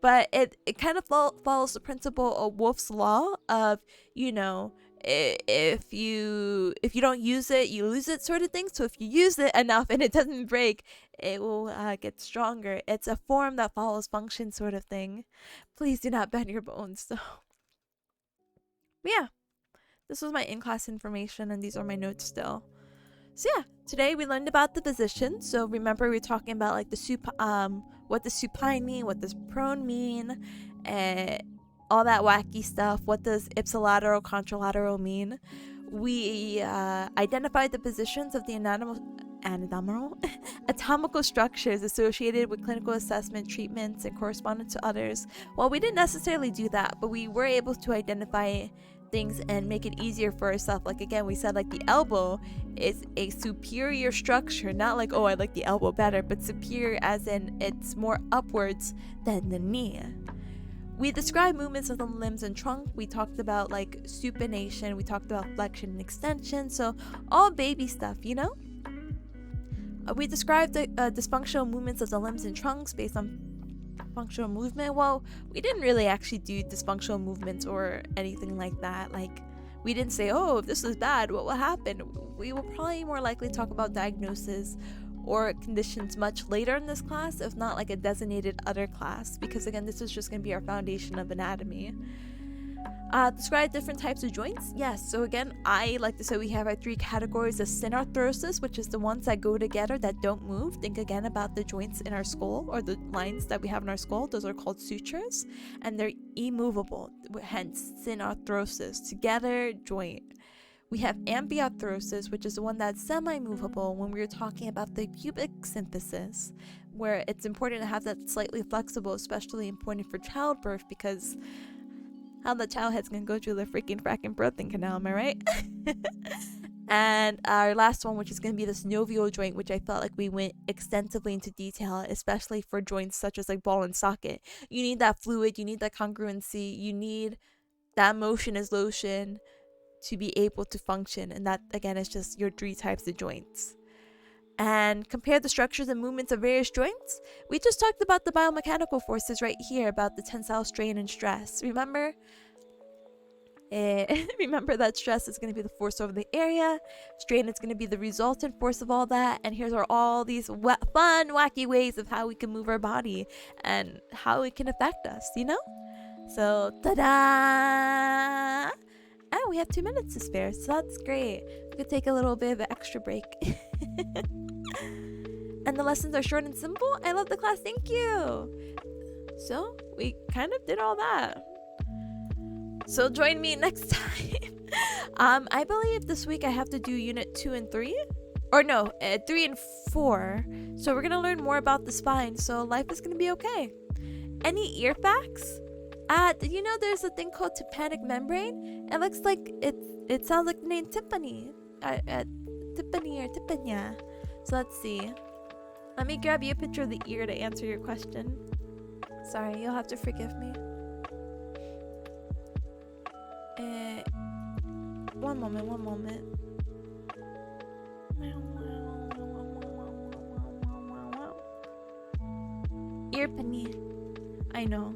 But it kind of follows the principle of Wolff's Law of, you know, if you don't use it, you lose it, sort of thing. So if you use it enough and it doesn't break, it will get stronger. It's a form that follows function, sort of thing. Please do not bend your bones, though. But yeah, this was my in-class information, and these are my notes still. So yeah, today we learned about the position. So remember, we were talking about like what does supine mean, what does prone mean, all that wacky stuff. What does ipsilateral, contralateral mean? We identified the positions of the anatomical structures associated with clinical assessment treatments and corresponded to others. Well, we didn't necessarily do that, but we were able to identify things and make it easier for ourselves. Like again, we said like the elbow is a superior structure, not like, oh, I like the elbow better, but superior as in it's more upwards than the knee. We described movements of the limbs and trunk. We talked about like supination, we talked about flexion and extension, so all baby stuff, you know. We described the dysfunctional movements of the limbs and trunks based on functional movement. Well, we didn't really actually do dysfunctional movements or anything like that. Like, we didn't say, oh, if this is bad, what will happen? We will probably more likely talk about diagnosis or conditions much later in this class, if not like a designated other class, because again, this is just going to be our foundation of anatomy. Describe different types of joints. Yes, so again, I like to say we have our three categories of synarthrosis, which is the ones that go together that don't move. Think again about the joints in our skull, or the lines that we have in our skull. Those are called sutures, and they're immovable, hence synarthrosis, together joint. We have ambiarthrosis, which is the one that's semi-movable when we were talking about the pubic symphysis, where it's important to have that slightly flexible, especially important for childbirth, because how the child head's gonna go through the freaking fracking birthing canal, am I right? And our last one, which is gonna be the synovial joint, which I felt like we went extensively into detail, especially for joints such as like ball and socket. You need that fluid, you need that congruency, you need that motion as lotion to be able to function, and that again is just your three types of joints. and compare the structures and movements of various joints. We just talked about the biomechanical forces right here about the tensile strain and stress. Remember? Remember that stress is going to be the force over the area, strain is going to be the resultant force of all that, and here's are all these fun, wacky ways of how we can move our body and how it can affect us, you know? So, ta-da! And we have 2 minutes to spare, so that's great. We could take a little bit of an extra break. And the lessons are short and simple. I love the class, thank you! So, we kind of did all that. So join me next time. I believe this week I have to do unit 2 and 3. Or no, 3 and 4. So we're going to learn more about the spine. So life is going to be okay. Any ear facts? Did you know there's a thing called tympanic membrane? It looks like it sounds like the name Tiffany. Tiffany or Tiffanya. So let's see. Let me grab you a picture of the ear to answer your question. Sorry, you'll have to forgive me. One moment. Ear penny. I know.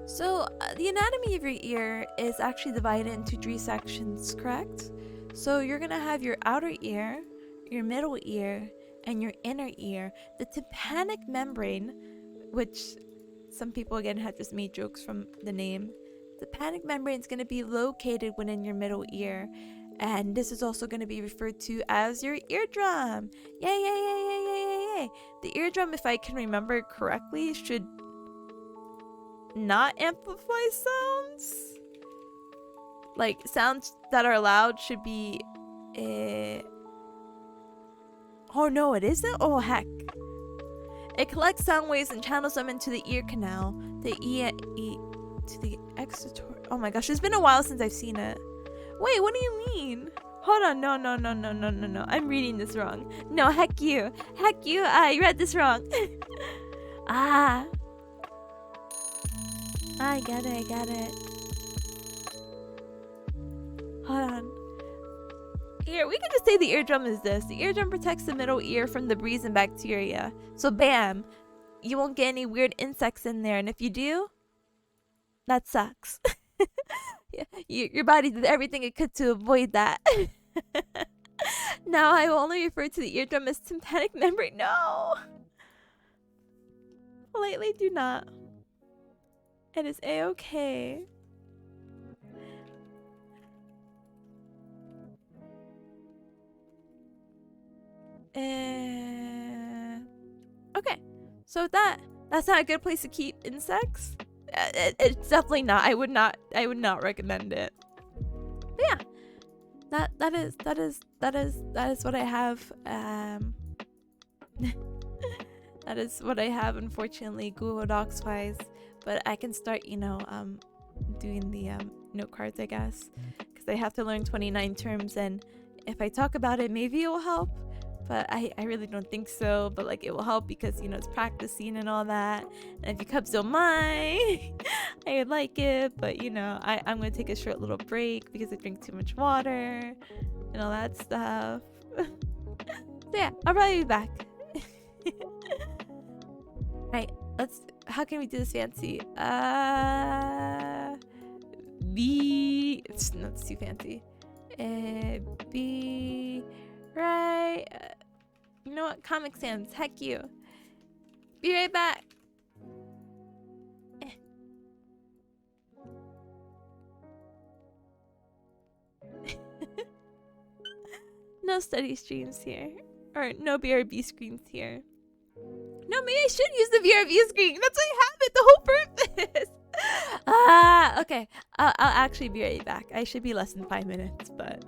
So, the anatomy of your ear is actually divided into 3 sections, correct? So, you're gonna have your outer ear, your middle ear, and your inner ear. The tympanic membrane, which some people again have just made jokes from the name. The tympanic membrane is going to be located within your middle ear, and this is also going to be referred to as your eardrum. Yay. The eardrum, if I can remember correctly, should not amplify sounds. Like, sounds that are loud should be oh no, it isn't? Oh heck. It collects sound waves and channels them into the ear canal, the to the exutor. Oh my gosh, it's been a while since I've seen it. Wait, what do you mean? Hold on, no. I'm reading this wrong. No, heck you. You read this wrong. I got it. Hold on. Here, we can just say the eardrum is this. The eardrum protects the middle ear from debris and bacteria. So bam, you won't get any weird insects in there. And if you do, that sucks. Your body did everything it could to avoid that. Now I will only refer to the eardrum as tympanic membrane. No! Politely do not. It is a-okay. Okay, so that's not a good place to keep insects. It's definitely not. I would not recommend it. But yeah, that is what I have. That is what I have, unfortunately, Google Docs wise. But I can start, doing the note cards, I guess, because I have to learn 29 terms, and if I talk about it, maybe it will help. But I really don't think so. But like, it will help because it's practicing and all that. And if you cubs don't mind, I would like it. But I'm gonna take a short little break because I drink too much water and all that stuff. So yeah, I'll probably be back. Alright, how can we do this fancy? It's too fancy. Right. You know what? Comic Sans. Heck you. Be right back. No study streams here. Or no BRB screens here. No, maybe I should use the BRB screen. That's why I have it. The whole purpose. Okay. I'll actually be right back. I should be less than 5 minutes, but...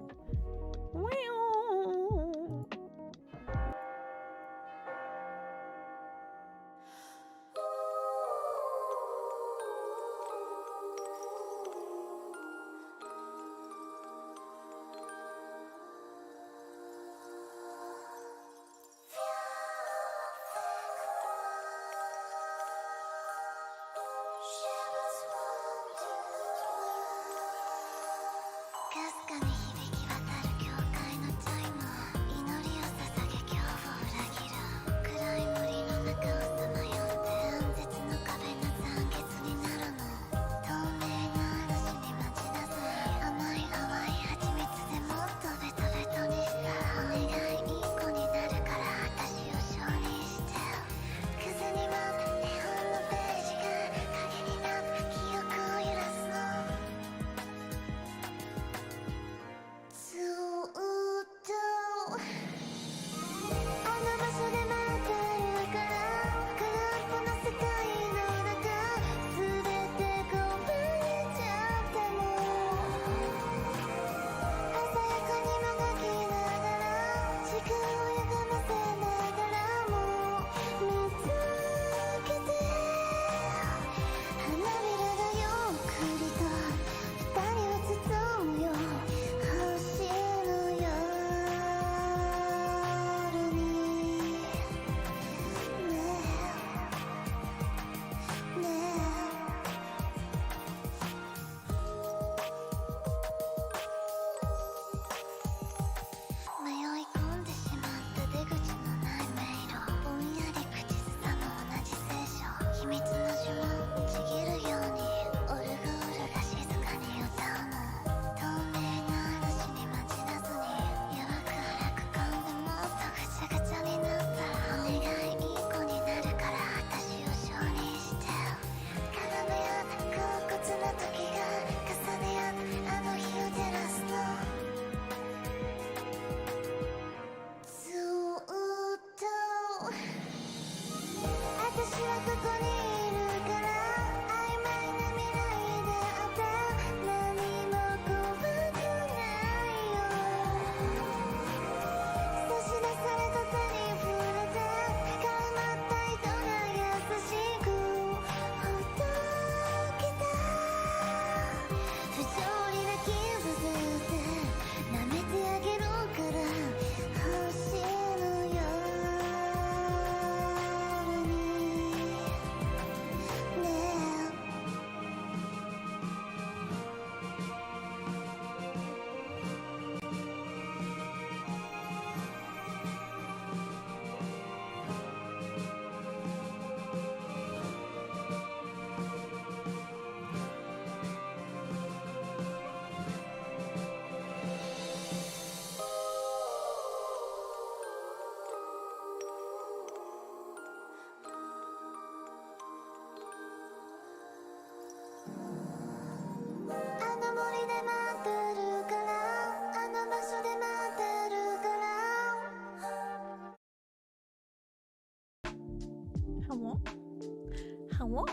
Hello.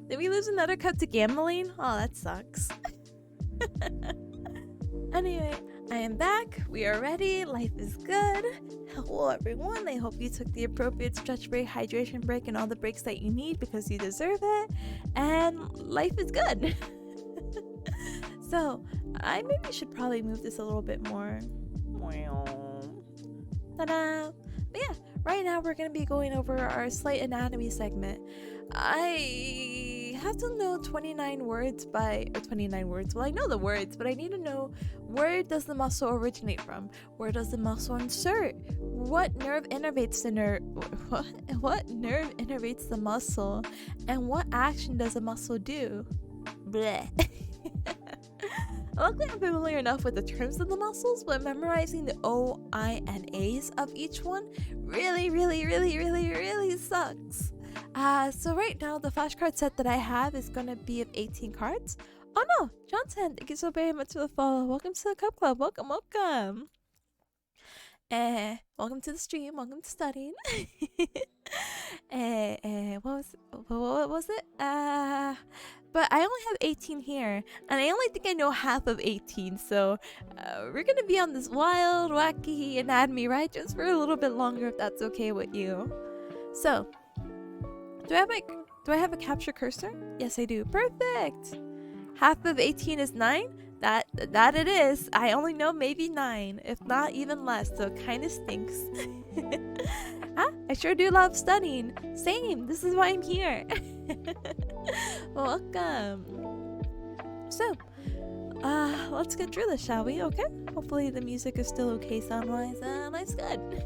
Did we lose another cut to gambling? Oh, that sucks. Anyway, I am back. We are ready. Life is good. Hello, everyone. I hope you took the appropriate stretch break, hydration break, and all the breaks that you need because you deserve it. And life is good. So, I maybe should probably move this a little bit more. Ta-da! But yeah, right now we're going to be going over our slight anatomy segment. I have to know 29 words or 29 words. Well, I know the words, but I need to know, where does the muscle originate from? Where does the muscle insert? What nerve innervates the nerve? What nerve innervates the muscle? And what action does the muscle do? Bleh. Luckily, I'm familiar enough with the terms of the muscles, but memorizing the O, I, and A's of each one really sucks. So right now, the flashcard set that I have is going to be of 18 cards. Oh no, Johnson, thank you so very much for the follow. Welcome to the Cup Club. Welcome. Welcome to the stream. Welcome to studying. What was it? But I only have 18 here, and I only think I know half of 18, so we're gonna be on this wild, wacky anatomy ride just for a little bit longer, if that's okay with you. So, do I have a capture cursor? Yes, I do. Perfect. Half of 18 is 9. That it is. I only know maybe 9, if not even less, so it kind of stinks. I sure do love studying. Same. This is why I'm here. Welcome. So, let's get through this, shall we? Okay. Hopefully the music is still okay sound-wise, and life's good.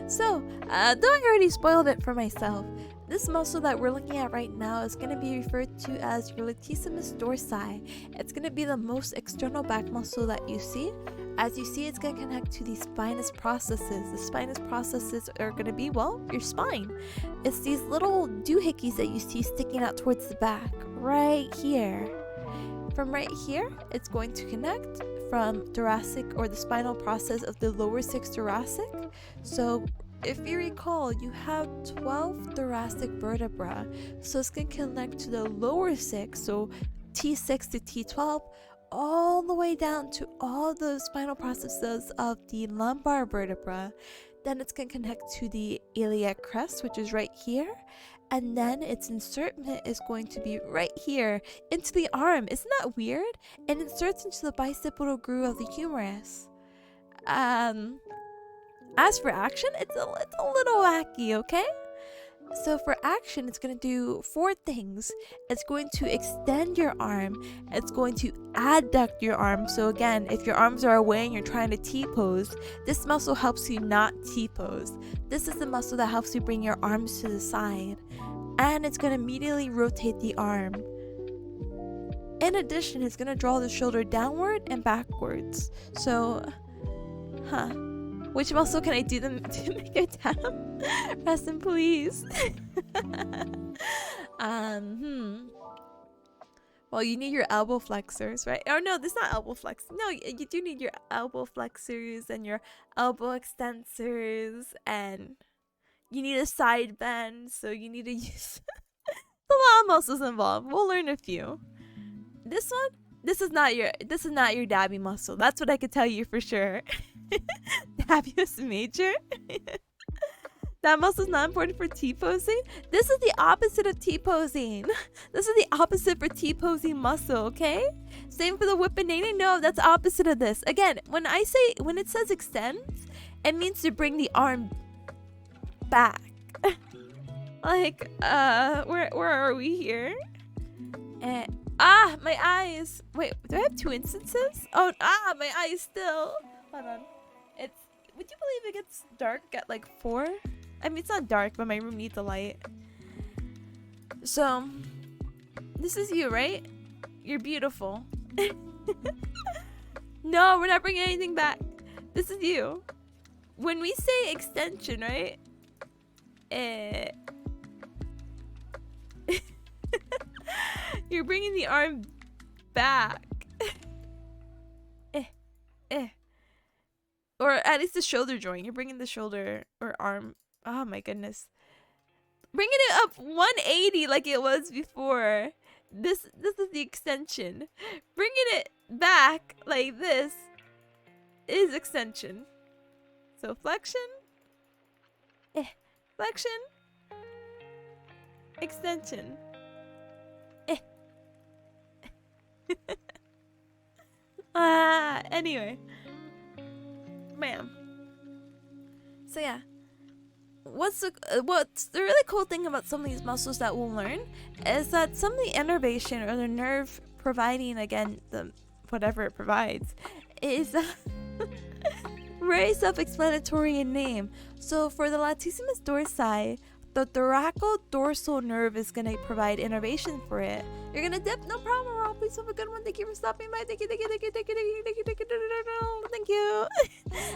So, though I already spoiled it for myself, this muscle that we're looking at right now is going to be referred to as your latissimus dorsi. It's going to be the most external back muscle that you see. As you see, it's going to connect to the spinous processes. The spinous processes are going to be, well, your spine. It's these little doohickeys that you see sticking out towards the back, right here. From right here, it's going to connect from thoracic, or the spinal process of the lower 6 thoracic. So if you recall, you have 12 thoracic vertebrae, so it's going to connect to the lower 6, so T6 to T12, all the way down to all the spinal processes of the lumbar vertebra. Then it's going to connect to the iliac crest, which is right here, and then its insertment is going to be right here into the arm. Isn't that weird? It inserts into the bicipital groove of the humerus. As for action, it's a little wacky, okay? So for action, it's going to do 4 things. It's going to extend your arm. It's going to adduct your arm. So again, if your arms are away and you're trying to T-pose, this muscle helps you not T-pose. This is the muscle that helps you bring your arms to the side. And it's going to immediately rotate the arm. In addition, it's going to draw the shoulder downward and backwards. So, which muscle can I do them to make it down? Rest in peace. Well, you need your elbow flexors, right? Oh no, this is not elbow flex. No, you do need your elbow flexors and your elbow extensors, and you need a side bend. So you need to use a lot of muscles involved. We'll learn a few. This is not your dabby muscle. That's what I could tell you for sure. Dabius major. That muscle is not important for T-posing. This is the opposite of T-posing. This is the opposite for T-posing muscle, okay? Same for the whippinating. No, that's opposite of this. Again, when it says extend, it means to bring the arm back. Like, where are we here? My eyes. Wait, do I have 2 instances? Oh, my eyes still. Hold on. Would you believe it gets dark at like 4? I mean, it's not dark, but my room needs a light. So, this is you, right? You're beautiful. No, we're not bringing anything back. This is you. When we say extension, right? You're bringing the arm back. Or at least the shoulder joint. You're bringing the shoulder or arm. Oh my goodness. bringing it up 180 like it was before. This is the extension. Bringing it back like this is extension. So flexion, flexion, extension. Anyway. Bam. So yeah. What's the really cool thing about some of these muscles that we'll learn is that some of the innervation or the nerve providing, again, the whatever it provides, is very self-explanatory in name. So for the latissimus dorsi, the thoracodorsal nerve is going to provide innervation for it. You're going to dip? No problem, Rob. Please have a good one. Thank you for stopping by. Thank you.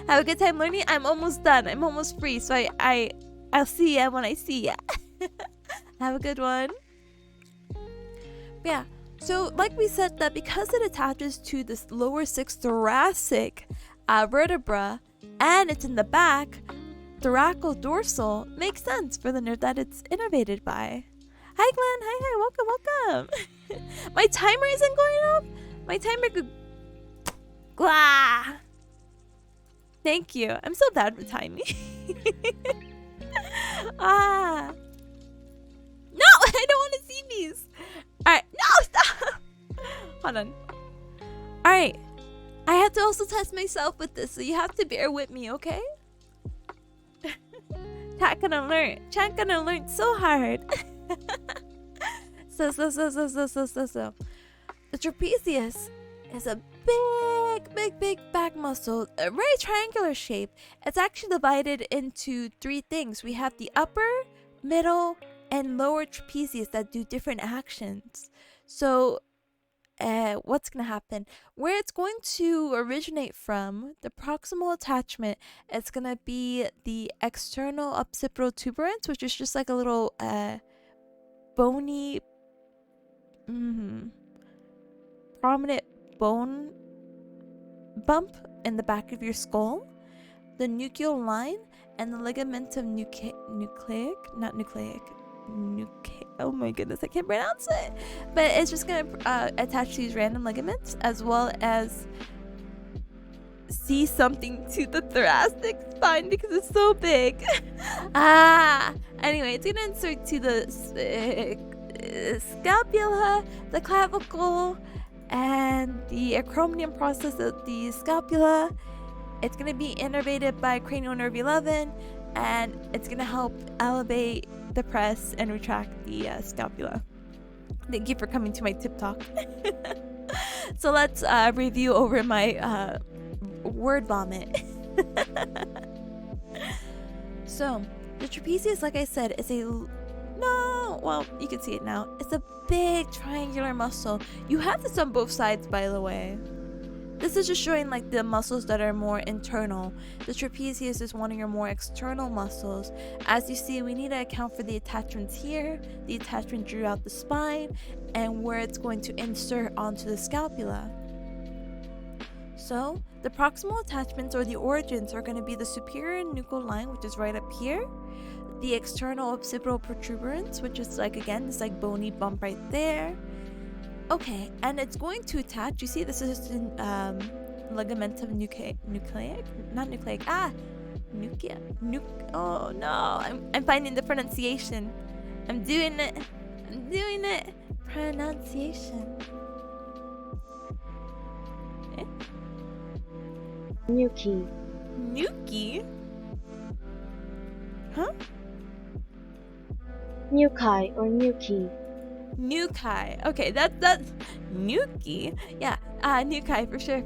Have a good time learning. I'm almost done. I'm almost free. So I'll see ya when I see ya. Have a good one. Yeah. So like we said, that because it attaches to this lower 6 thoracic vertebra and it's in the back, thoracodorsal makes sense for the nerve that it's innervated by. Hi Glenn, hi, welcome. My timer isn't going off? My timer could... Glah! Thank you. I'm so bad with timing. No, I don't want to see these. Alright, no, stop! Hold on. Alright, I have to also test myself with this, so you have to bear with me, okay? Chat gonna learn so hard. So. The trapezius is a big back muscle, a very triangular shape. It's actually divided into 3 things. We have the upper, middle, and lower trapezius that do different actions. So what's going to happen? Where it's going to originate from, the proximal attachment, it's going to be the external occipital tuberance, which is just like a little bony, prominent bone bump in the back of your skull, the nuchal line, and the ligamentum oh my goodness, I can't pronounce it, but it's just gonna attach these random ligaments, as well as see something to the thoracic spine because it's so big. Anyway, it's gonna insert to the scapula, the clavicle, and the acromion process of the scapula. It's going to be innervated by cranial nerve 11, and it's going to help elevate, depress, and retract the scapula. Thank you for coming to my tip talk. So let's review over my word vomit. So the trapezius, like I said, is well, you can see it now. It's a big triangular muscle. You have this on both sides, by the way. This is just showing like the muscles that are more internal. The trapezius is one of your more external muscles. As you see, we need to account for the attachments here, the attachment throughout the spine, and where it's going to insert onto the scapula. So the proximal attachments, or the origins, are going to be the superior nuchal line, which is right up here, the external occipital protuberance, which is like, again, this like bony bump right there. Okay, and it's going to attach, you see this is ligamentum oh no, I'm finding the pronunciation. I'm doing it. Pronunciation. Nuki? Huh? Nukai or Nuki. Nukai. Okay, that's Nuki. Yeah, Nukai for sure.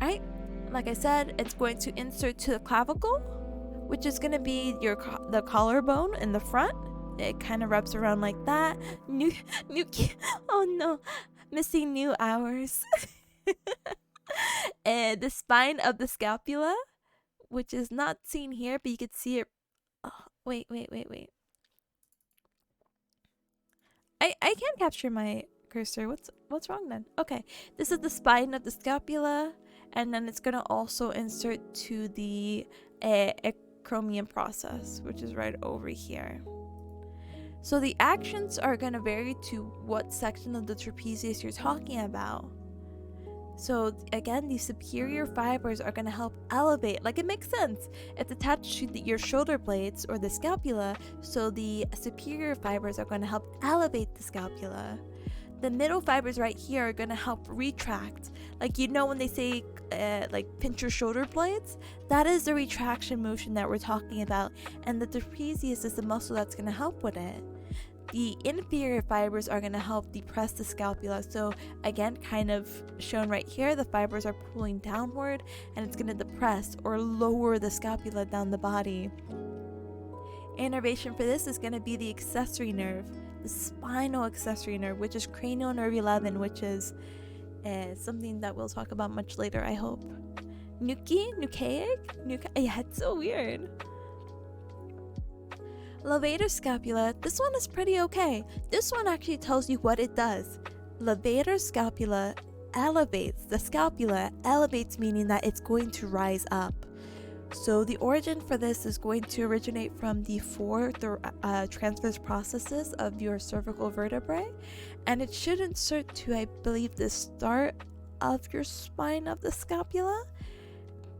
Alright, like I said, it's going to insert to the clavicle, which is going to be the collarbone in the front. It kind of wraps around like that. Nuki. Oh no, missing new hours. And the spine of the scapula, which is not seen here, but you can see it. Oh, wait. I can't capture my cursor. What's wrong then? Okay, this is the spine of the scapula, and then it's gonna also insert to the chromium process, which is right over here. So the actions are going to vary to what section of the trapezius you're talking about. So again, these superior fibers are going to help elevate, like it makes sense. It's attached to your shoulder blades or the scapula, so the superior fibers are going to help elevate the scapula. The middle fibers right here are going to help retract. Like, you know, when they say like pinch your shoulder blades, that is the retraction motion that we're talking about, and the trapezius is the muscle that's going to help with it. The inferior fibers are going to help depress the scapula. So again, kind of shown right here, the fibers are pulling downward and it's going to depress or lower the scapula down the body. Innervation for this is going to be the accessory nerve, the spinal accessory nerve, which is cranial nerve 11, which is something that we'll talk about much later, I hope. Nucleic? Yeah, it's so weird. Levator scapula, this one is pretty okay. This one actually tells you what it does. Levator scapula elevates. The scapula elevates, meaning that it's going to rise up. So the origin for this is going to originate from the four transverse processes of your cervical vertebrae, and it should insert to, I believe, the start of your spine of the scapula.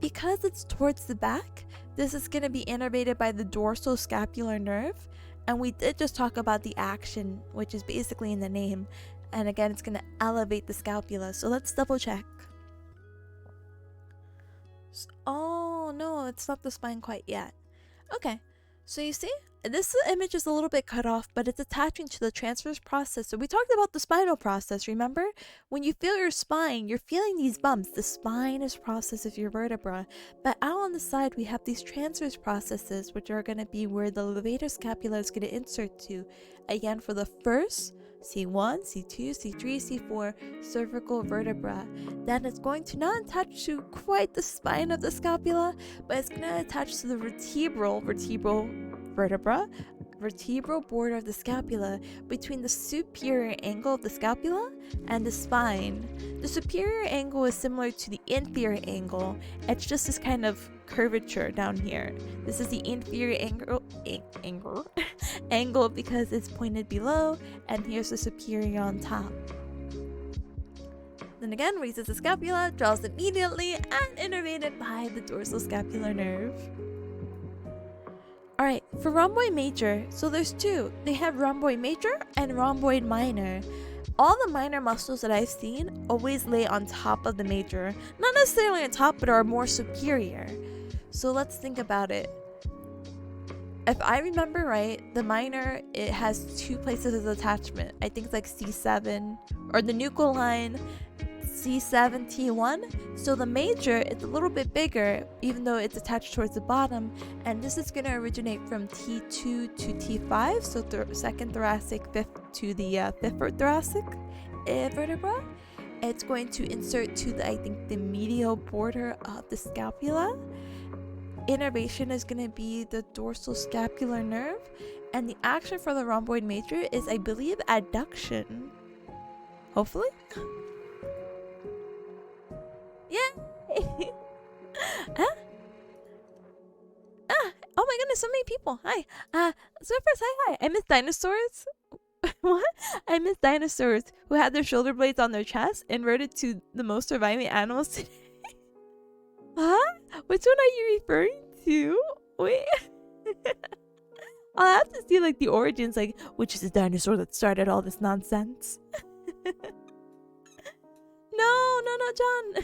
Because it's towards the back, this is going to be innervated by the dorsal scapular nerve, and we did just talk about the action, which is basically in the name, and again, it's going to elevate the scapula. So let's double check. Oh no, it's not the spine quite yet. Okay, so you see, this image is a little bit cut off, but it's attaching to the transverse process. So we talked about the spinal process, remember? When you feel your spine, you're feeling these bumps. The spine is process of your vertebra. But out on the side, we have these transverse processes, which are going to be where the levator scapula is going to insert to. Again, for the first C1, C2, C3, C4 cervical vertebra. Then it's going to not attach to quite the spine of the scapula, but it's going to attach to the vertebral border of the scapula between the superior angle of the scapula and the spine. The superior angle is similar to the inferior angle. It's just this kind of curvature down here. This is the inferior angle because it's pointed below, and here's the superior on top. Then again, raises the scapula, draws immediately, and innervated by the dorsal scapular nerve. Alright, for rhomboid major, so there's two. They have rhomboid major and rhomboid minor. All the minor muscles that I've seen always lay on top of the major. Not necessarily on top, but are more superior. So let's think about it. If I remember right, the minor, it has two places of attachment. I think it's like C7, or the nuchal line, C7, T1. So the major, it's a little bit bigger, even though it's attached towards the bottom. And this is going to originate from T2 to T5, so second thoracic, fifth to the fifth thoracic vertebra. It's going to insert to the, I think, the medial border of the scapula. Innervation is going to be the dorsal scapular nerve, and the action for the rhomboid major is, I believe, adduction. Hopefully. Yay! Huh? Oh my goodness, so many people. Hi. So first, hi. I miss dinosaurs. What? I miss dinosaurs who had their shoulder blades on their chest, inverted to the most surviving animals today. Huh? Which one are you referring to? Wait. I'll have to see like the origins, like which is the dinosaur that started all this nonsense. No, John.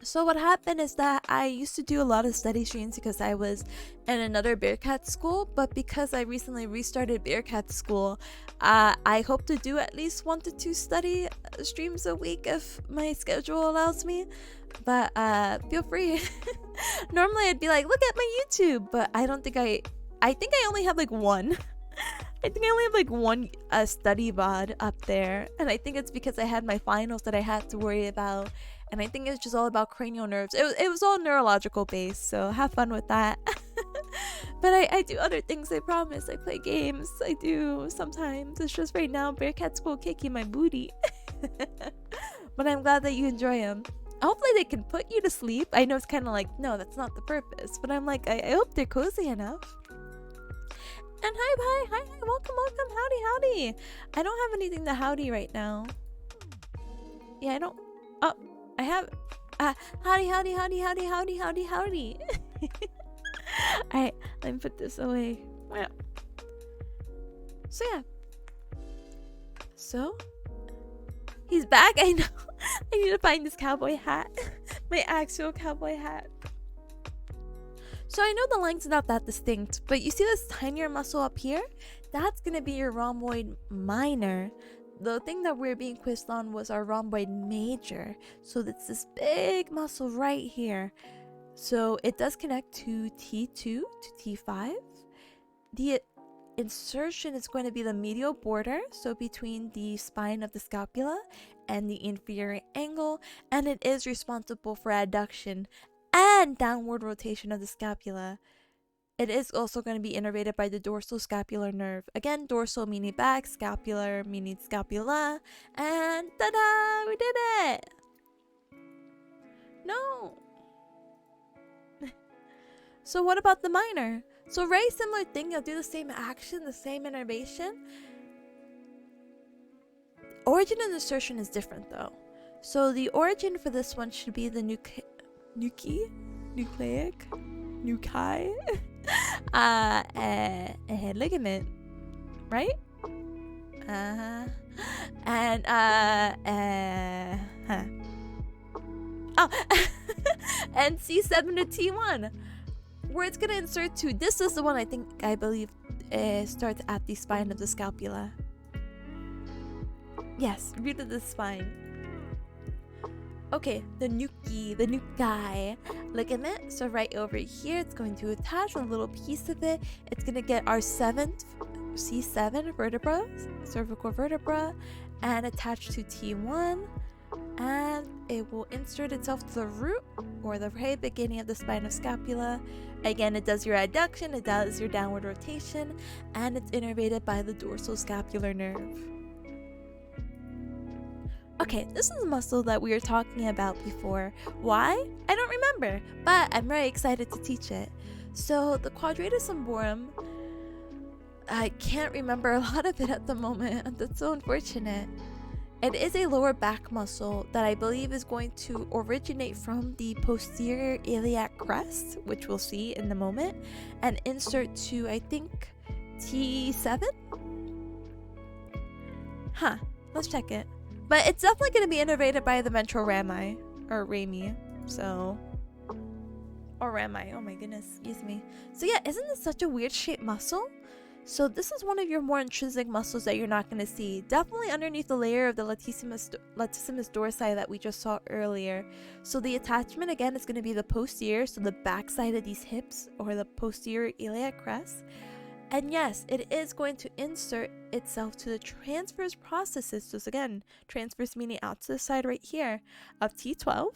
So what happened is that I used to do a lot of study streams because I was in another Bearcat school, but because I recently restarted Bearcat school, I hope to do at least 1 to 2 study streams a week if my schedule allows me. But feel free. Normally I'd be like, look at my YouTube, but I think I only have like one. I think I only have like one study VOD up there, and I think it's because I had my finals that I had to worry about, and I think it's just all about cranial nerves. It was all neurological based, so have fun with that. But I do other things, I promise. I play games, I do sometimes. It's just right now Bearcat school kicking my booty. But I'm glad that you enjoy them. hopefully they can put you to sleep. I know it's kind of like, no, that's not the purpose, but I'm like, I hope they're cozy enough. And hi, welcome, howdy. I don't have anything to howdy right now. Yeah, I don't. Oh, I have. Howdy. Alright, let me put this away. Wow. So yeah. So he's back. I know. I need to find this cowboy hat. My actual cowboy hat. So I know the length's not that distinct, but you see this tinier muscle up here? That's gonna be your rhomboid minor. The thing that we're being quizzed on was our rhomboid major. So it's this big muscle right here. So it does connect to T2 to T5. The insertion is going to be the medial border, so between the spine of the scapula and the inferior angle, and it is responsible for adduction and downward rotation of the scapula. It is also going to be innervated by the dorsal scapular nerve. Again, dorsal meaning back, scapular meaning scapula, and ta-da! We did it! No! So what about the minor? So very similar thing, you'll do the same action, the same innervation. Origin and insertion is different though. So the origin for this one should be the nucleic ligament, right? And oh, and C7 to T1. Where it's gonna insert to, this is the one I believe starts at the spine of the scapula. Yes, root of the spine. Okay, the nuclei ligament. So right over here, it's going to attach a little piece of it. It's gonna get our C7 vertebra, cervical vertebra, and attach to T1. And it will insert itself to the root or the very beginning of the spine of scapula. Again, it does your adduction, it does your downward rotation, and it's innervated by the dorsal scapular nerve. Okay, this is a muscle that we were talking about before. Why? I don't remember, but I'm very excited to teach it. So the quadratus lumborum, I can't remember a lot of it at the moment. That's so unfortunate. It is a lower back muscle that I believe is going to originate from the posterior iliac crest, which we'll see in a moment, and insert to, I think, T7? Huh, let's check it. But it's definitely going to be innervated by the ventral rami, or rami, so... Or rami, oh my goodness, excuse me. So yeah, isn't this such a weird shaped muscle? So this is one of your more intrinsic muscles that you're not going to see. Definitely underneath the layer of the latissimus dorsi that we just saw earlier. So the attachment again is going to be the posterior, so the back side of these hips or the posterior iliac crest. And yes, it is going to insert itself to the transverse processes. So again, transverse meaning out to the side right here of T12.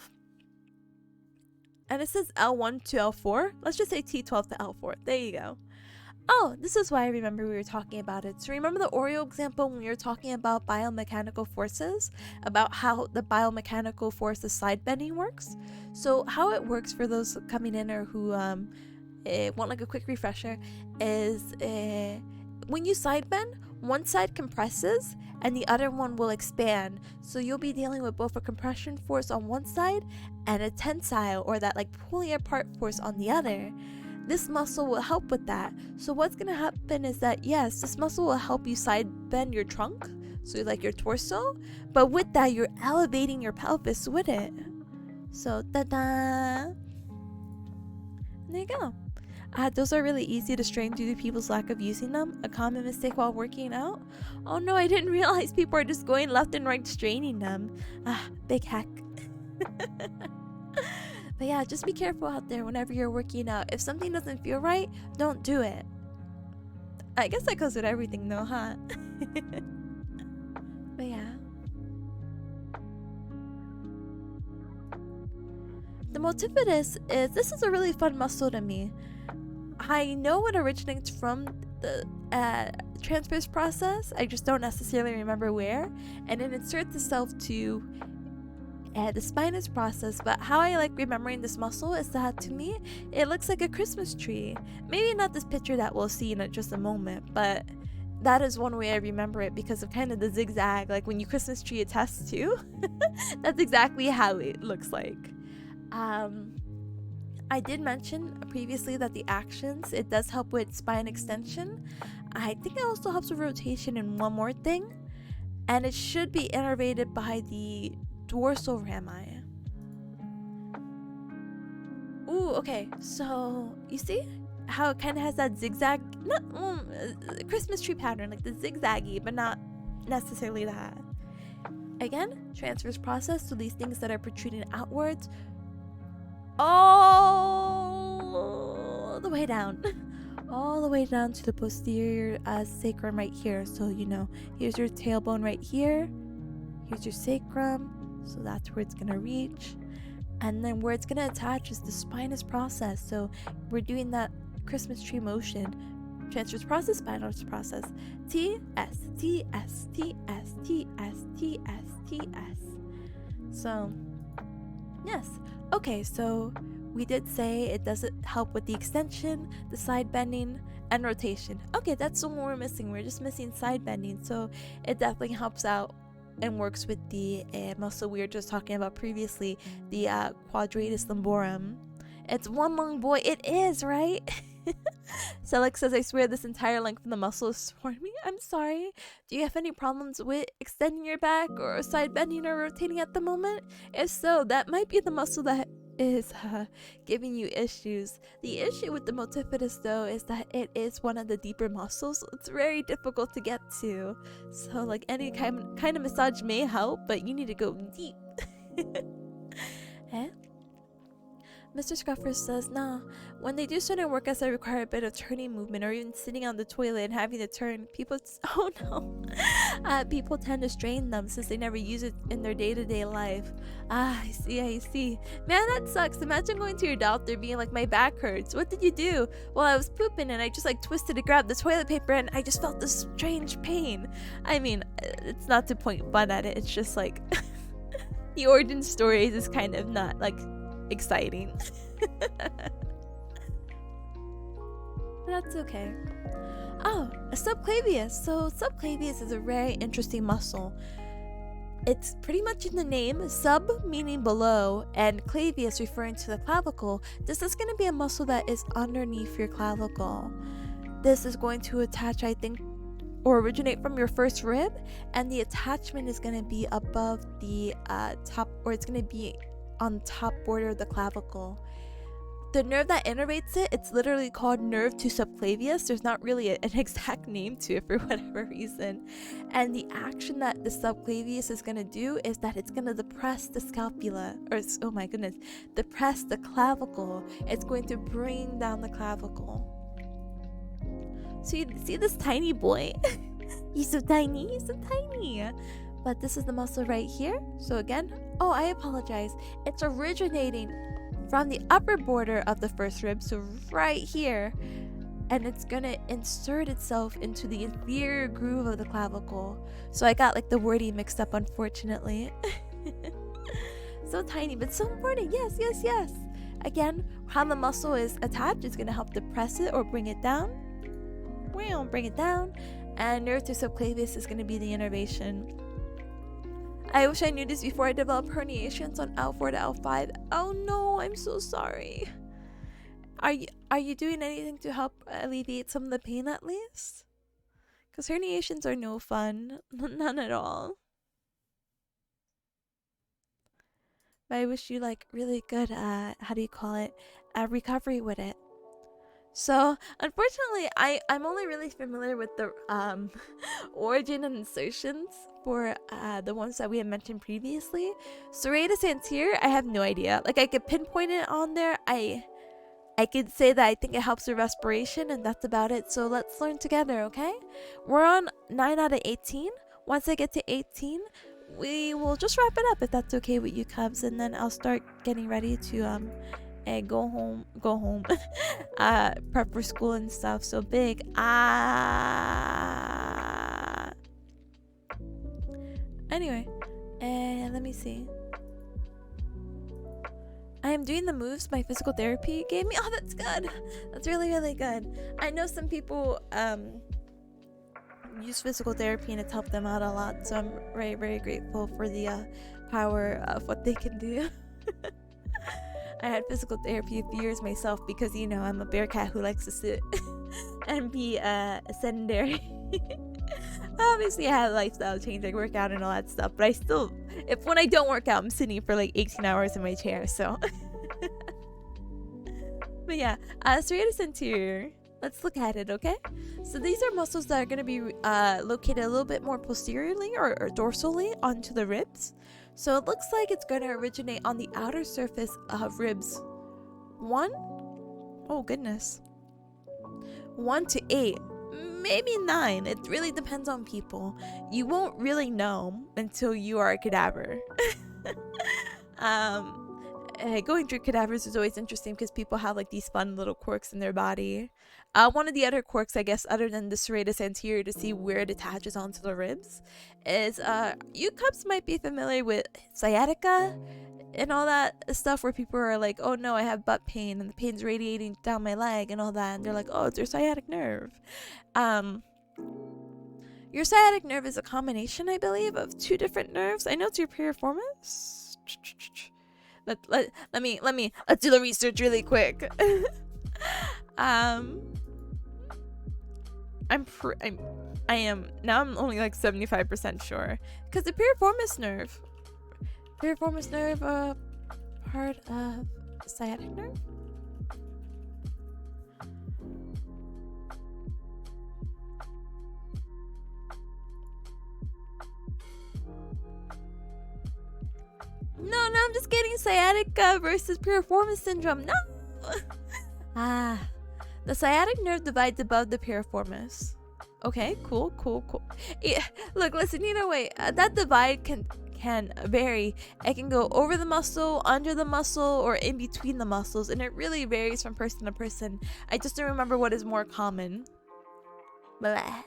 And it says L1 to L4. Let's just say T12 to L4. There you go. Oh, this is why I remember we were talking about it. So remember the Oreo example when we were talking about biomechanical forces? About how the biomechanical force of side bending works? So how it works for those coming in or who want like a quick refresher is when you side bend, one side compresses and the other one will expand. So you'll be dealing with both a compression force on one side and a tensile or that like pulling apart force on the other. This muscle will help with that. So what's going to happen is that, yes, this muscle will help you side bend your trunk, so like your torso, but with that, you're elevating your pelvis with it. So, ta-da! There you go. Those are really easy to strain due to people's lack of using them. A common mistake while working out. Oh no, I didn't realize people are just going left and right straining them. Big hack. But yeah, just be careful out there whenever you're working out. If something doesn't feel right, don't do it. I guess that goes with everything though, huh? But yeah. The multifidus this is a really fun muscle to me. I know it originates from the transverse process. I just don't necessarily remember where. And it inserts itself to the spinous process. But how I like remembering this muscle is that to me it looks like a Christmas tree. Maybe not this picture that we'll see in just a moment, but that is one way I remember it because of kind of the zigzag, like when you Christmas tree a test too. That's exactly how it looks like. I did mention previously that the actions, it does help with spine extension. I think it also helps with rotation and one more thing, and it should be innervated by the dorsal rami. Ooh, okay, so you see how it kind of has that zigzag, not Christmas tree pattern, like the zigzaggy, but not necessarily that. Again, transverse process, so these things that are protruding outwards all the way down. All the way down to the posterior sacrum right here. So, you know, here's your tailbone right here. Here's your sacrum. So that's where it's going to reach. And then where it's going to attach is the spinous process. So we're doing that Christmas tree motion. Transverse process, spinous process. T, S, T, S, T, S, T, S, T, S, T, S. So, yes. Okay, so we did say it doesn't help with the extension, the side bending, and rotation. Okay, that's the one we're missing. We're just missing side bending. So it definitely helps out and works with the muscle we were just talking about previously, the quadratus lumborum. It's one long boy. It is, right? Selleck says, I swear this entire length of the muscle is sworn me. I'm sorry. Do you have any problems with extending your back or side bending or rotating at the moment? If so, that might be the muscle that is giving you issues. The issue with the multifidus though is that it is one of the deeper muscles. So it's very difficult to get to. So like any kind of massage may help, but you need to go deep. Eh? Mr. Scruffer says, nah, when they do certain workouts that require a bit of turning movement or even sitting on the toilet and having to turn, people people tend to strain them since they never use it in their day-to-day life. I see. Man, that sucks. Imagine going to your doctor being like, my back hurts. What did you do? Well, I was pooping and I just like twisted to grab the toilet paper and I just felt this strange pain. I mean, it's not to point fun at it. It's just like the origin stories is kind of not like exciting. That's okay. Oh, a subclavius. So subclavius is a very interesting muscle. It's pretty much in the name, sub meaning below and clavius referring to the clavicle. This is going to be a muscle that is underneath your clavicle. This is going to attach, I think, or originate from your first rib, and the attachment is going to be above the top, or it's going to be on the top border of the clavicle. The nerve that innervates it, it's literally called nerve to subclavius. There's not really an exact name to it for whatever reason. And the action that the subclavius is going to do is that it's going to depress the scapula, or oh my goodness, depress the clavicle. It's going to bring down the clavicle. So you see this tiny boy? He's so tiny. But this is the muscle right here. So again, oh, I apologize. It's originating from the upper border of the first rib, so right here. And it's gonna insert itself into the inferior groove of the clavicle. So I got like the wording mixed up, unfortunately. So tiny, but so important. Yes. Again, how the muscle is attached is gonna help depress it or bring it down. Bring it down. And nerve to subclavius is gonna be the innervation. I wish I knew this before I developed herniations on L4 to L5. Oh no, I'm so sorry. Are you doing anything to help alleviate some of the pain at least? Because herniations are no fun. None at all. But I wish you like really good recovery with it. So, unfortunately, I'm only really familiar with the origin and insertions for the ones that we had mentioned previously. Serratus anterior, I have no idea. Like, I could pinpoint it on there. I could say that I think it helps with respiration, and that's about it. So let's learn together, okay? We're on 9 out of 18. Once I get to 18, we will just wrap it up if that's okay with you, Cubs, and then I'll start getting ready to go home prep for school and stuff. So big anyway, let me see. I'm doing the moves my physical therapy gave me. Oh, that's good. That's really, really good. I know some people use physical therapy and it's helped them out a lot. So I'm very, very grateful for the power of what they can do. I had physical therapy a few years myself because, you know, I'm a bearcat who likes to sit and be sedentary. Obviously, I had a lifestyle change, like work out and all that stuff. But I still, when I don't work out, I'm sitting for like 18 hours in my chair. So, but yeah, serratus anterior. Let's look at it, okay? So these are muscles that are going to be located a little bit more posteriorly or dorsally onto the ribs. So it looks like it's going to originate on the outer surface of ribs 1. Oh, goodness. 1 to 8. Maybe 9. It really depends on people. You won't really know until you are a cadaver. Going through cadavers is always interesting because people have like these fun little quirks in their body. One of the other quirks, I guess, other than the serratus anterior to see where it attaches onto the ribs, is you cubs might be familiar with sciatica and all that stuff where people are like, oh no, I have butt pain and the pain's radiating down my leg and all that, and they're like, oh, it's your sciatic nerve. Your sciatic nerve is a combination, I believe, of 2 different nerves. I know it's your piriformis. Let's do the research really quick. I'm only like 75% sure because the piriformis nerve, part of sciatic nerve. No, I'm just getting sciatica versus piriformis syndrome. No. The sciatic nerve divides above the piriformis. Okay, cool. Yeah, look, listen, you know, wait, that divide can vary. It can go over the muscle, under the muscle, or in between the muscles, and it really varies from person to person. I just don't remember what is more common. Blah.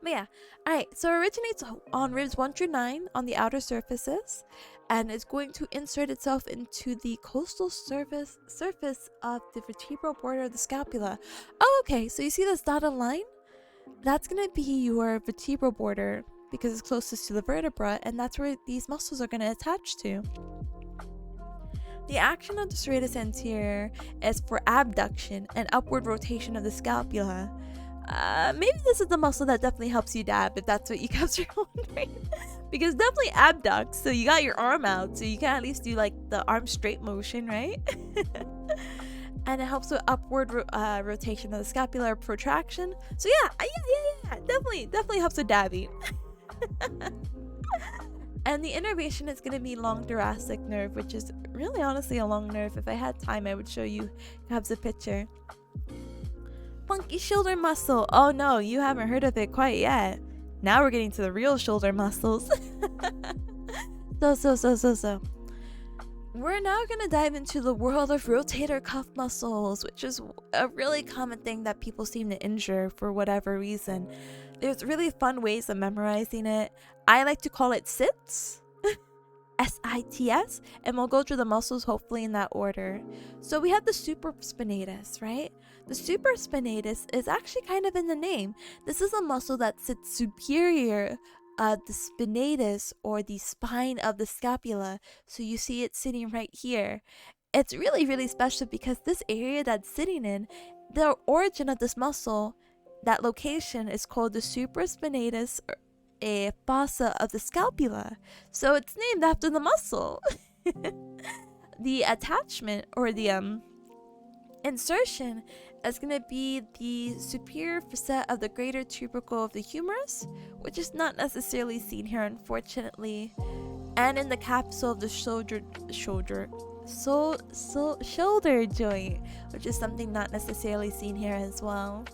But yeah, alright, so it originates on ribs 1 through 9 on the outer surfaces, and it's going to insert itself into the costal surface of the vertebral border of the scapula. Oh, okay, so you see this dotted line? That's going to be your vertebral border because it's closest to the vertebra, and that's where these muscles are going to attach to. The action of the serratus anterior is for abduction and upward rotation of the scapula. Maybe this is the muscle that definitely helps you dab, if that's what you guys are wondering. Because definitely abducts, so you got your arm out, so you can at least do like the arm straight motion, right? And it helps with upward rotation of the scapular protraction. So yeah, definitely helps with dabbing. And the innervation is going to be long thoracic nerve, which is really honestly a long nerve. If I had time, I would show you perhaps a picture. Funky shoulder muscle. Oh no, you haven't heard of it quite yet. Now we're getting to the real shoulder muscles. So. We're now going to dive into the world of rotator cuff muscles, which is a really common thing that people seem to injure for whatever reason. There's really fun ways of memorizing it. I like to call it SITS. SITS, and we'll go through the muscles hopefully in that order. So we have the supraspinatus, right? The supraspinatus is actually kind of in the name. This is a muscle that sits superior the spinatus, or the spine of the scapula. So you see it sitting right here. It's really, really special because this area that's sitting in, the origin of this muscle, that location is called the supraspinatus fossa of the scapula. So it's named after the muscle. The attachment, or the insertion, is going to be the superior facet of the greater tubercle of the humerus, which is not necessarily seen here, unfortunately, and in the capsule of the shoulder joint, which is something not necessarily seen here as well.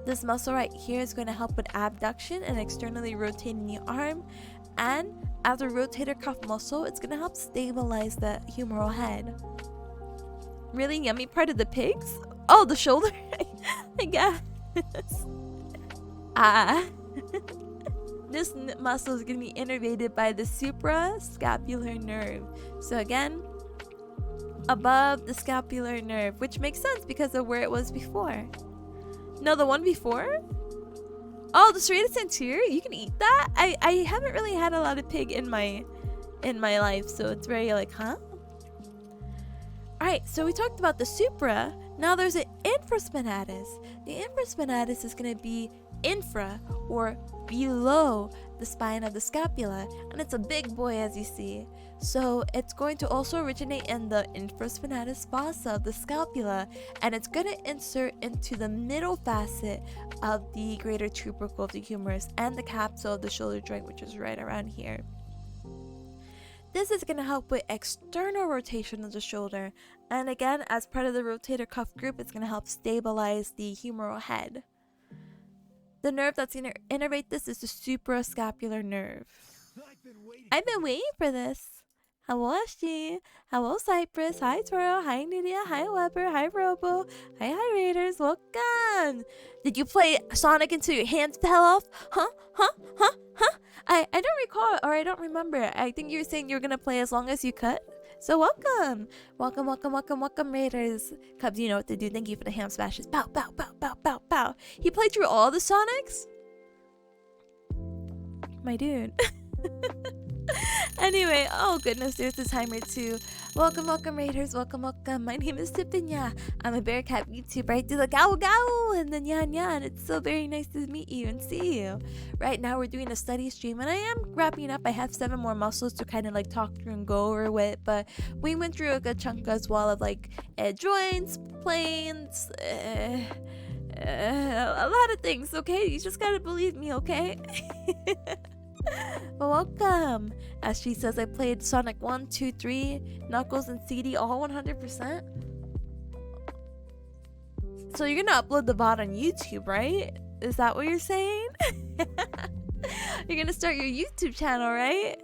This muscle right here is going to help with abduction and externally rotating the arm, and as a rotator cuff muscle, it's going to help stabilize the humeral head. Really yummy part of the pigs? Oh, the shoulder? I guess. This muscle is going to be innervated by the suprascapular nerve. So again, above the scapular nerve, which makes sense because of where it was before. No, the one before? Oh, the serratus anterior? You can eat that? I haven't really had a lot of pig in my life, so it's very like, huh? Alright, so we talked about the supra. Now there's an infraspinatus. The infraspinatus is going to be infra, or below the spine of the scapula, and it's a big boy, as you see. So it's going to also originate in the infraspinatus fossa of the scapula, and it's going to insert into the middle facet of the greater tubercle of the humerus and the capsule of the shoulder joint, which is right around here. This is going to help with external rotation of the shoulder, and again, as part of the rotator cuff group, it's going to help stabilize the humeral head. The nerve that's going to innervate this is the suprascapular nerve. I've been waiting for this. Hello, Ashley. Hello, Cypress. Hi, Toro. Hi, Nydia. Hi, Weber. Hi, Robo. Hi, Raiders. Welcome. Did you play Sonic until your hands fell off? Huh? I don't recall, or I don't remember. I think you were saying you were going to play as long as you could. So welcome. Welcome, Raiders. Cubs, you know what to do. Thank you for the ham smashes. Bow, bow, bow, bow, bow, bow. He played through all the Sonics? My dude. Anyway, oh goodness, there's the timer too. Welcome, Raiders. Welcome. My name is Tipinya. I'm a Bearcat YouTuber. I do the gow and the nyan, and it's so very nice to meet you and see you. Right now we're doing a study stream, and I am wrapping up. I have 7 more muscles to kind of like talk through and go over with, but we went through a good chunk as well of like joints, planes, a lot of things. Okay, you just gotta believe me, okay? But welcome. As she says, I played Sonic 1, 2, 3, Knuckles, and CD all 100%. So you're gonna upload the VOD on YouTube, right? Is that what you're saying? You're gonna start your YouTube channel, right?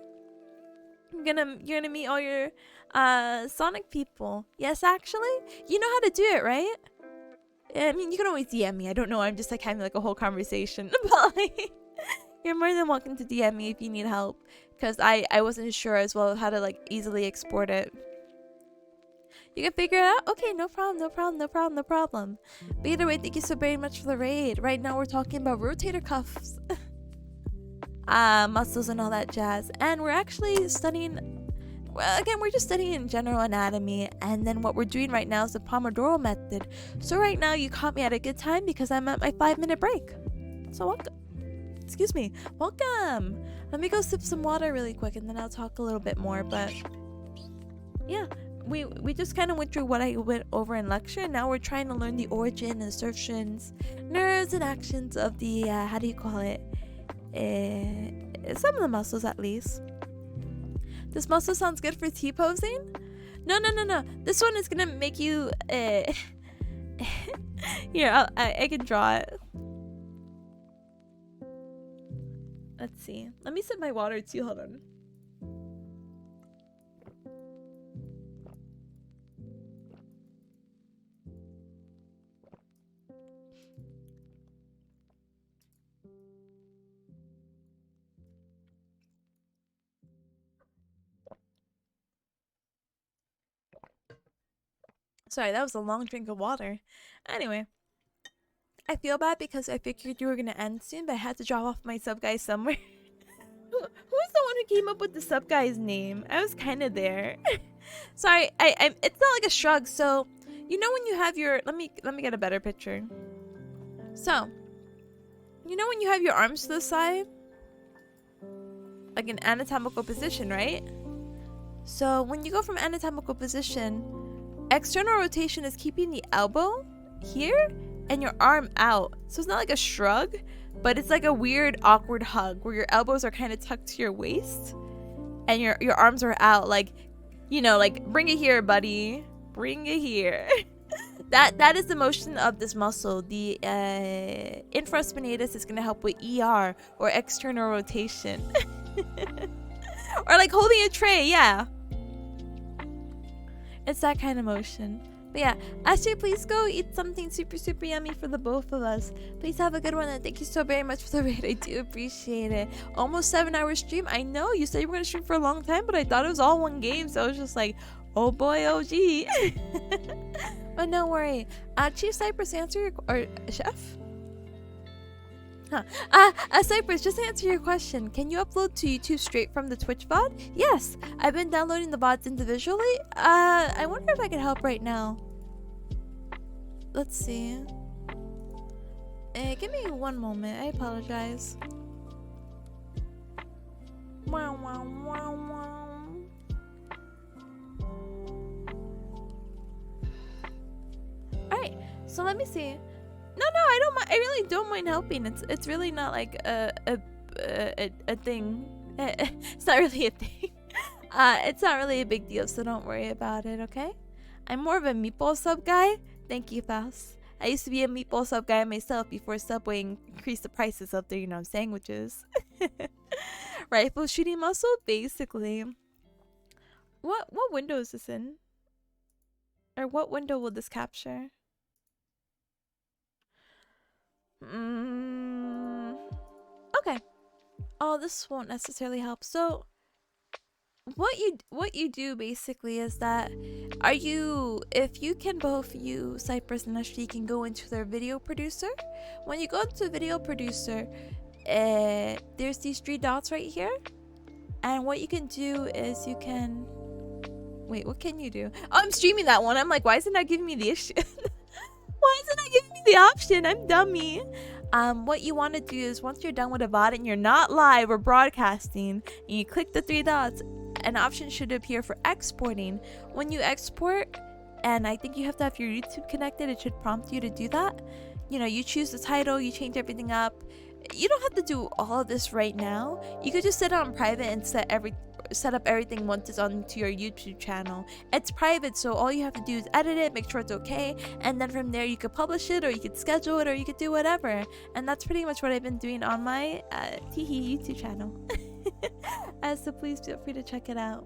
You're gonna meet all your Sonic people. Yes, actually, you know how to do it, right? I mean, you can always DM me. I don't know. I'm just like having like a whole conversation, but like. You're more than welcome to DM me if you need help, because I wasn't sure as well how to like easily export it. You can figure it out? Okay, no problem. But either way, thank you so very much for the raid. Right now we're talking about rotator cuffs, muscles and all that jazz. And we're actually studying, well, again, we're just studying general anatomy, and then what we're doing right now is the Pomodoro method. So right now you caught me at a good time because I'm at my 5-minute break. So welcome. Excuse me. Welcome. Let me go sip some water really quick and then I'll talk a little bit more. But yeah, we just kind of went through what I went over in lecture. And now we're trying to learn the origin, insertions, nerves, and actions of the, how do you call it? Some of the muscles at least. This muscle sounds good for T-posing? No. This one is going to make you, here, I can draw it. Let's see. Let me sip my water too. Hold on. Sorry, that was a long drink of water. Anyway. I feel bad because I figured you were gonna end soon, but I had to drop off my sub guy somewhere. Who was the one who came up with the sub guy's name? I was kind of there. Sorry, it's not like a shrug. So, you know when you have your, let me get a better picture. So, you know when you have your arms to the side, like an anatomical position, right? So when you go from anatomical position, external rotation is keeping the elbow here and your arm out. So it's not like a shrug, but it's like a weird awkward hug where your elbows are kind of tucked to your waist and your arms are out, like, you know, like, bring it here, buddy, bring it here. that is the motion of this muscle. The infraspinatus is going to help with ER, or external rotation. Or like holding a tray. Yeah, it's that kind of motion. But yeah, Ashley, please go eat something super yummy for the both of us. Please have a good one, and thank you so very much for the raid. I do appreciate it. Almost 7-hour stream. I know you said you were going to stream for a long time, but I thought it was all one game, so I was just like, Oh boy, OG. But don't worry. Chief Cypress, answer your or chef. Huh. Cypress, just to answer your question, can you upload to YouTube straight from the Twitch VOD? Yes, I've been downloading the VODs individually. I wonder if I can help right now. Let's see. Give me one moment. I apologize. Wow, wow, wow, wow. Alright, so let me see. No, I don't mind. I really don't mind helping. It's really not like a thing. It's not really a thing. It's not really a big deal, so don't worry about it, okay? I'm more of a meatball sub guy. Thank you, Faust. I used to be a meatball sub guy myself before Subway increased the prices of their, sandwiches. Rifle shooting muscle, basically. What window is this in? Or what window will this capture? Okay. Oh, this won't necessarily help. So what you do basically is that if you can, both you, Cypress and Ashley, can go into their video producer. When you go into video producer, there's these 3 dots right here, and what you can do is you can wait, what can you do? Oh, I'm streaming that one. I'm like, why isn't that giving me the issue? Why isn't it giving me the option? I'm dummy. What you want to do is, once you're done with a VOD and you're not live or broadcasting, and you click the 3 dots, an option should appear for exporting. When you export, and I think you have to have your YouTube connected, it should prompt you to do that. You choose the title, you change everything up. You don't have to do all of this right now. You could just set it on private and set up everything once it's onto your YouTube channel. It's private, so all you have to do is edit it, make sure it's okay, and then from there you could publish it, or you could schedule it, or you could do whatever. And that's pretty much what I've been doing on my YouTube channel. So please feel free to check it out.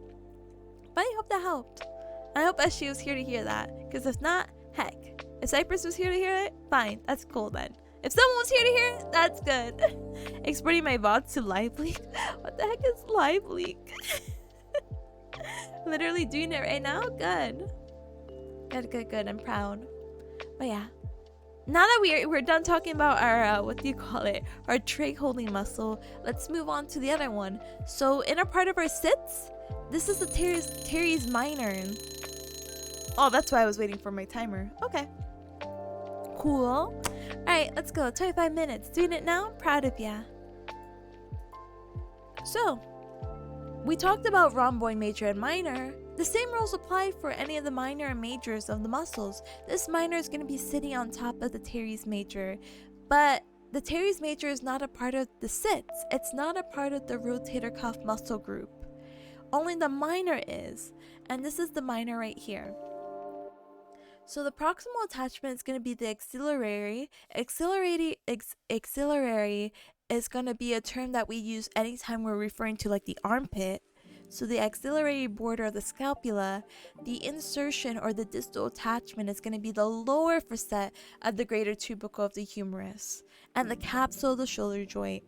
But I hope that helped. I hope Ashley was here to hear that, because if not, heck, if Cypress was here to hear it, fine, that's cool then. If someone was here to hear it, that's good. Exporting my VODs to live leak. What the heck is live leak? Literally doing it right now? Good. Good. I'm proud. But yeah. Now that we're done talking about our, our tray holding muscle, let's move on to the other one. So in a part of our sits, this is the teres minor. Oh, that's why I was waiting for my timer. Okay. Cool. Alright, let's go. 25 minutes. Doing it now? Proud of ya. So, we talked about rhomboid major and minor. The same rules apply for any of the minor and majors of the muscles. This minor is going to be sitting on top of the teres major, but the teres major is not a part of the sits. It's not a part of the rotator cuff muscle group. Only the minor is, and this is the minor right here. So the proximal attachment is going to be the axillary. Axillary is going to be a term that we use anytime we're referring to like the armpit. So the axillary border of the scapula. The insertion or the distal attachment is going to be the lower facet of the greater tubercle of the humerus. And the capsule of the shoulder joint.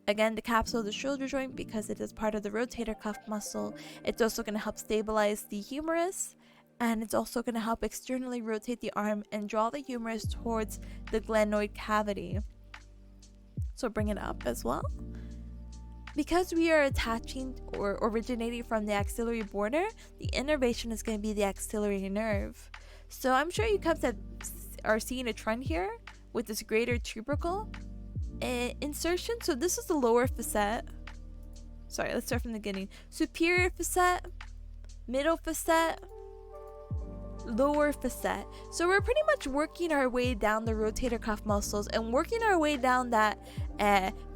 Again, the capsule of the shoulder joint, because it is part of the rotator cuff muscle, it's also going to help stabilize the humerus. And it's also going to help externally rotate the arm and draw the humerus towards the glenoid cavity. So bring it up as well. Because we are attaching or originating from the axillary border, the innervation is going to be the axillary nerve. So I'm sure you guys are seeing a trend here with this greater tubercle insertion. So this is the lower facet. Sorry, let's start from the beginning. Superior facet, middle facet, lower facet. So we're pretty much working our way down the rotator cuff muscles and working our way down that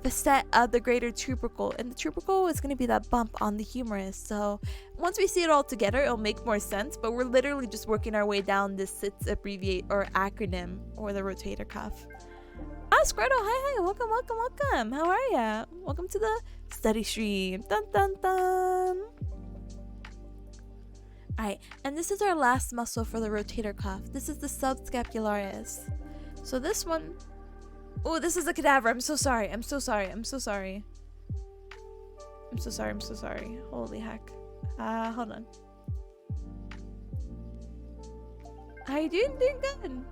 facet of the greater tubercle, and the tubercle is going to be that bump on the humerus. So once we see it all together, it'll make more sense, but we're literally just working our way down this SITS abbreviate or acronym or the rotator cuff. Squirtle, hi, welcome. How are ya? Welcome to the study stream. Dun dun dun. Alright, and this is our last muscle for the rotator cuff. This is the subscapularis. So this one... Oh, this is a cadaver. I'm so sorry. Holy heck. Hold on. How you doing? Doing good.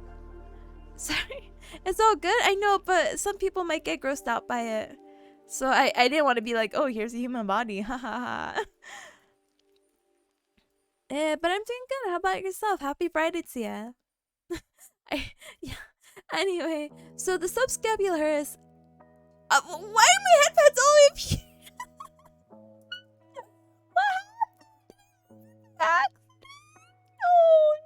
Sorry. It's all good. I know, but some people might get grossed out by it. So I didn't want to be like, oh, here's a human body. Ha ha ha. But I'm doing good. How about yourself? Happy Friday to ya. Yeah. Anyway, so the subscapularis. Why are my headphones all the way up here? What happened? Oh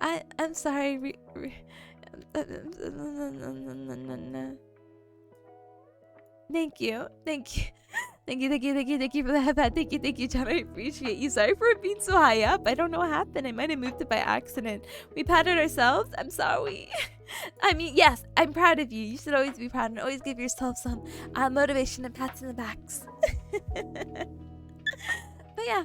no! I'm sorry. Thank you. Thank you for the headband. Thank you, John. I appreciate you. Sorry for it being so high up. I don't know what happened. I might have moved it by accident. We patted ourselves. I'm sorry. I mean, yes, I'm proud of you. You should always be proud and always give yourself some motivation and pats in the backs. But yeah.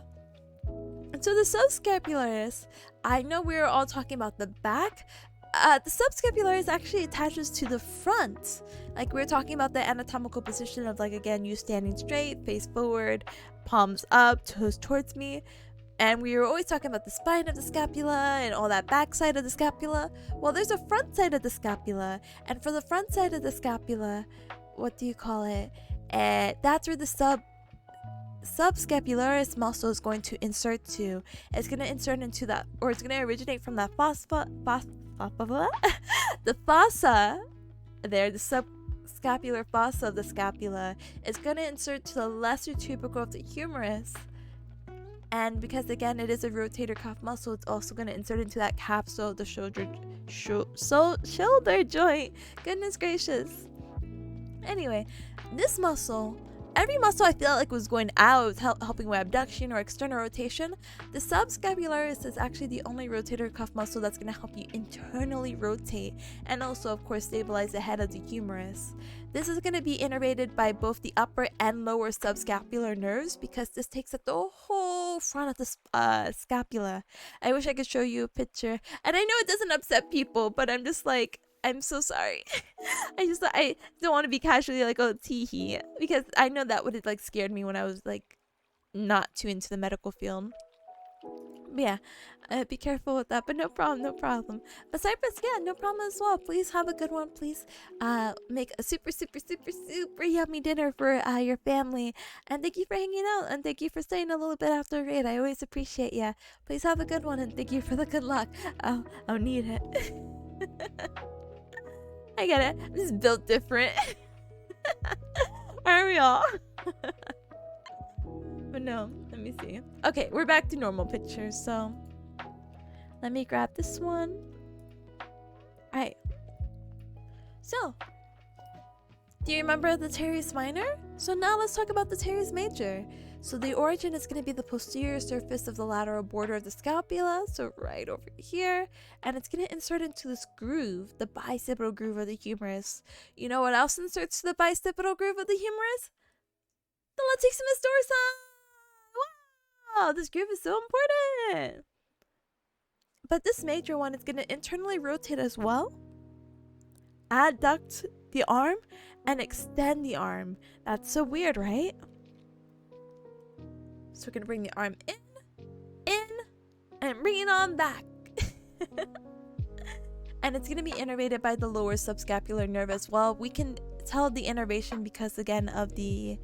So the subscapularis, I know we were all talking about the back. The subscapularis actually attaches to the front. Like we were talking about the anatomical position of, like, again, you standing straight, face forward, palms up, toes towards me. And we were always talking about the spine of the scapula and all that back side of the scapula. Well, there's a front side of the scapula. And for the front side of the scapula, what do you call it? That's where the subscapularis muscle is going to insert to. It's going to insert into that, or it's going to originate from that the fossa there, the subscapular fossa of the scapula is going to insert to the lesser tubercle of the humerus. And because, again, it is a rotator cuff muscle, it's also going to insert into that capsule of the shoulder joint. Goodness gracious. Anyway, this muscle, every muscle I felt like was going out, helping with abduction or external rotation. The subscapularis is actually the only rotator cuff muscle that's going to help you internally rotate and also, of course, stabilize the head of the humerus. This is going to be innervated by both the upper and lower subscapular nerves because this takes up the whole front of the scapula. I wish I could show you a picture. And I know it doesn't upset people, but I'm just like, I'm so sorry. I don't want to be casually like, oh, teehee, because I know that would have like scared me when I was like not too into the medical field. But yeah, be careful with that. But no problem. But Cypress, yeah, no problem as well. Please have a good one. Please make a super yummy dinner for your family. And thank you for hanging out. And thank you for staying a little bit after the raid. I always appreciate you. Please have a good one. And thank you for the good luck. I'll need it. I get it. I'm just built different. Aren't we all? But no, let me see. Okay, we're back to normal pictures, so let me grab this one. Alright. So, do you remember the teres minor? So now let's talk about the teres major. So the origin is going to be the posterior surface of the lateral border of the scapula, so right over here, and it's going to insert into this groove, the bicipital groove of the humerus. You know what else inserts to the bicipital groove of the humerus? The latissimus dorsi! Wow, this groove is so important! But this major one is going to internally rotate as well, adduct the arm, and extend the arm. That's so weird, right? So we're going to bring the arm in, and bring it on back. And it's going to be innervated by the lower subscapular nerve as well. We can tell the innervation because, again, of the,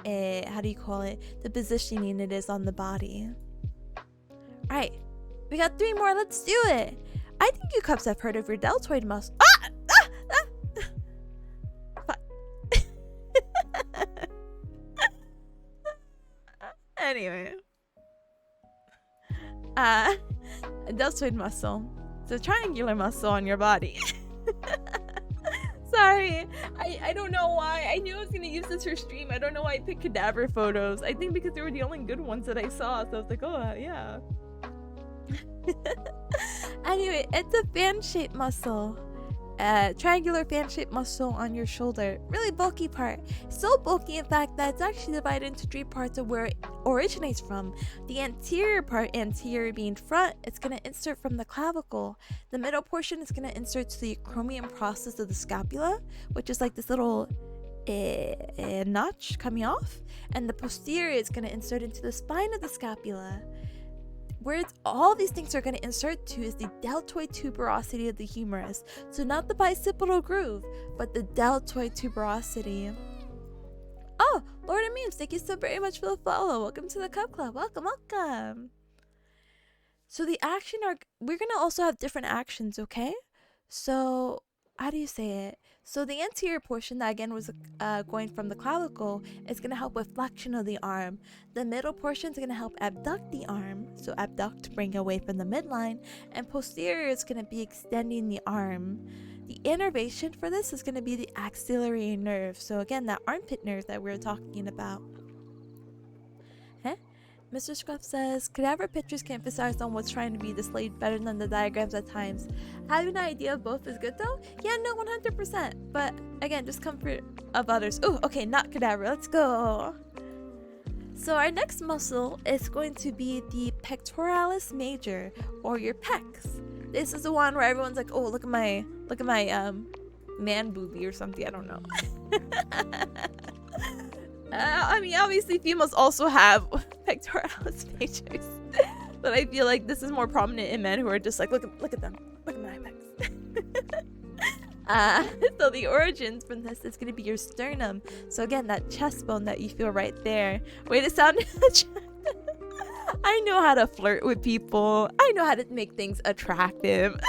how do you call it? The positioning it is on the body. Alright, we got 3 more. Let's do it. I think you cups have heard of your deltoid muscle. Anyway, a deltoid muscle. It's a triangular muscle on your body. Sorry, I don't know why. I knew I was gonna use this for stream. I don't know why I picked cadaver photos. I think because they were the only good ones that I saw. So I was like, oh yeah. Anyway, it's a fan-shaped muscle. Triangular fan-shaped muscle on your shoulder. Really bulky part. So bulky, in fact, that it's actually divided into 3 parts of where it originates from. The anterior part, anterior being front, it's going to insert from the clavicle. The middle portion is going to insert to the acromion process of the scapula, which is like this little notch coming off. And the posterior is going to insert into the spine of the scapula. where all these things are going to insert to is the deltoid tuberosity of the humerus. So not the bicipital groove, but the deltoid tuberosity. Oh, Lord and Memes, thank you so very much for the follow. Welcome to the Cup Club. Welcome, welcome. So the action are, we're going to also have different actions, okay? So, how do you say it? So the anterior portion that again was going from the clavicle is going to help with flexion of the arm. The middle portion is going to help abduct the arm. So abduct, bring away from the midline. And posterior is going to be extending the arm. The innervation for this is going to be the axillary nerve. So again, that armpit nerve that we were talking about. Mr. Scruff says, cadaver pictures can emphasize on what's trying to be displayed better than the diagrams at times. Having an idea of both is good though? Yeah, no, 100%. But again, just comfort of others. Oh, okay, not cadaver. Let's go. So our next muscle is going to be the pectoralis major, or your pecs. This is the one where everyone's like, oh, look at my man boobie or something. I don't know. I mean, obviously females also have pectoralis majors, but I feel like this is more prominent in men who are just like, look at them, look at my pecs. So the origins from this is going to be your sternum. So again, that chest bone that you feel right there. Way to sound I know how to flirt with people. I know how to make things attractive.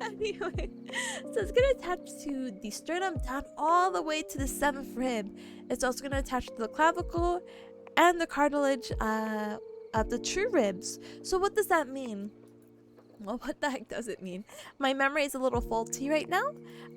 Anyway, so it's going to attach to the sternum down all the way to the 7th rib. It's also going to attach to the clavicle and the cartilage of the true ribs. So what does that mean? Well, what the heck does it mean? My memory is a little faulty right now.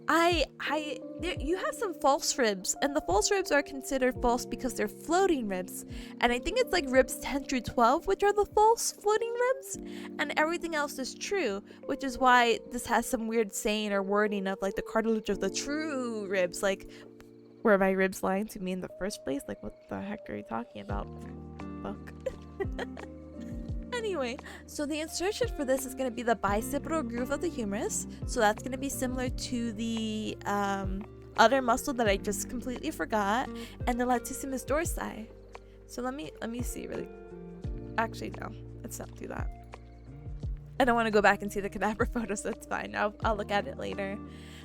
You have some false ribs, and the false ribs are considered false because they're floating ribs. And I think it's like ribs 10 through 12, which are the false floating ribs, and everything else is true, which is why this has some weird saying or wording of like the cartilage of the true ribs. Like, were my ribs lying to me in the first place? Like, what the heck are you talking about? Fuck. Anyway, so the insertion for this is going to be the bicipital groove of the humerus. So that's going to be similar to the other muscle that I just completely forgot, and the latissimus dorsi. So let me see really. Actually, no, let's not do that. I don't want to go back and see the cadaver photos. So it's fine. I'll look at it later.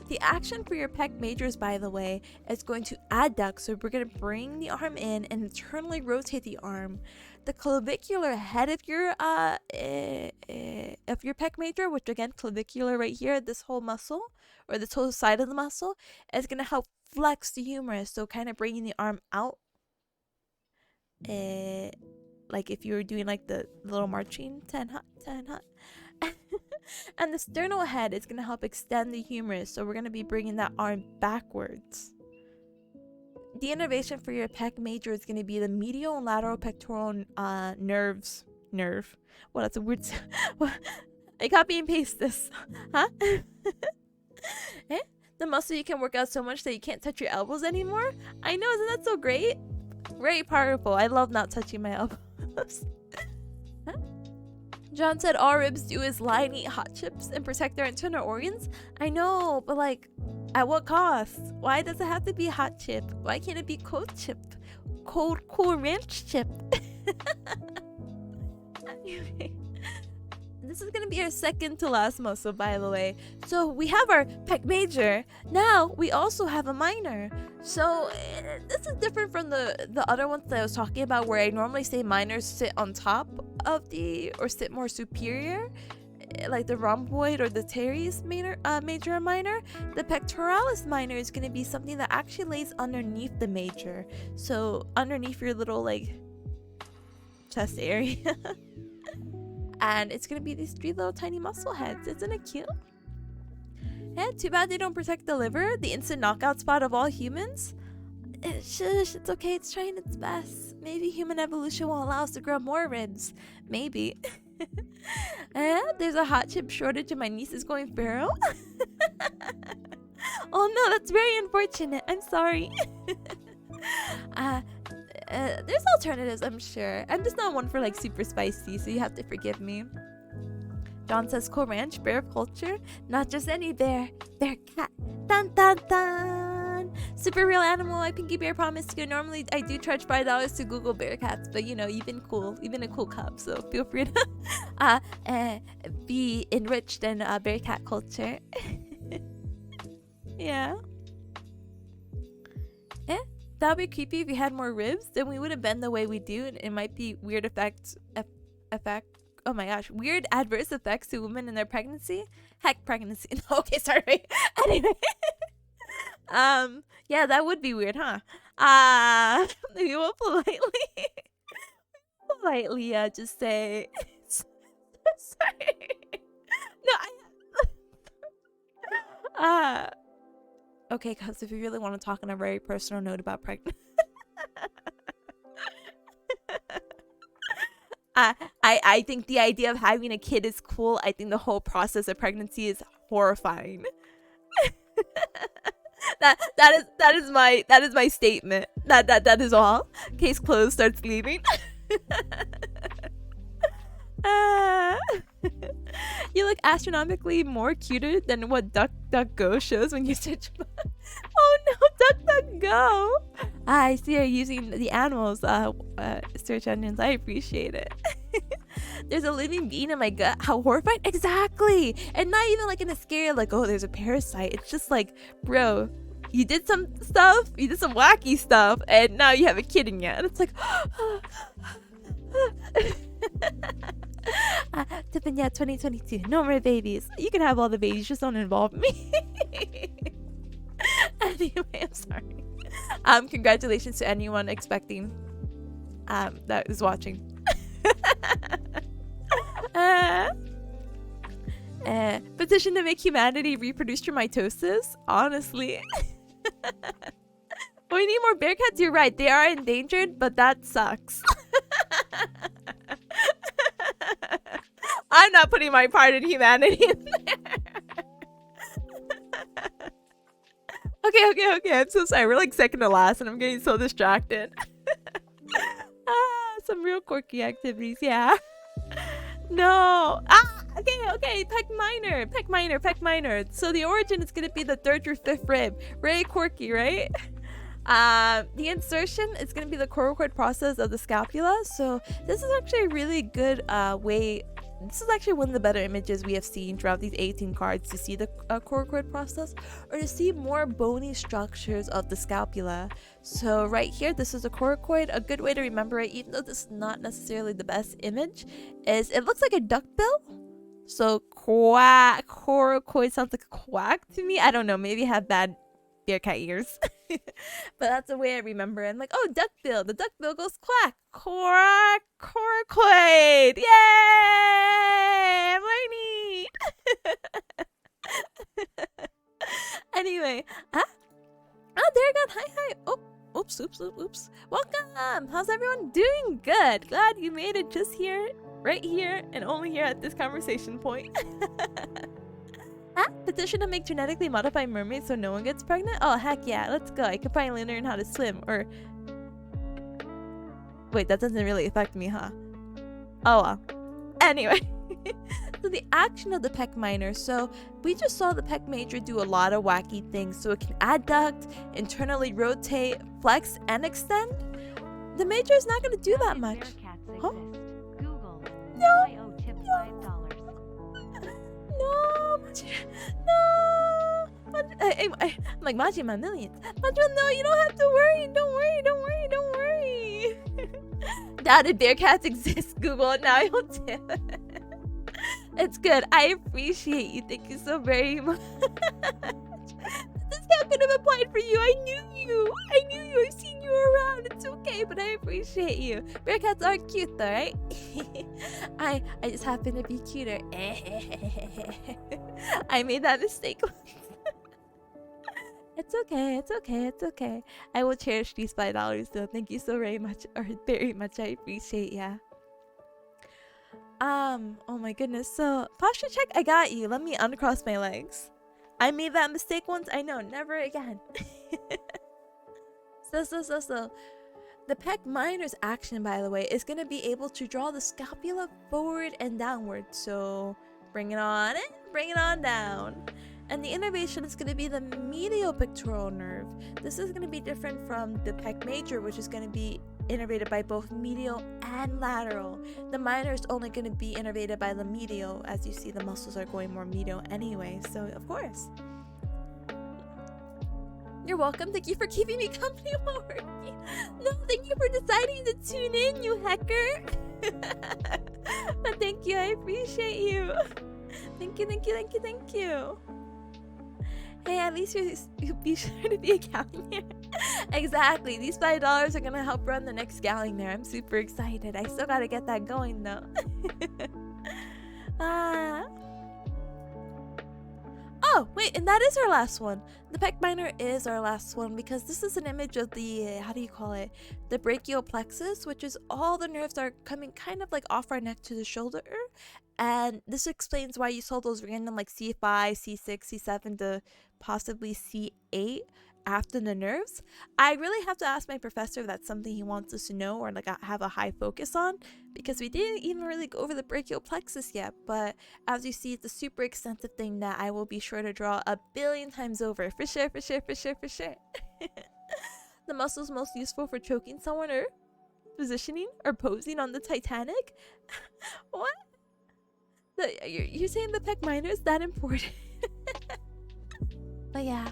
The action for your pec majors, by the way, is going to adduct. So we're going to bring the arm in and internally rotate the arm. The clavicular head of your pec major, which again, clavicular right here, this whole muscle, or this whole side of the muscle, is going to help flex the humerus. So kind of bringing the arm out. Like if you were doing like the little marching, 10 hot, 10 hot. And the sternal head is going to help extend the humerus. So we're going to be bringing that arm backwards. The innervation for your pec major is going to be the medial and lateral pectoral nerves. Nerve. Well, that's a weird I copy and paste this. Huh? The muscle you can work out so much that you can't touch your elbows anymore? I know, isn't that so great? Very powerful. I love not touching my elbows. Huh? John said all ribs do is lie and eat hot chips and protect their internal organs. I know, but like, at what cost? Why does it have to be hot chip? Why can't it be cold chip? Cool ranch chip. Anyway, this is gonna be our second to last muscle, by the way. So we have our pec major. Now we also have a minor. So this is different from the other ones that I was talking about, where I normally say minors sit on top of or sit more superior, like the rhomboid or the teres major and minor. The pectoralis minor is going to be something that actually lays underneath the major, so underneath your little like chest area. And it's going to be these 3 little tiny muscle heads. Isn't it cute? Yeah, too bad they don't protect the liver, the instant knockout spot of all humans. Shush, it's okay, it's trying its best. Maybe human evolution will allow us to grow more ribs. Maybe. There's a hot chip shortage and my niece is going feral. Oh no, that's very unfortunate. I'm sorry. There's alternatives, I'm sure. I'm just not one for like super spicy, so you have to forgive me. John says, Cool Ranch, bear culture, not just any bear, Bearcat. Dun dun dun. Super real animal. I pinky bear promised you. Normally I do charge $5 to Google Bearcats, but you know you've been cool. You've been a cool cub, so feel free to be enriched in Bearcat culture. Yeah. That would be creepy if we had more ribs. Then we wouldn't bend the way we do, and it might be weird effect. Oh my gosh, weird adverse effects to women in their pregnancy. Heck, pregnancy. No, okay, sorry. Anyway, yeah, that would be weird, huh? We will politely, just say, sorry. No, okay, cause if you really want to talk on a very personal note about pregnancy. I think the idea of having a kid is cool. I think the whole process of pregnancy is horrifying. that is my statement. That is all. Case closed. Starts leaving. You look astronomically more cuter than what DuckDuckGo shows when you search. Oh no, DuckDuckGo! I see you're using the animals search engines. I appreciate it. There's a living being in my gut. How horrifying! Exactly, and not even like in a scary like, oh, there's a parasite. It's just like, bro, you did some stuff, you did some wacky stuff, and now you have a kid in you, and it's like. Tiffany, 2022. No more babies. You can have all the babies, just don't involve me. Anyway, I'm sorry. Congratulations to anyone expecting that is watching. Petition to make humanity reproduce through mitosis. Honestly. We need more Bearcats. You're right. They are endangered, but that sucks. I'm not putting my part in humanity in there. Okay. I'm so sorry. We're like second to last, and I'm getting so distracted. Some real quirky activities, yeah. No. Okay. Peck minor. So the origin is gonna be the 3rd through 5th rib. Very quirky, right? The insertion is going to be the coracoid process of the scapula. So this is actually a really good way. This is actually one of the better images we have seen throughout these 18 cards to see the coracoid process, or to see more bony structures of the scapula. So right here, this is a coracoid. A good way to remember it, even though this is not necessarily the best image, is it looks like a duckbill. So quack, coracoid sounds like a quack to me. I don't know, maybe I have bad Bearcat ears. But that's the way I remember it. I'm like, oh, duckbill. The duckbill goes quack. Quack, coracoid. Yay! I'm learning. Anyway. Oh, there you go. Hi. Oh, oops. Welcome. How's everyone doing? Good. Glad you made it just here, right here, and only here at this conversation point. Petition to make genetically modified mermaids so no one gets pregnant? Oh, heck yeah, let's go. I could finally learn how to swim, or... Wait, that doesn't really affect me, huh? Oh well. Anyway. So the action of the pec minor. So we just saw the pec major do a lot of wacky things. So it can adduct, internally rotate, flex, and extend. The major is not going to do that much. Huh? Google. No. I owe tip $5. No. I'm like, Maji, my millions. Maji, no, you don't have to worry. Don't worry. Doubted Bearcats exist. Google it now. You'll tip. It's good. I appreciate you. Thank you so very much. This cat could have applied for you. I knew you. I've seen you around. It's okay, but I appreciate you. Bearcats are cute though, right? I just happen to be cuter. I made that mistake. It's okay. I will cherish these $5 though. Thank you so very much. I appreciate ya. Oh my goodness. So posture check, I got you. Let me uncross my legs. I made that mistake once. I know, never again. So the pec minor's action, by the way, is gonna be able to draw the scapula forward and downward. So bring it on in, bring it on down. And the innervation is going to be the medial pectoral nerve. This is going to be different from the pec major, which is going to be innervated by both medial and lateral. The minor is only going to be innervated by the medial. As you see, the muscles are going more medial anyway, so of course. You're welcome. Thank you for keeping me company while working. No, thank you for deciding to tune in, you hacker. But thank you. I appreciate you. Thank you, thank you, thank you, thank you. Hey, at least you be sure to be a gallionaire. Exactly. These $5 are going to help run the next gallionaire. I'm super excited. I still got to get that going, though. Oh, wait, and that is our last one. The pec minor is our last one because this is an image of the, how do you call it? The brachial plexus, which is all the nerves that are coming kind of like off our neck to the shoulder. And this explains why you saw those random like C5, C6, C7 to possibly C8 after the nerves. I really have to ask my professor if that's something he wants us to know or like have a high focus on, because we didn't even really go over the brachial plexus yet. But as you see, it's a super extensive thing that I will be sure to draw a billion times over. For sure, for sure, for sure, for sure. The muscles most useful for choking someone or positioning or posing on the Titanic. What? You're saying the pec minor is that important? But yeah.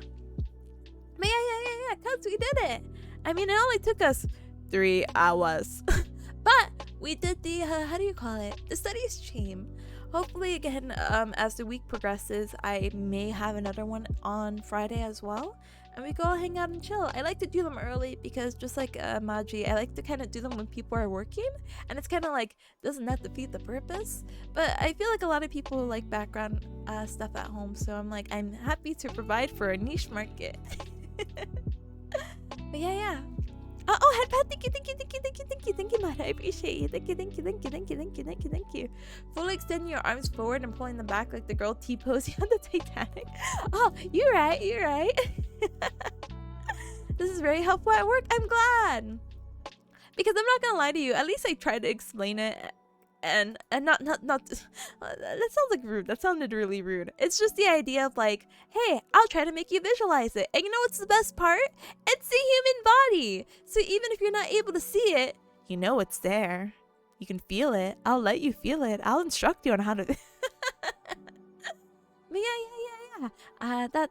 But yeah, cuz we did it. I mean, it only took us 3 hours. But we did the, how do you call it? The study stream. Hopefully, again, as the week progresses, I may have another one on Friday as well. And we go all hang out and chill. I like to do them early because just like Maji, I like to kind of do them when people are working. And it's kind of like, doesn't that defeat the purpose? But I feel like a lot of people like background stuff at home. So I'm like, I'm happy to provide for a niche market. But yeah. Oh, headpad, thank you, man. I appreciate you. Thank you. Fully extending your arms forward and pulling them back like the girl T-posing on the Titanic. Oh, you're right. This is very helpful at work. I'm glad. Because I'm not gonna lie to you, at least I tried to explain it. And not that sounds like rude. That sounded really rude. It's just the idea of like, hey, I'll try to make you visualize it. And you know what's the best part? It's the human body. So even if you're not able to see it, you know it's there. You can feel it. I'll let you feel it. I'll instruct you on how to. But yeah.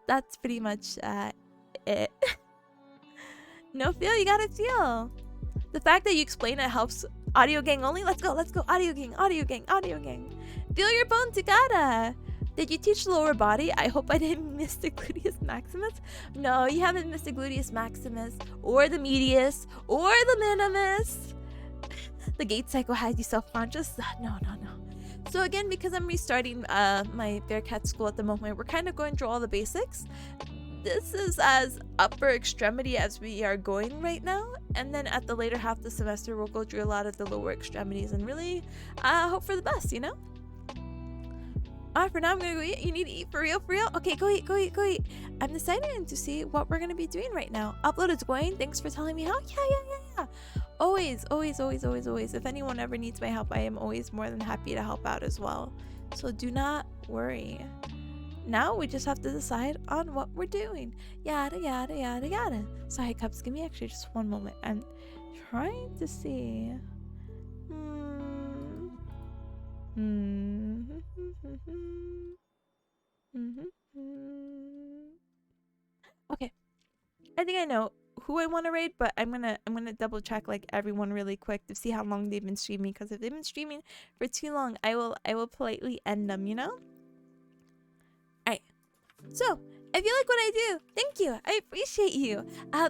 That's pretty much it. No feel, you gotta feel. The fact that you explain it helps. Audio gang only? Let's go. Audio gang. Feel your bone together. Did you teach the lower body? I hope I didn't miss the gluteus maximus. No, you haven't missed the gluteus maximus, or the medius, or the minimus. The gait cycle has you self-conscious? No. So again, because I'm restarting my Bearcat school at the moment, we're kind of going through all the basics. This is as upper extremity as we are going right now, and then at the later half of the semester we'll go through a lot of the lower extremities and really hope for the best, you know. For now I'm gonna go eat. You need to eat for real? Okay, go eat. I'm deciding to see what we're gonna be doing right now. Upload is going. Thanks for telling me how. Yeah. Always. If anyone ever needs my help, I am always more than happy to help out as well, so do not worry. Now we just have to decide on what we're doing. Yada. Sorry, Cups, give me actually just one moment. I'm trying to see. Okay. I think I know who I want to raid, but I'm gonna double check like everyone really quick to see how long they've been streaming, because if they've been streaming for too long, I will politely end them, you know? Alright, so if you like what I do, thank you. I appreciate you.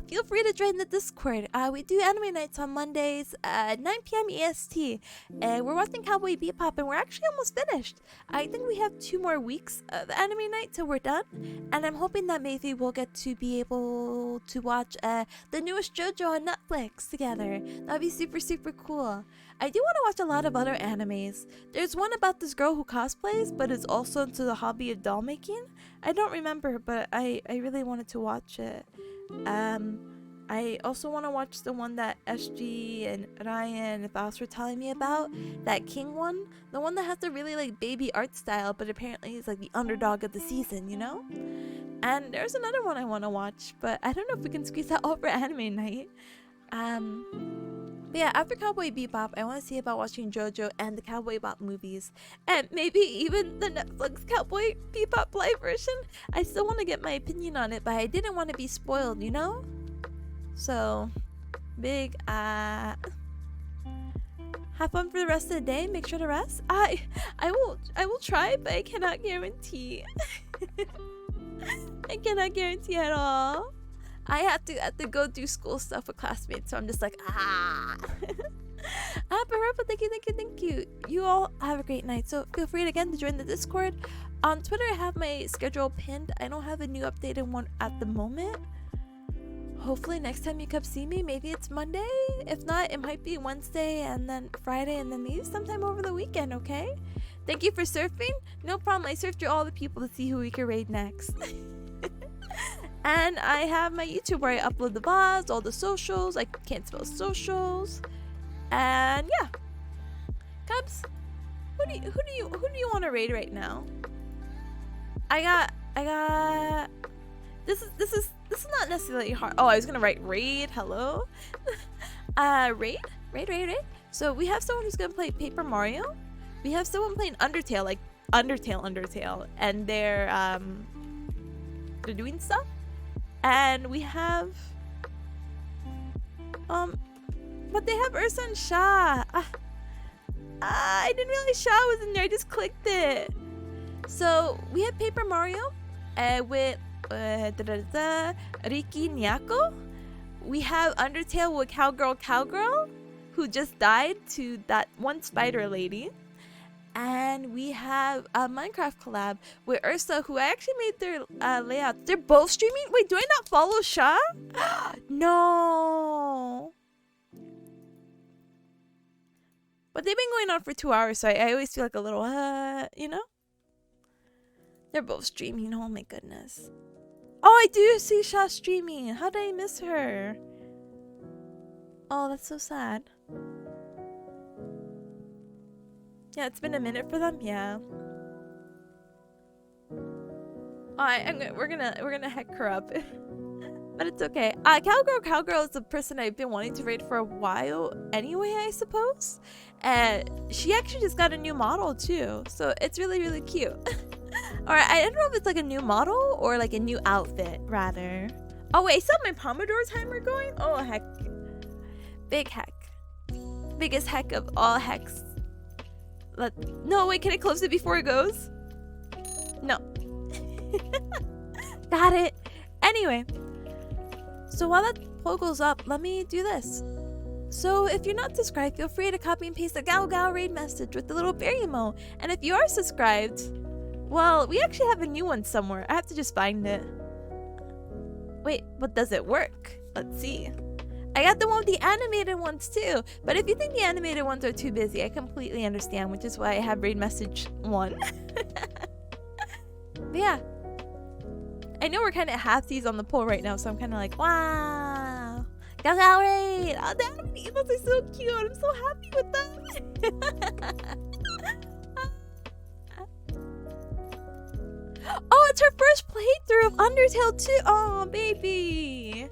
Feel free to join the Discord. We do anime nights on Mondays at 9 p.m. EST. And we're watching Cowboy Bebop, and we're actually almost finished. I think we have 2 more weeks of anime night till we're done. And I'm hoping that maybe we'll get to be able to watch the newest JoJo on Netflix together. That'd be super, super cool. I do want to watch a lot of other animes. There's one about this girl who cosplays, but is also into the hobby of doll making. I don't remember, but I really wanted to watch it. I also want to watch the one that SG and Ryan and Faust were telling me about. That King one. The one that has the really like baby art style, but apparently is like the underdog of the season, you know? And there's another one I want to watch, but I don't know if we can squeeze that all for anime night. But yeah, after Cowboy Bebop, I want to see about watching JoJo and the Cowboy Bebop movies. And maybe even the Netflix Cowboy Bebop live version. I still want to get my opinion on it, but I didn't want to be spoiled, you know? So, big, have fun for the rest of the day. Make sure to rest. I will try, but I cannot guarantee. I cannot guarantee at all. I have to go do school stuff with classmates, so I'm just like, but thank you. You all have a great night. So feel free again to join the Discord. On Twitter, I have my schedule pinned. I don't have a new updated one at the moment. Hopefully next time you come see me, maybe it's Monday. If not, it might be Wednesday and then Friday and then maybe sometime over the weekend, okay? Thank you for surfing. No problem. I surfed through all the people to see who we can raid next. And I have my YouTube where I upload the VODs, all the socials. I can't spell socials. And yeah. Cubs, who do you want to raid right now? I got this is not necessarily hard. Oh, I was gonna write raid. Hello. Raid. So we have someone who's gonna play Paper Mario. We have someone playing Undertale, like Undertale, and they're doing stuff. And we have but they have Ursa and Sha. I didn't realize Sha was in there. I just clicked it. So we have Paper Mario with Riki Nyako. We have Undertale with Cowgirl, who just died to that one spider lady. And we have a Minecraft collab with Ursa, who I actually made their layouts. They're both streaming? Wait, do I not follow Sha? No. But they've been going on for 2 hours, so I always feel like a little, you know? They're both streaming. Oh my goodness. Oh, I do see Sha streaming. How did I miss her? Oh, that's so sad. Yeah, it's been a minute for them. Yeah. We're gonna heck her up, but it's okay. Cowgirl is the person I've been wanting to raid for a while anyway, I suppose. And she actually just got a new model too, so it's really cute. Alright, I don't know if it's like a new model or like a new outfit rather. Oh wait, I still have my Pomodoro timer going. Oh heck, big heck, biggest heck of all hecks. No, wait, can I close it before it goes? No. Got it. Anyway, so while that poll goes up, let me do this. So if you're not subscribed, feel free to copy and paste the Gal raid message with the little bear emo. And if you are subscribed, well, we actually have a new one somewhere. I have to just find it. Wait, but does it work? Let's see. I got the one with the animated ones too, but if you think the animated ones are too busy, I completely understand, which is why I have raid message 1. But yeah, I know we're kind of halfsies on the poll right now, so I'm kind of like, wow, Gal raid! Oh, the animated ones are so cute. I'm so happy with them. Oh, it's her first playthrough of Undertale too. Oh, baby.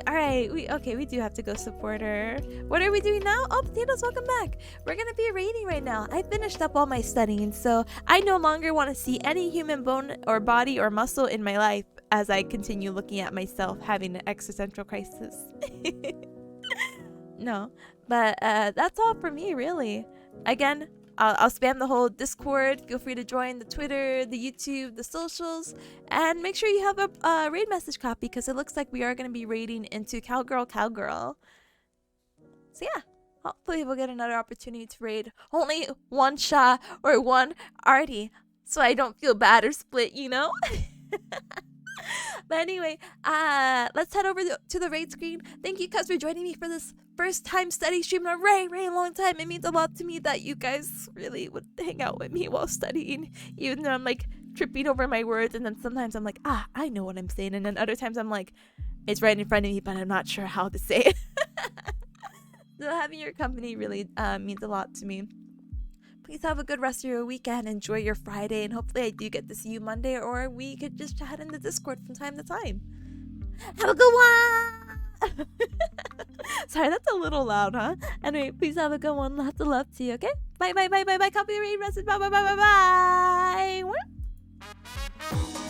Alright, we do have to go support her. What are we doing now? Oh, Potatoes, welcome back. We're gonna be raiding right now. I finished up all my studying, so I no longer want to see any human bone or body or muscle in my life as I continue looking at myself having an existential crisis. No, but that's all for me, really. Again, I'll spam the whole Discord. Feel free to join the Twitter, the YouTube, the socials, and make sure you have a raid message copy because it looks like we are going to be raiding into Cowgirl. So yeah, hopefully we'll get another opportunity to raid only one Sha or one Artie, so I don't feel bad or split, you know? But anyway, let's head over to the raid screen. Thank you guys for joining me for this first time study stream in a very long time. It means a lot to me that you guys really would hang out with me while studying, even though I'm like tripping over my words, and then sometimes I'm like, I know what I'm saying, and then other times I'm like, It's right in front of me, but I'm not sure how to say it. So having your company really means a lot to me. Please have a good rest of your weekend. Enjoy your Friday, and hopefully I do get to see you Monday, or we could just chat in the Discord from time to time. Have a good one! Sorry, that's a little loud, huh? Anyway, please have a good one. Lots of love to you, okay? Bye, bye, bye, bye, bye. Copyright message. Bye, bye, bye, bye, bye.